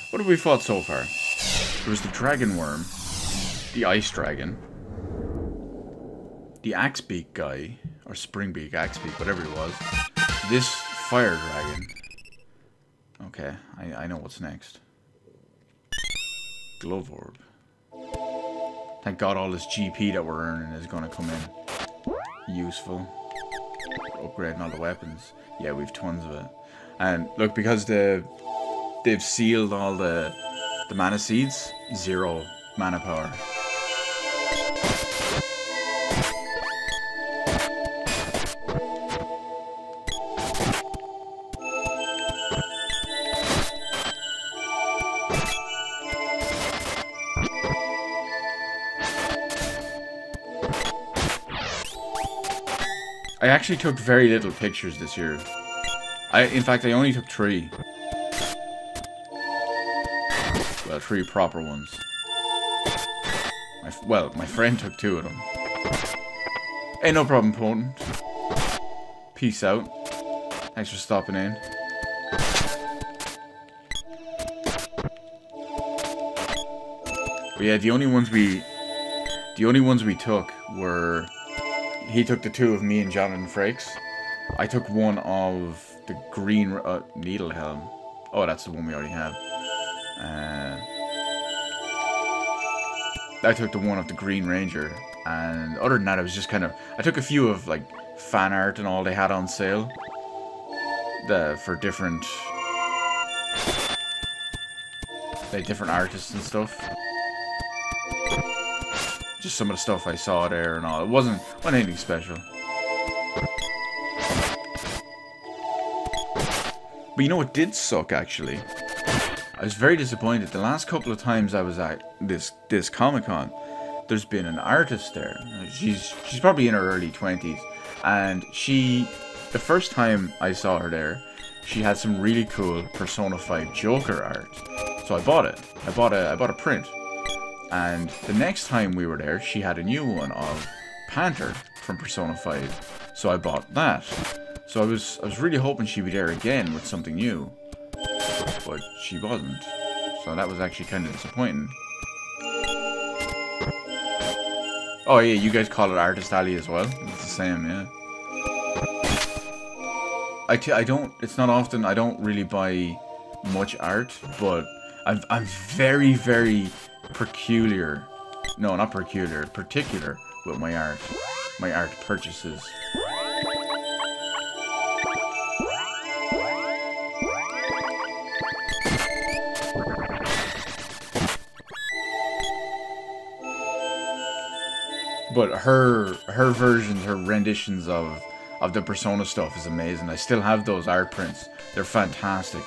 What have we fought so far? There was the Dragon Worm, the Ice Dragon, the Axebeak guy, or Springbeak, Axebeak, whatever it was. This Fire Dragon. Okay, I know what's next. Glove Orb. Thank God all this GP that we're earning is going to come in. Useful. Upgrading all the weapons. Yeah, we've tons of it. And look, because they've sealed all the mana seeds, 0 mana power. I actually took very little pictures this year. In fact, I only took 3. Well, 3 proper ones. My friend took 2 of them. Hey, no problem, Potent. Peace out. Thanks for stopping in. But yeah, the only ones we took were, he took the 2 of me and Jonathan Frakes. I took 1 of the green Needle Helm. Oh, that's the one we already have. I took the 1 of the Green Ranger, and other than that, I was just kind of, I took a few of like fan art and all they had on sale, for different, like different artists and stuff. Just some of the stuff I saw there and all. It wasn't anything special. But you know what did suck, actually? I was very disappointed. The last couple of times I was at this Comic-Con, there's been an artist there. She's probably in her early 20s, and the first time I saw her there, she had some really cool Persona 5 Joker art. So I bought it. I bought a print. And the next time we were there, she had a new one of Panther from Persona 5. So I bought that. So I was really hoping she'd be there again with something new. But she wasn't. So that was actually kind of disappointing. Oh yeah, you guys call it Artist Alley as well? It's the same, yeah. I don't, it's not often, I don't really buy much art, but I'm very, very particular with my art purchases. But her versions, her renditions of the Persona stuff is amazing. I still have those art prints. They're fantastic.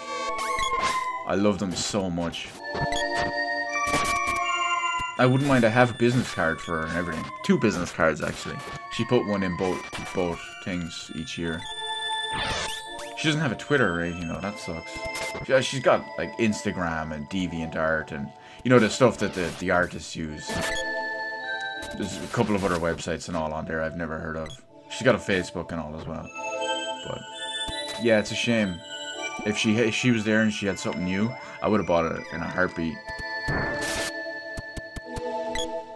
I love them so much. I wouldn't mind. I have a business card for her and everything. 2 business cards actually. She put one in both things each year. She doesn't have a Twitter or anything though. That sucks. Yeah, she's got like Instagram and DeviantArt and you know the stuff that the artists use. There's a couple of other websites and all on there I've never heard of. She's got a Facebook and all as well. But yeah, it's a shame. If she was there and she had something new, I would have bought it in a heartbeat.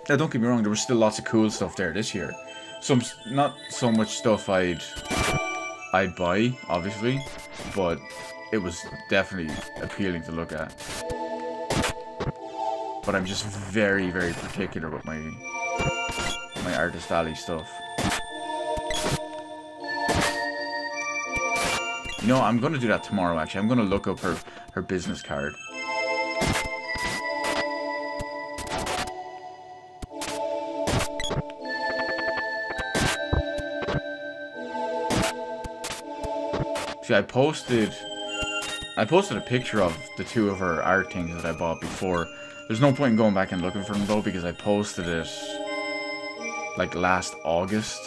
Now don't get me wrong, there was still lots of cool stuff there this year. Not so much stuff I'd buy, obviously, but it was definitely appealing to look at. But I'm just very, very particular with my Artist Alley stuff. You know, I'm going to do that tomorrow, actually. I'm going to look up her business card. See, I posted a picture of the 2 of her art things that I bought before. There's no point in going back and looking for them, though, because I posted it like last August.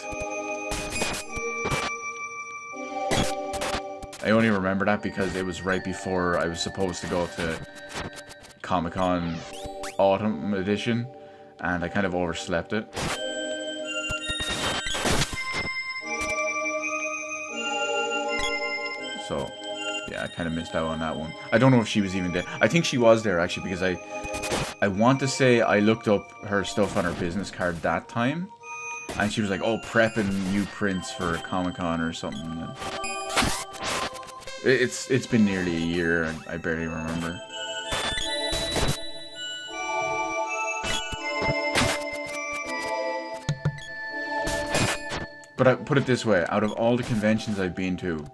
I only remember that because it was right before I was supposed to go to Comic-Con Autumn Edition, and I kind of overslept it. So, yeah, I kind of missed out on that one. I don't know if she was even there. I think she was there, actually, because I want to say I looked up her stuff on her business card that time, and she was like, oh, prepping new prints for Comic-Con or something. It's been nearly a year, and I barely remember. But I put it this way, out of all the conventions I've been to,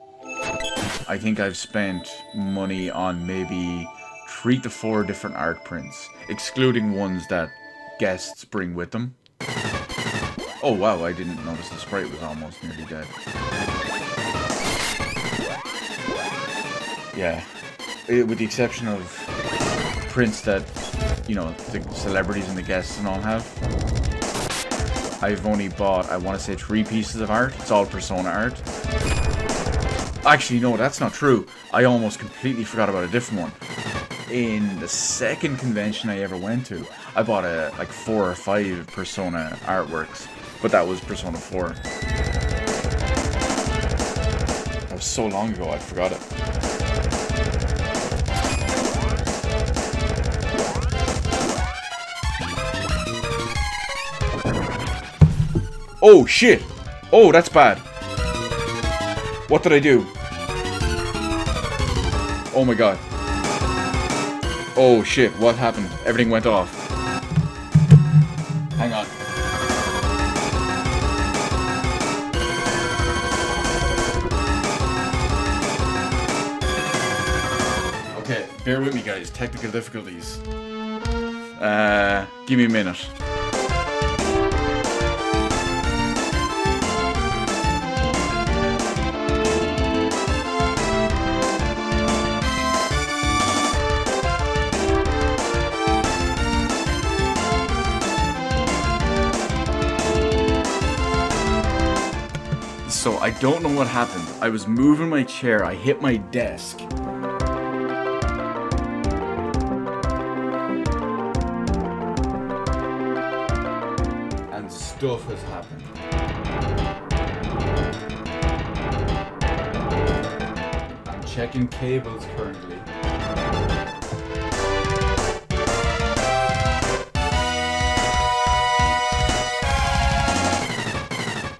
I think I've spent money on maybe 3 to 4 different art prints, excluding ones that guests bring with them. Oh wow, I didn't notice the sprite was almost nearly dead. Yeah, with the exception of prints that, you know, the celebrities and the guests and all have, I've only bought, I want to say, 3 pieces of art. It's all Persona art. Actually, no, that's not true. I almost completely forgot about a different one. In the second convention I ever went to, I bought like 4 or 5 Persona artworks, but that was Persona 4. That was so long ago, I forgot it. Oh shit! Oh, that's bad. What did I do? Oh my god. Oh shit, what happened? Everything went off. Hang on. Okay, bear with me guys, technical difficulties. Give me a minute. So I don't know what happened. I was moving my chair, I hit my desk. And stuff has happened. I'm checking cables currently.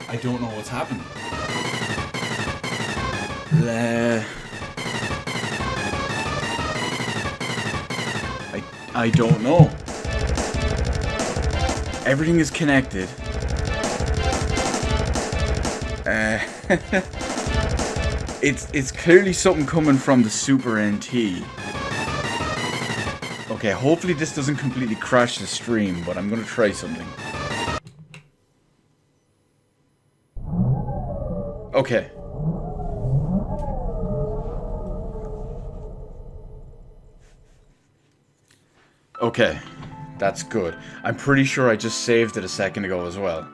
I don't know what's happened. I don't know. Everything is connected. It's clearly something coming from the Super NT. Okay, hopefully this doesn't completely crash the stream, but I'm gonna try something. Okay. Okay, that's good. I'm pretty sure I just saved it a second ago as well.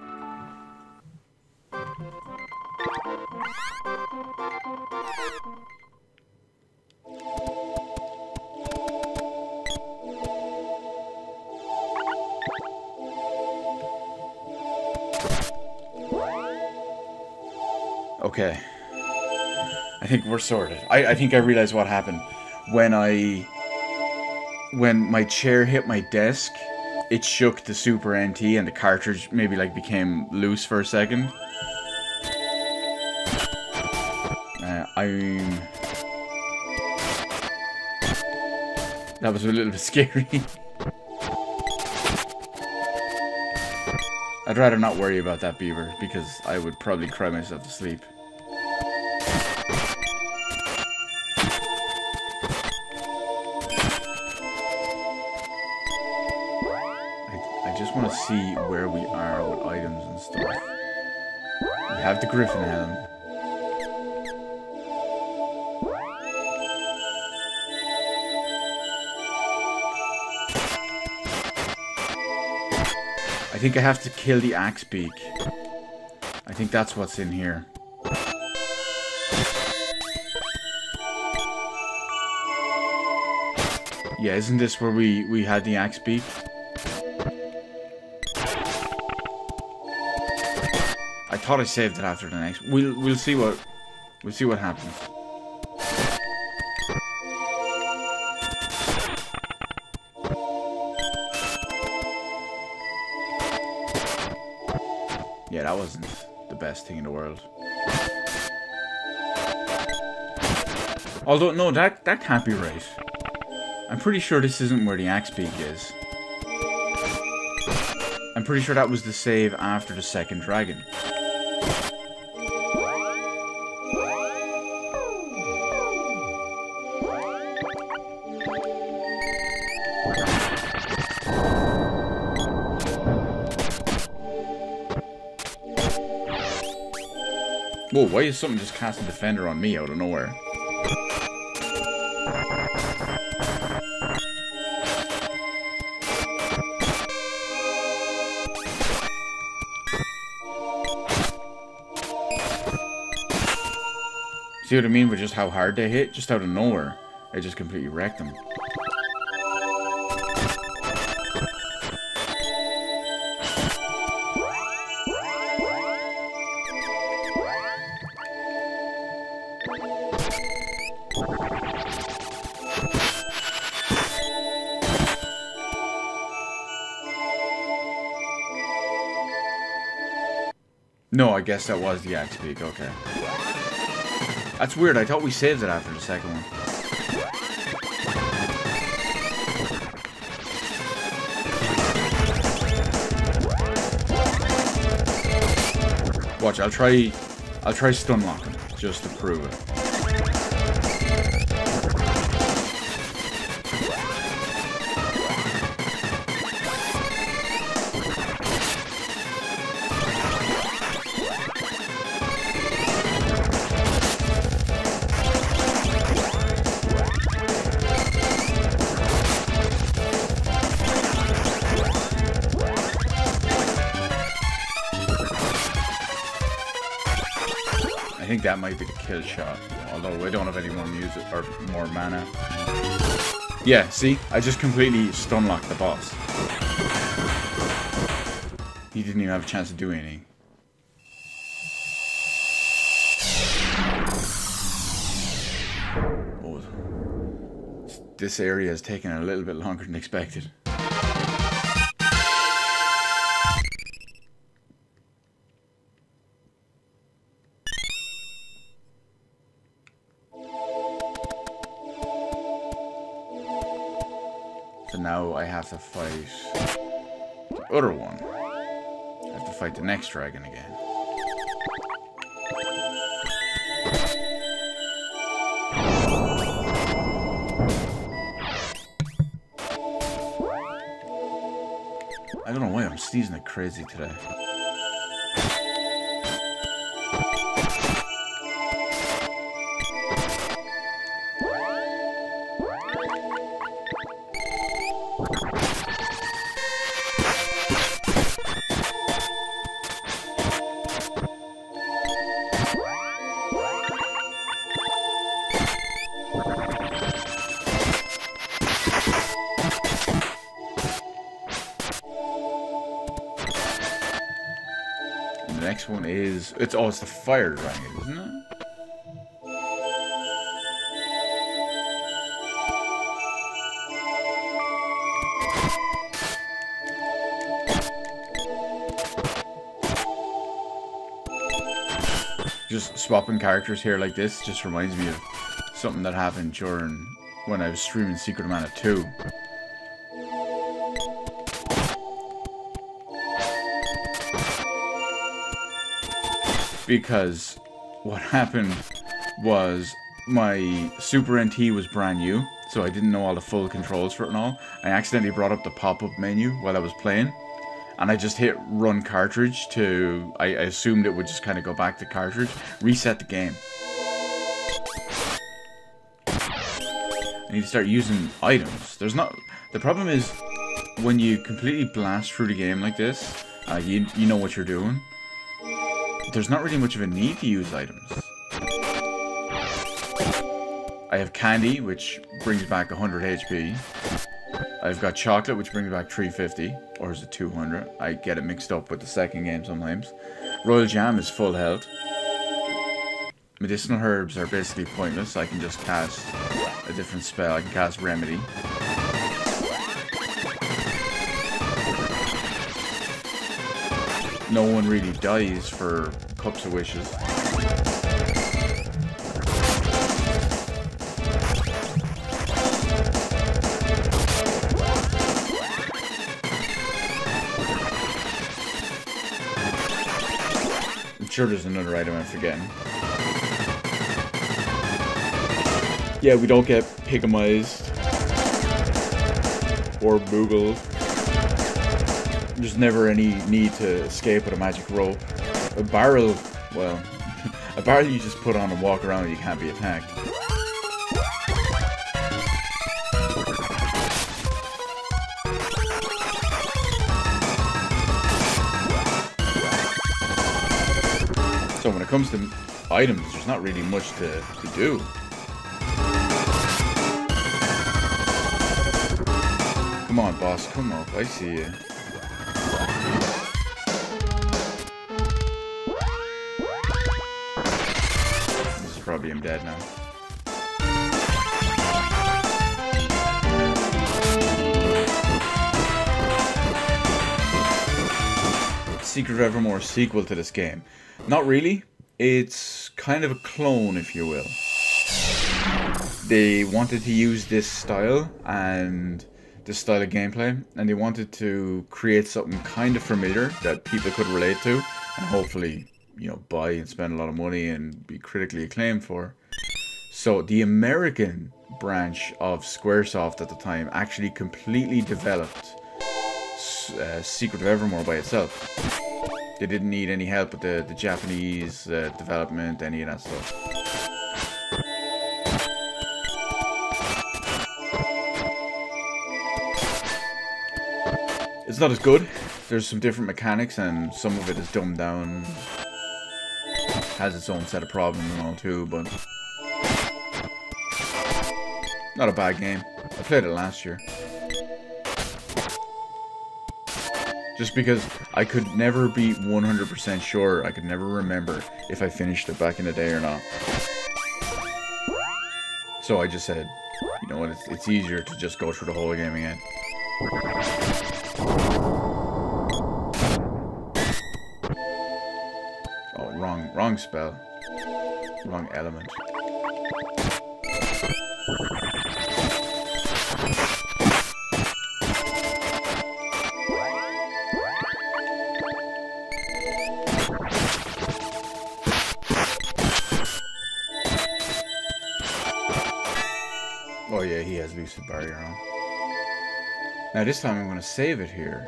Okay. I think we're sorted. I think I realized what happened. When my chair hit my desk, it shook the Super NT and the cartridge maybe like became loose for a second. That was a little bit scary. I'd rather not worry about that, Beaver, because I would probably cry myself to sleep. I just want to see where we are with items and stuff. We have the Griffin helm. I think I have to kill the axe beak. I think that's what's in here. Yeah, isn't this where we had the axe beak? I thought I saved it after the next. We'll see what happens. Yeah, that wasn't the best thing in the world. Although, no, that can't be right. I'm pretty sure this isn't where the axe beak is. I'm pretty sure that was the save after the second dragon. Whoa, why is something just casting Defender on me out of nowhere? See what I mean with just how hard they hit? Just out of nowhere. I just completely wrecked them. No, I guess that was the axe beak, okay. That's weird, I thought we saved it after the second one. Watch, I'll try stun locking, just to prove it. I think that might be the kill shot. Although I don't have any more music or more mana. Yeah, see? I just completely stun-locked the boss. He didn't even have a chance to do anything. Oh, this area has taken a little bit longer than expected. So now I have to fight the other one. I have to fight the next dragon again. I don't know why I'm sneezing like crazy today. The next one is it's the fire dragon, isn't it? Just swapping characters here like this just reminds me of something that happened during when I was streaming Secret of Mana 2. Because what happened was my Super NT was brand new, so I didn't know all the full controls for it and all. I accidentally brought up the pop-up menu while I was playing, and I just hit run cartridge to, I assumed it would just kind of go back to cartridge, reset the game. I need to start using items. The problem is, when you completely blast through the game like this, you know what you're doing. There's not really much of a need to use items. I have candy, which brings back 100 HP. I've got chocolate, which brings back 350. Or is it 200? I get it mixed up with the second game sometimes. Royal Jam is full health. Medicinal herbs are basically pointless. I can just cast a different spell. I can cast Remedy. No one really dies for Cups of Wishes. I'm sure there's another item I'm forgetting. Yeah, we don't get Pigmized or Moogled. There's never any need to escape with a magic rope. A barrel, well, a barrel you just put on and walk around and you can't be attacked. So when it comes to items, there's not really much to do. Come on, boss, come up, I see you. Probably am dead now. Secret of Evermore sequel to this game. Not really. It's kind of a clone, if you will. They wanted to use this style and this style of gameplay, and they wanted to create something kind of familiar that people could relate to, and hopefully, you know, buy and spend a lot of money and be critically acclaimed for. So the American branch of Squaresoft at the time actually completely developed Secret of Evermore by itself. They didn't need any help with the Japanese development, any of that stuff. It's not as good. There's some different mechanics and some of it is dumbed down. has its own set of problems and all too, but not a bad game. I played it last year. Just because I could never be 100% sure, I could never remember if I finished it back in the day or not. So I just said, you know what, it's easier to just go through the whole game again. Oh, wrong spell. Wrong element. Oh yeah, he has Lucid Barrier on. Now this time I'm going to save it here.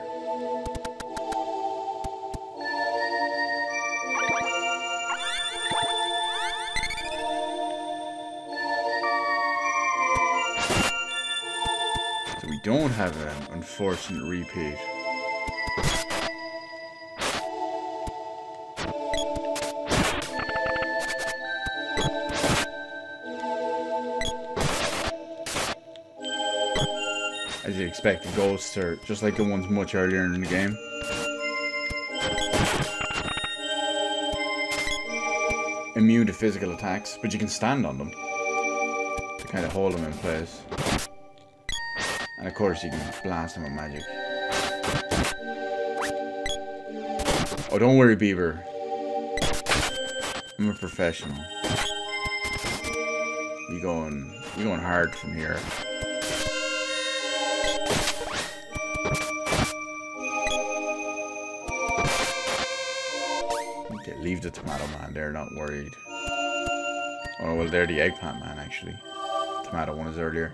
So we don't have an unfortunate repeat. As you expect, the ghosts are just like the ones much earlier in the game. Immune to physical attacks, but you can stand on them to kind of hold them in place. And of course you can blast them with magic. Oh, don't worry, Beaver. I'm a professional. We going hard from here. Okay, leave the Tomato Man, they're not worried. Oh, well, they're the Eggplant Man, actually. Tomato one is earlier.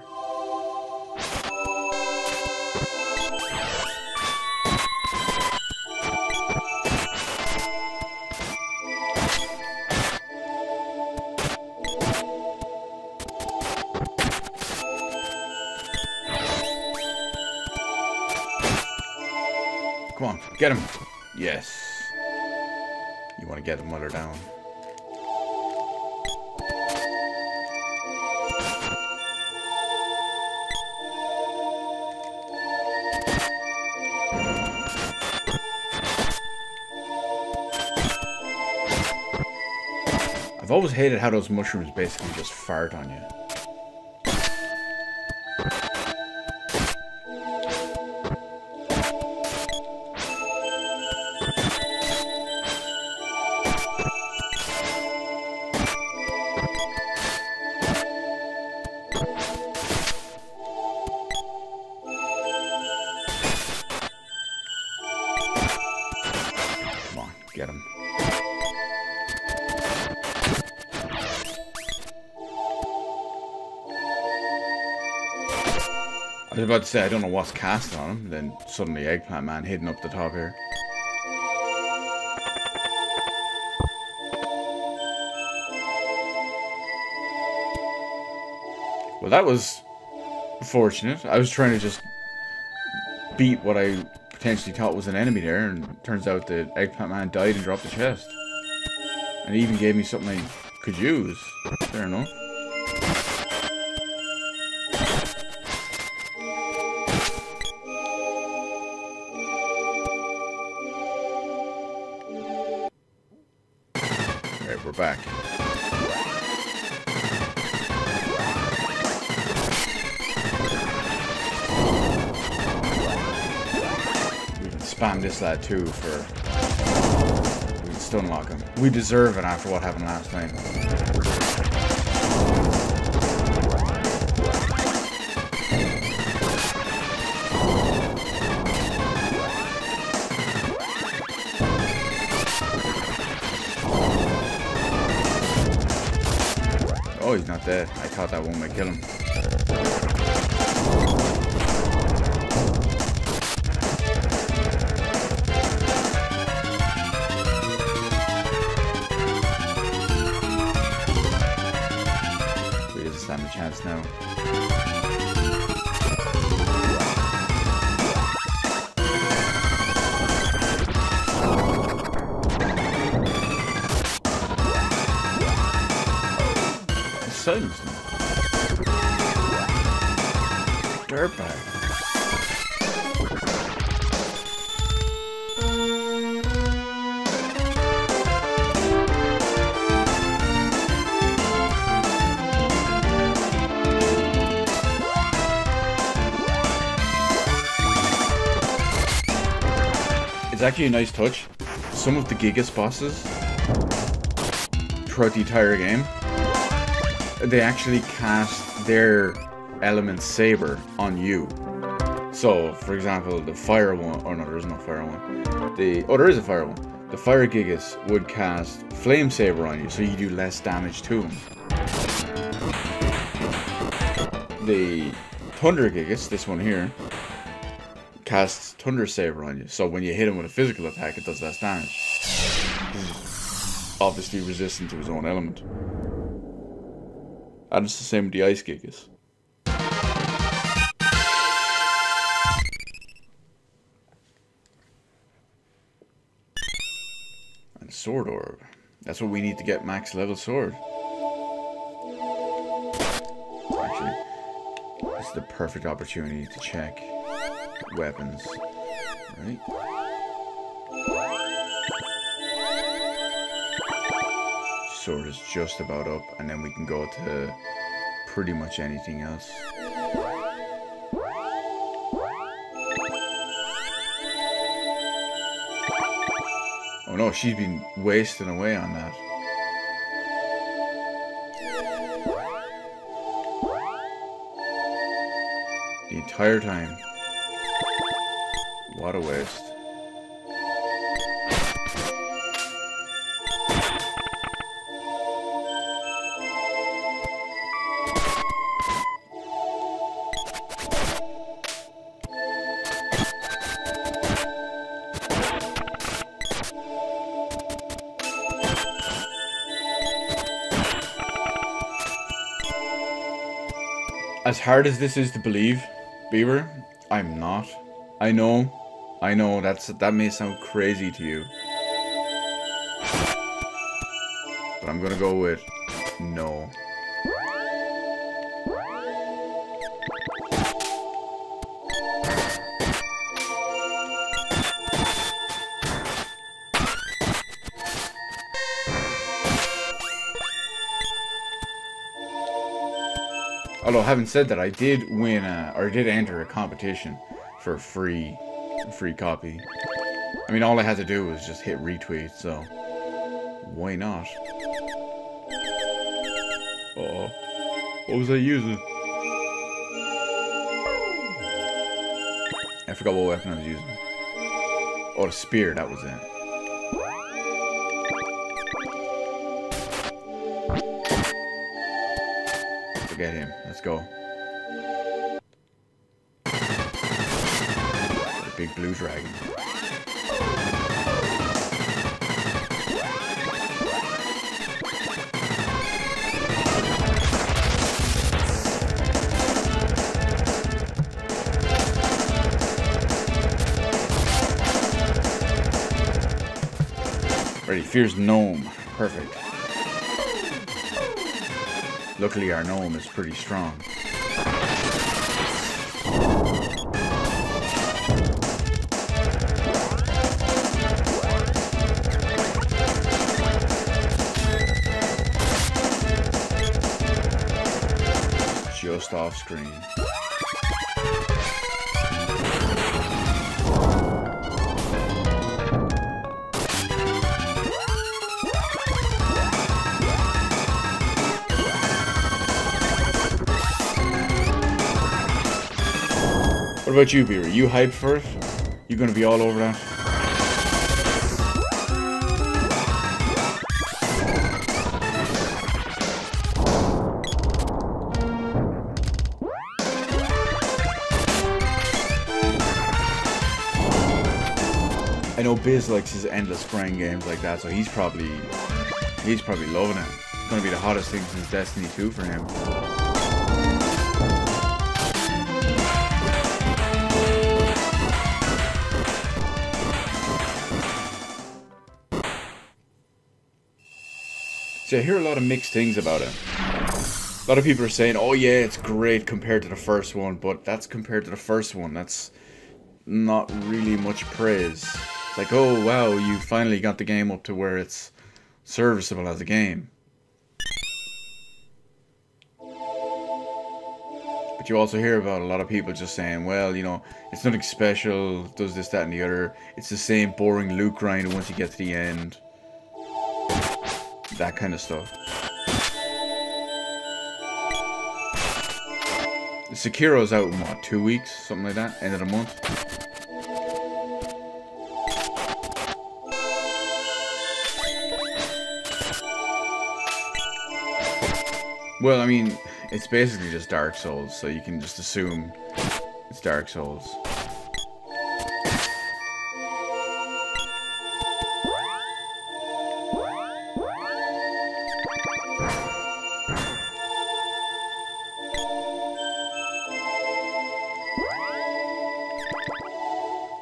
Come on, get him. Yes. You want to get them while they're down. I've always hated how those mushrooms basically just fart on you. Get him. I was about to say, I don't know what's cast on him, then suddenly Eggplant Man hidden up the top here. Well, that was fortunate. I was trying to just beat what I potentially thought was an enemy there, and it turns out that Eggplant Man died and dropped the chest. And he even gave me something I could use. Fair enough. Alright, we're back. Spam this lad too for we can stun lock him. We deserve it after what happened last time. Oh, he's not dead. I thought that one might kill him. Stand a chance now. silenced him. Dirtbag. It's actually a nice touch. Some of the Gigas bosses throughout the entire game, they actually cast their element saber on you. So, for example, the fire one, or no, there is no fire one. There is a fire one. The fire Gigas would cast flame saber on you, so you do less damage to him. The thunder Gigas, this one here, casts Thunder Saber on you, so when you hit him with a physical attack, it does less damage. He's obviously resistant to his own element. And it's the same with the Ice Gigas. And Sword Orb. That's what we need to get max level sword. Actually, this is the perfect opportunity to check weapons, right? Sword is just about up, and then we can go to pretty much anything else. Oh no, she's been wasting away on that. The entire time. What a waste. As hard as this is to believe, Beaver, I'm not. I know that may sound crazy to you, but I'm gonna go with no. Although, having said that, I did win, or did enter a competition for a free copy. I mean, all I had to do was just hit retweet, so why not? Uh-oh. What was I using? I forgot what weapon I was using. Oh, the spear, that was it. Forget him. Let's go. The big blue dragon. Ready, fears gnome. Perfect. Luckily our gnome is pretty strong. Just off screen. What about you, Beaver? You hyped for it? You gonna be all over that? I know Biz likes his endless spraying games like that, so he's probably loving it. It's gonna be the hottest thing since Destiny 2 for him. See, I hear a lot of mixed things about it. A lot of people are saying, oh yeah, it's great compared to the first one, but that's compared to the first one. That's not really much praise. It's like, oh wow, you finally got the game up to where it's serviceable as a game. But you also hear about a lot of people just saying, well, you know, it's nothing special, does this, that, and the other. It's the same boring loot grind once you get to the end. That kind of stuff. Sekiro's out in what, 2 weeks? Something like that? End of the month? Well, I mean, it's basically just Dark Souls, so you can just assume it's Dark Souls.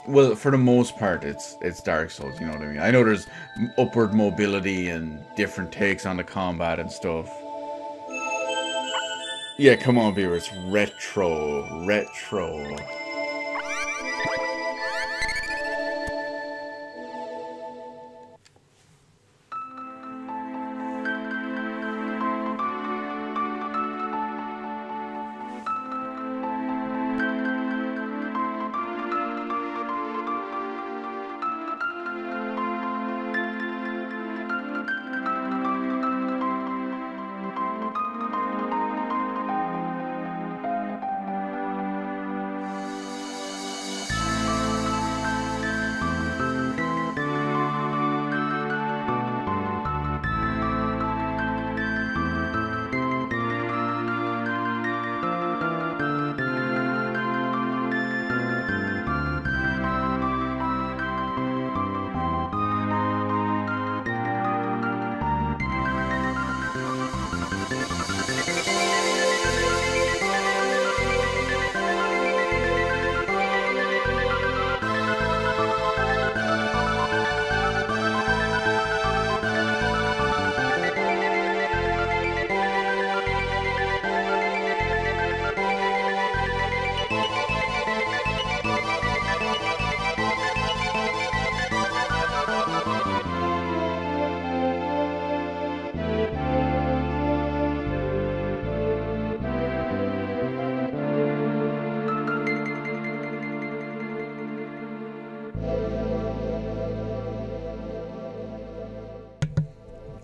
Well, for the most part, it's Dark Souls, you know what I mean? I know there's upward mobility and different takes on the combat and stuff. Yeah, come on, Beaver, it's retro. Retro.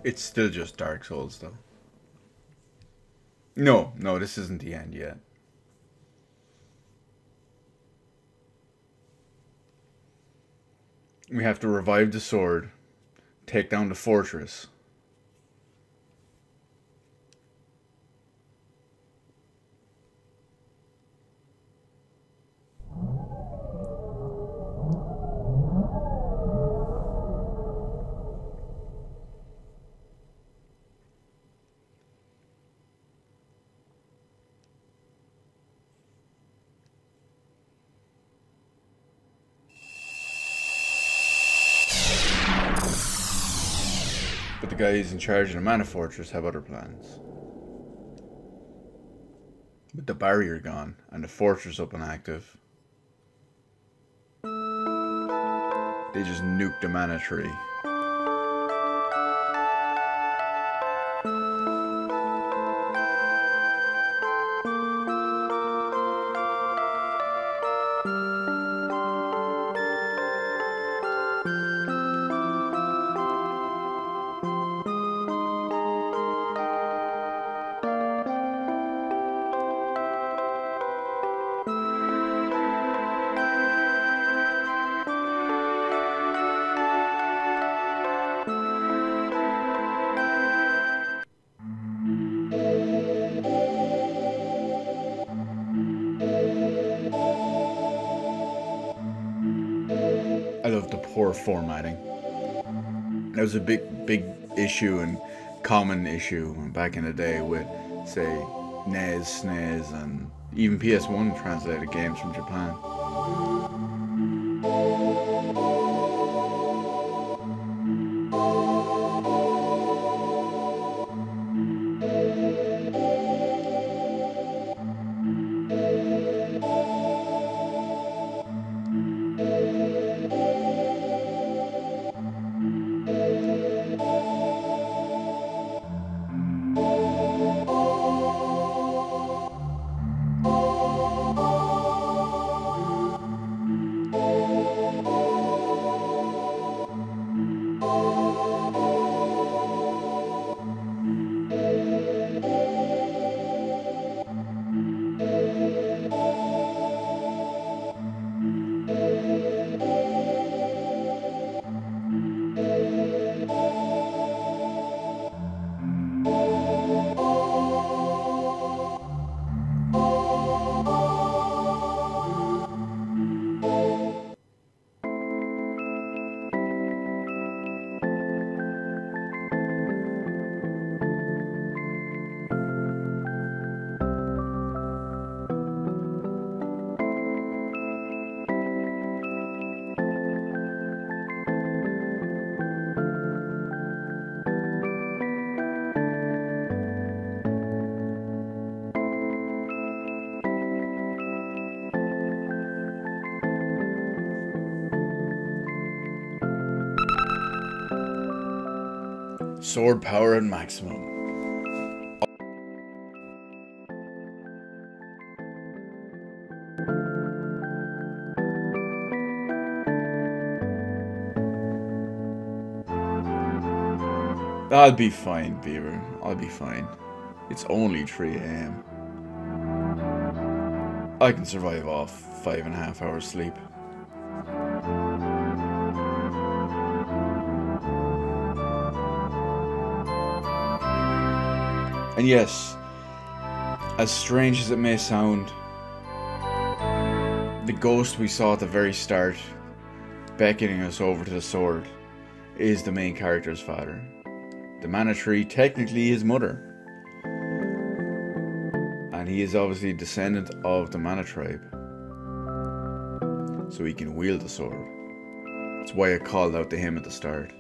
It's still just Dark Souls, though. No, no, this isn't the end yet. We have to revive the sword, take down the fortress. But the guys in charge of the Mana Fortress have other plans. With the barrier gone and the fortress up and active, they just nuke the mana tree. I love the poor formatting. That was a big issue and common issue back in the day with, say, NES, SNES, and even PS1 translated games from Japan. Sword power at maximum. I'll be fine, Beaver. I'll be fine. It's only 3 AM. I can survive off 5.5 hours sleep. And yes, as strange as it may sound, the ghost we saw at the very start, beckoning us over to the sword, is the main character's father. The mana tree, technically his mother. And he is obviously a descendant of the mana tribe. So he can wield the sword. That's why I called out to him at the start.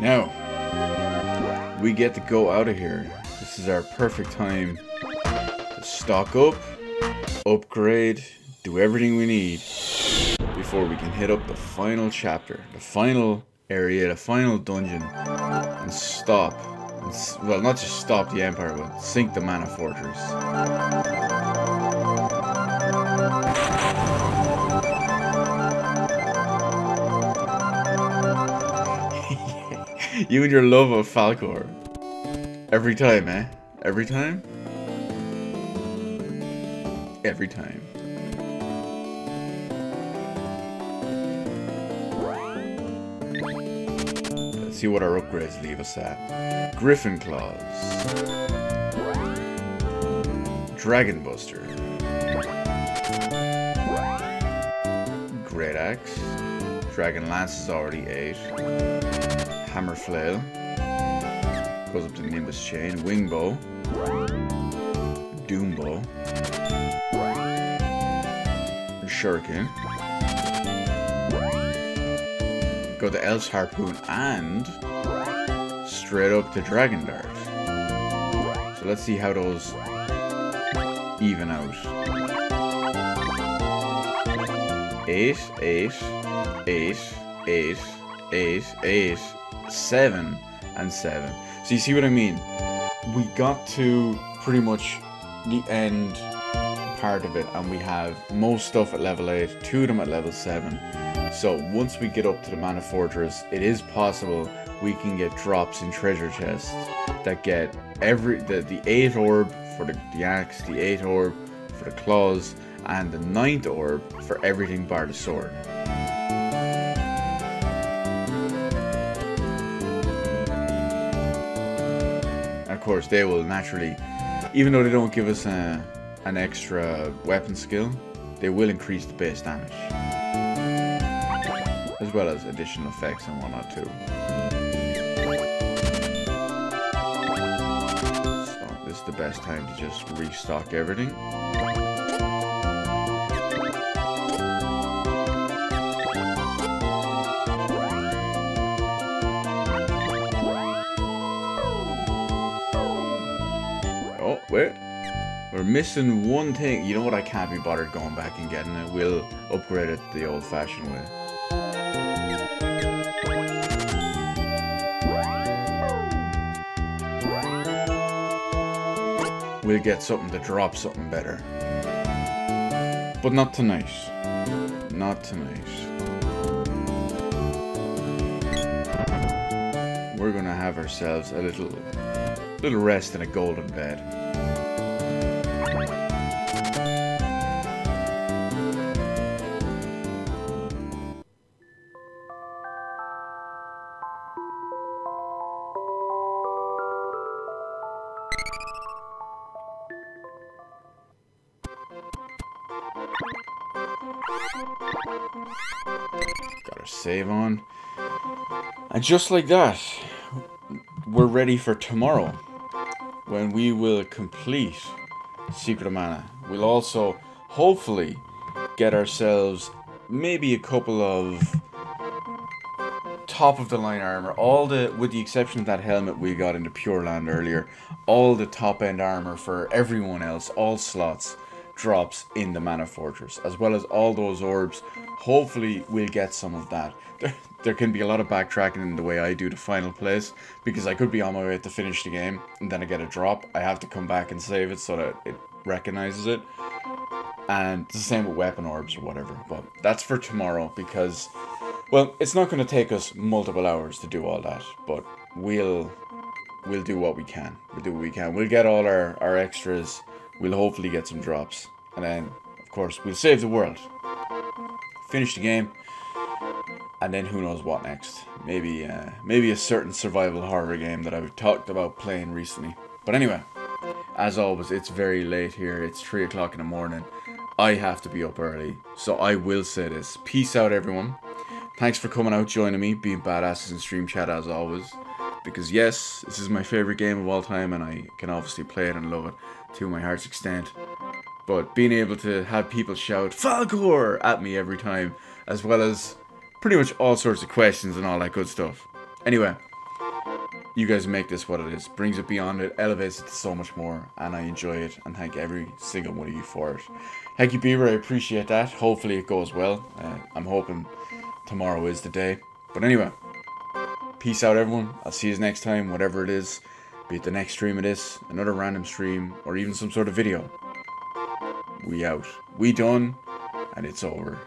Now, we get to go out of here. This is our perfect time to stock up, upgrade, do everything we need before we can hit up the final chapter, the final area, the final dungeon, and stop. Well, not just stop the Empire, but sink the Mana Fortress. You and your love of Falkor. Every time, eh? Every time? Every time. Let's see what our upgrades leave us at. Griffin Claws. Dragon Buster. Great Axe. Dragon Lance is already 8. Hammer Flail. Goes up to Nimbus Chain. Wing Bow. Doom Bow. Shuriken. Go to Elf's Harpoon and straight up to Dragon Dart. So let's see how those even out. 8, 8, 8, 8, 8, 8, 7, and 7. So you see what I mean? We got to pretty much the end part of it, and we have most stuff at level 8, 2 of them at level 7. So once we get up to the Mana Fortress, it is possible we can get drops in treasure chests that get the 8 orb for the axe, the 8 orb for the claws, and the 9th orb for everything bar the sword. Of course, they will naturally, even though they don't give us an extra weapon skill, they will increase the base damage, as well as additional effects and whatnot too. So this is the best time to just restock everything. Oh, wait. We're missing one thing. You know what? I can't be bothered going back and getting it. We'll upgrade it the old-fashioned way. We'll get something to drop something better. But not tonight. Not tonight. We're gonna have ourselves a little rest in a golden bed. Got our save on. And just like that, we're ready for tomorrow, when we will complete Secret of Mana. We'll also, hopefully, get ourselves maybe a couple of top of the line armor. With the exception of that helmet we got into Pure Land earlier, all the top end armor for everyone else, all slots, drops in the Mana Fortress, as well as all those orbs. Hopefully we'll get some of that. There can be a lot of backtracking in the way I do the final place, because I could be on my way to finish the game and then I get a drop. I have to come back and save it so that it recognizes it. And it's the same with weapon orbs or whatever, but that's for tomorrow, because, well, it's not going to take us multiple hours to do all that, but we'll do what we can. We'll do what we can. We'll get all our extras. We'll hopefully get some drops. And then, of course, we'll save the world. Finish the game. And then who knows what next. Maybe a certain survival horror game that I've talked about playing recently. But anyway, as always, it's very late here. It's 3 o'clock in the morning. I have to be up early. So I will say this. Peace out, everyone. Thanks for coming out, joining me, being badasses in stream chat as always. Because yes, this is my favourite game of all time, and I can obviously play it and love it to my heart's extent. But being able to have people shout Falcor at me every time, as well as pretty much all sorts of questions and all that good stuff. Anyway, you guys make this what it is. Brings it beyond it, elevates it to so much more, and I enjoy it, and thank every single one of you for it. Thank you, Beaver, I appreciate that. Hopefully it goes well. I'm hoping tomorrow is the day. But anyway, peace out, everyone. I'll see you next time, whatever it is. Be it the next stream of this, another random stream, or even some sort of video. We out. We done, and it's over.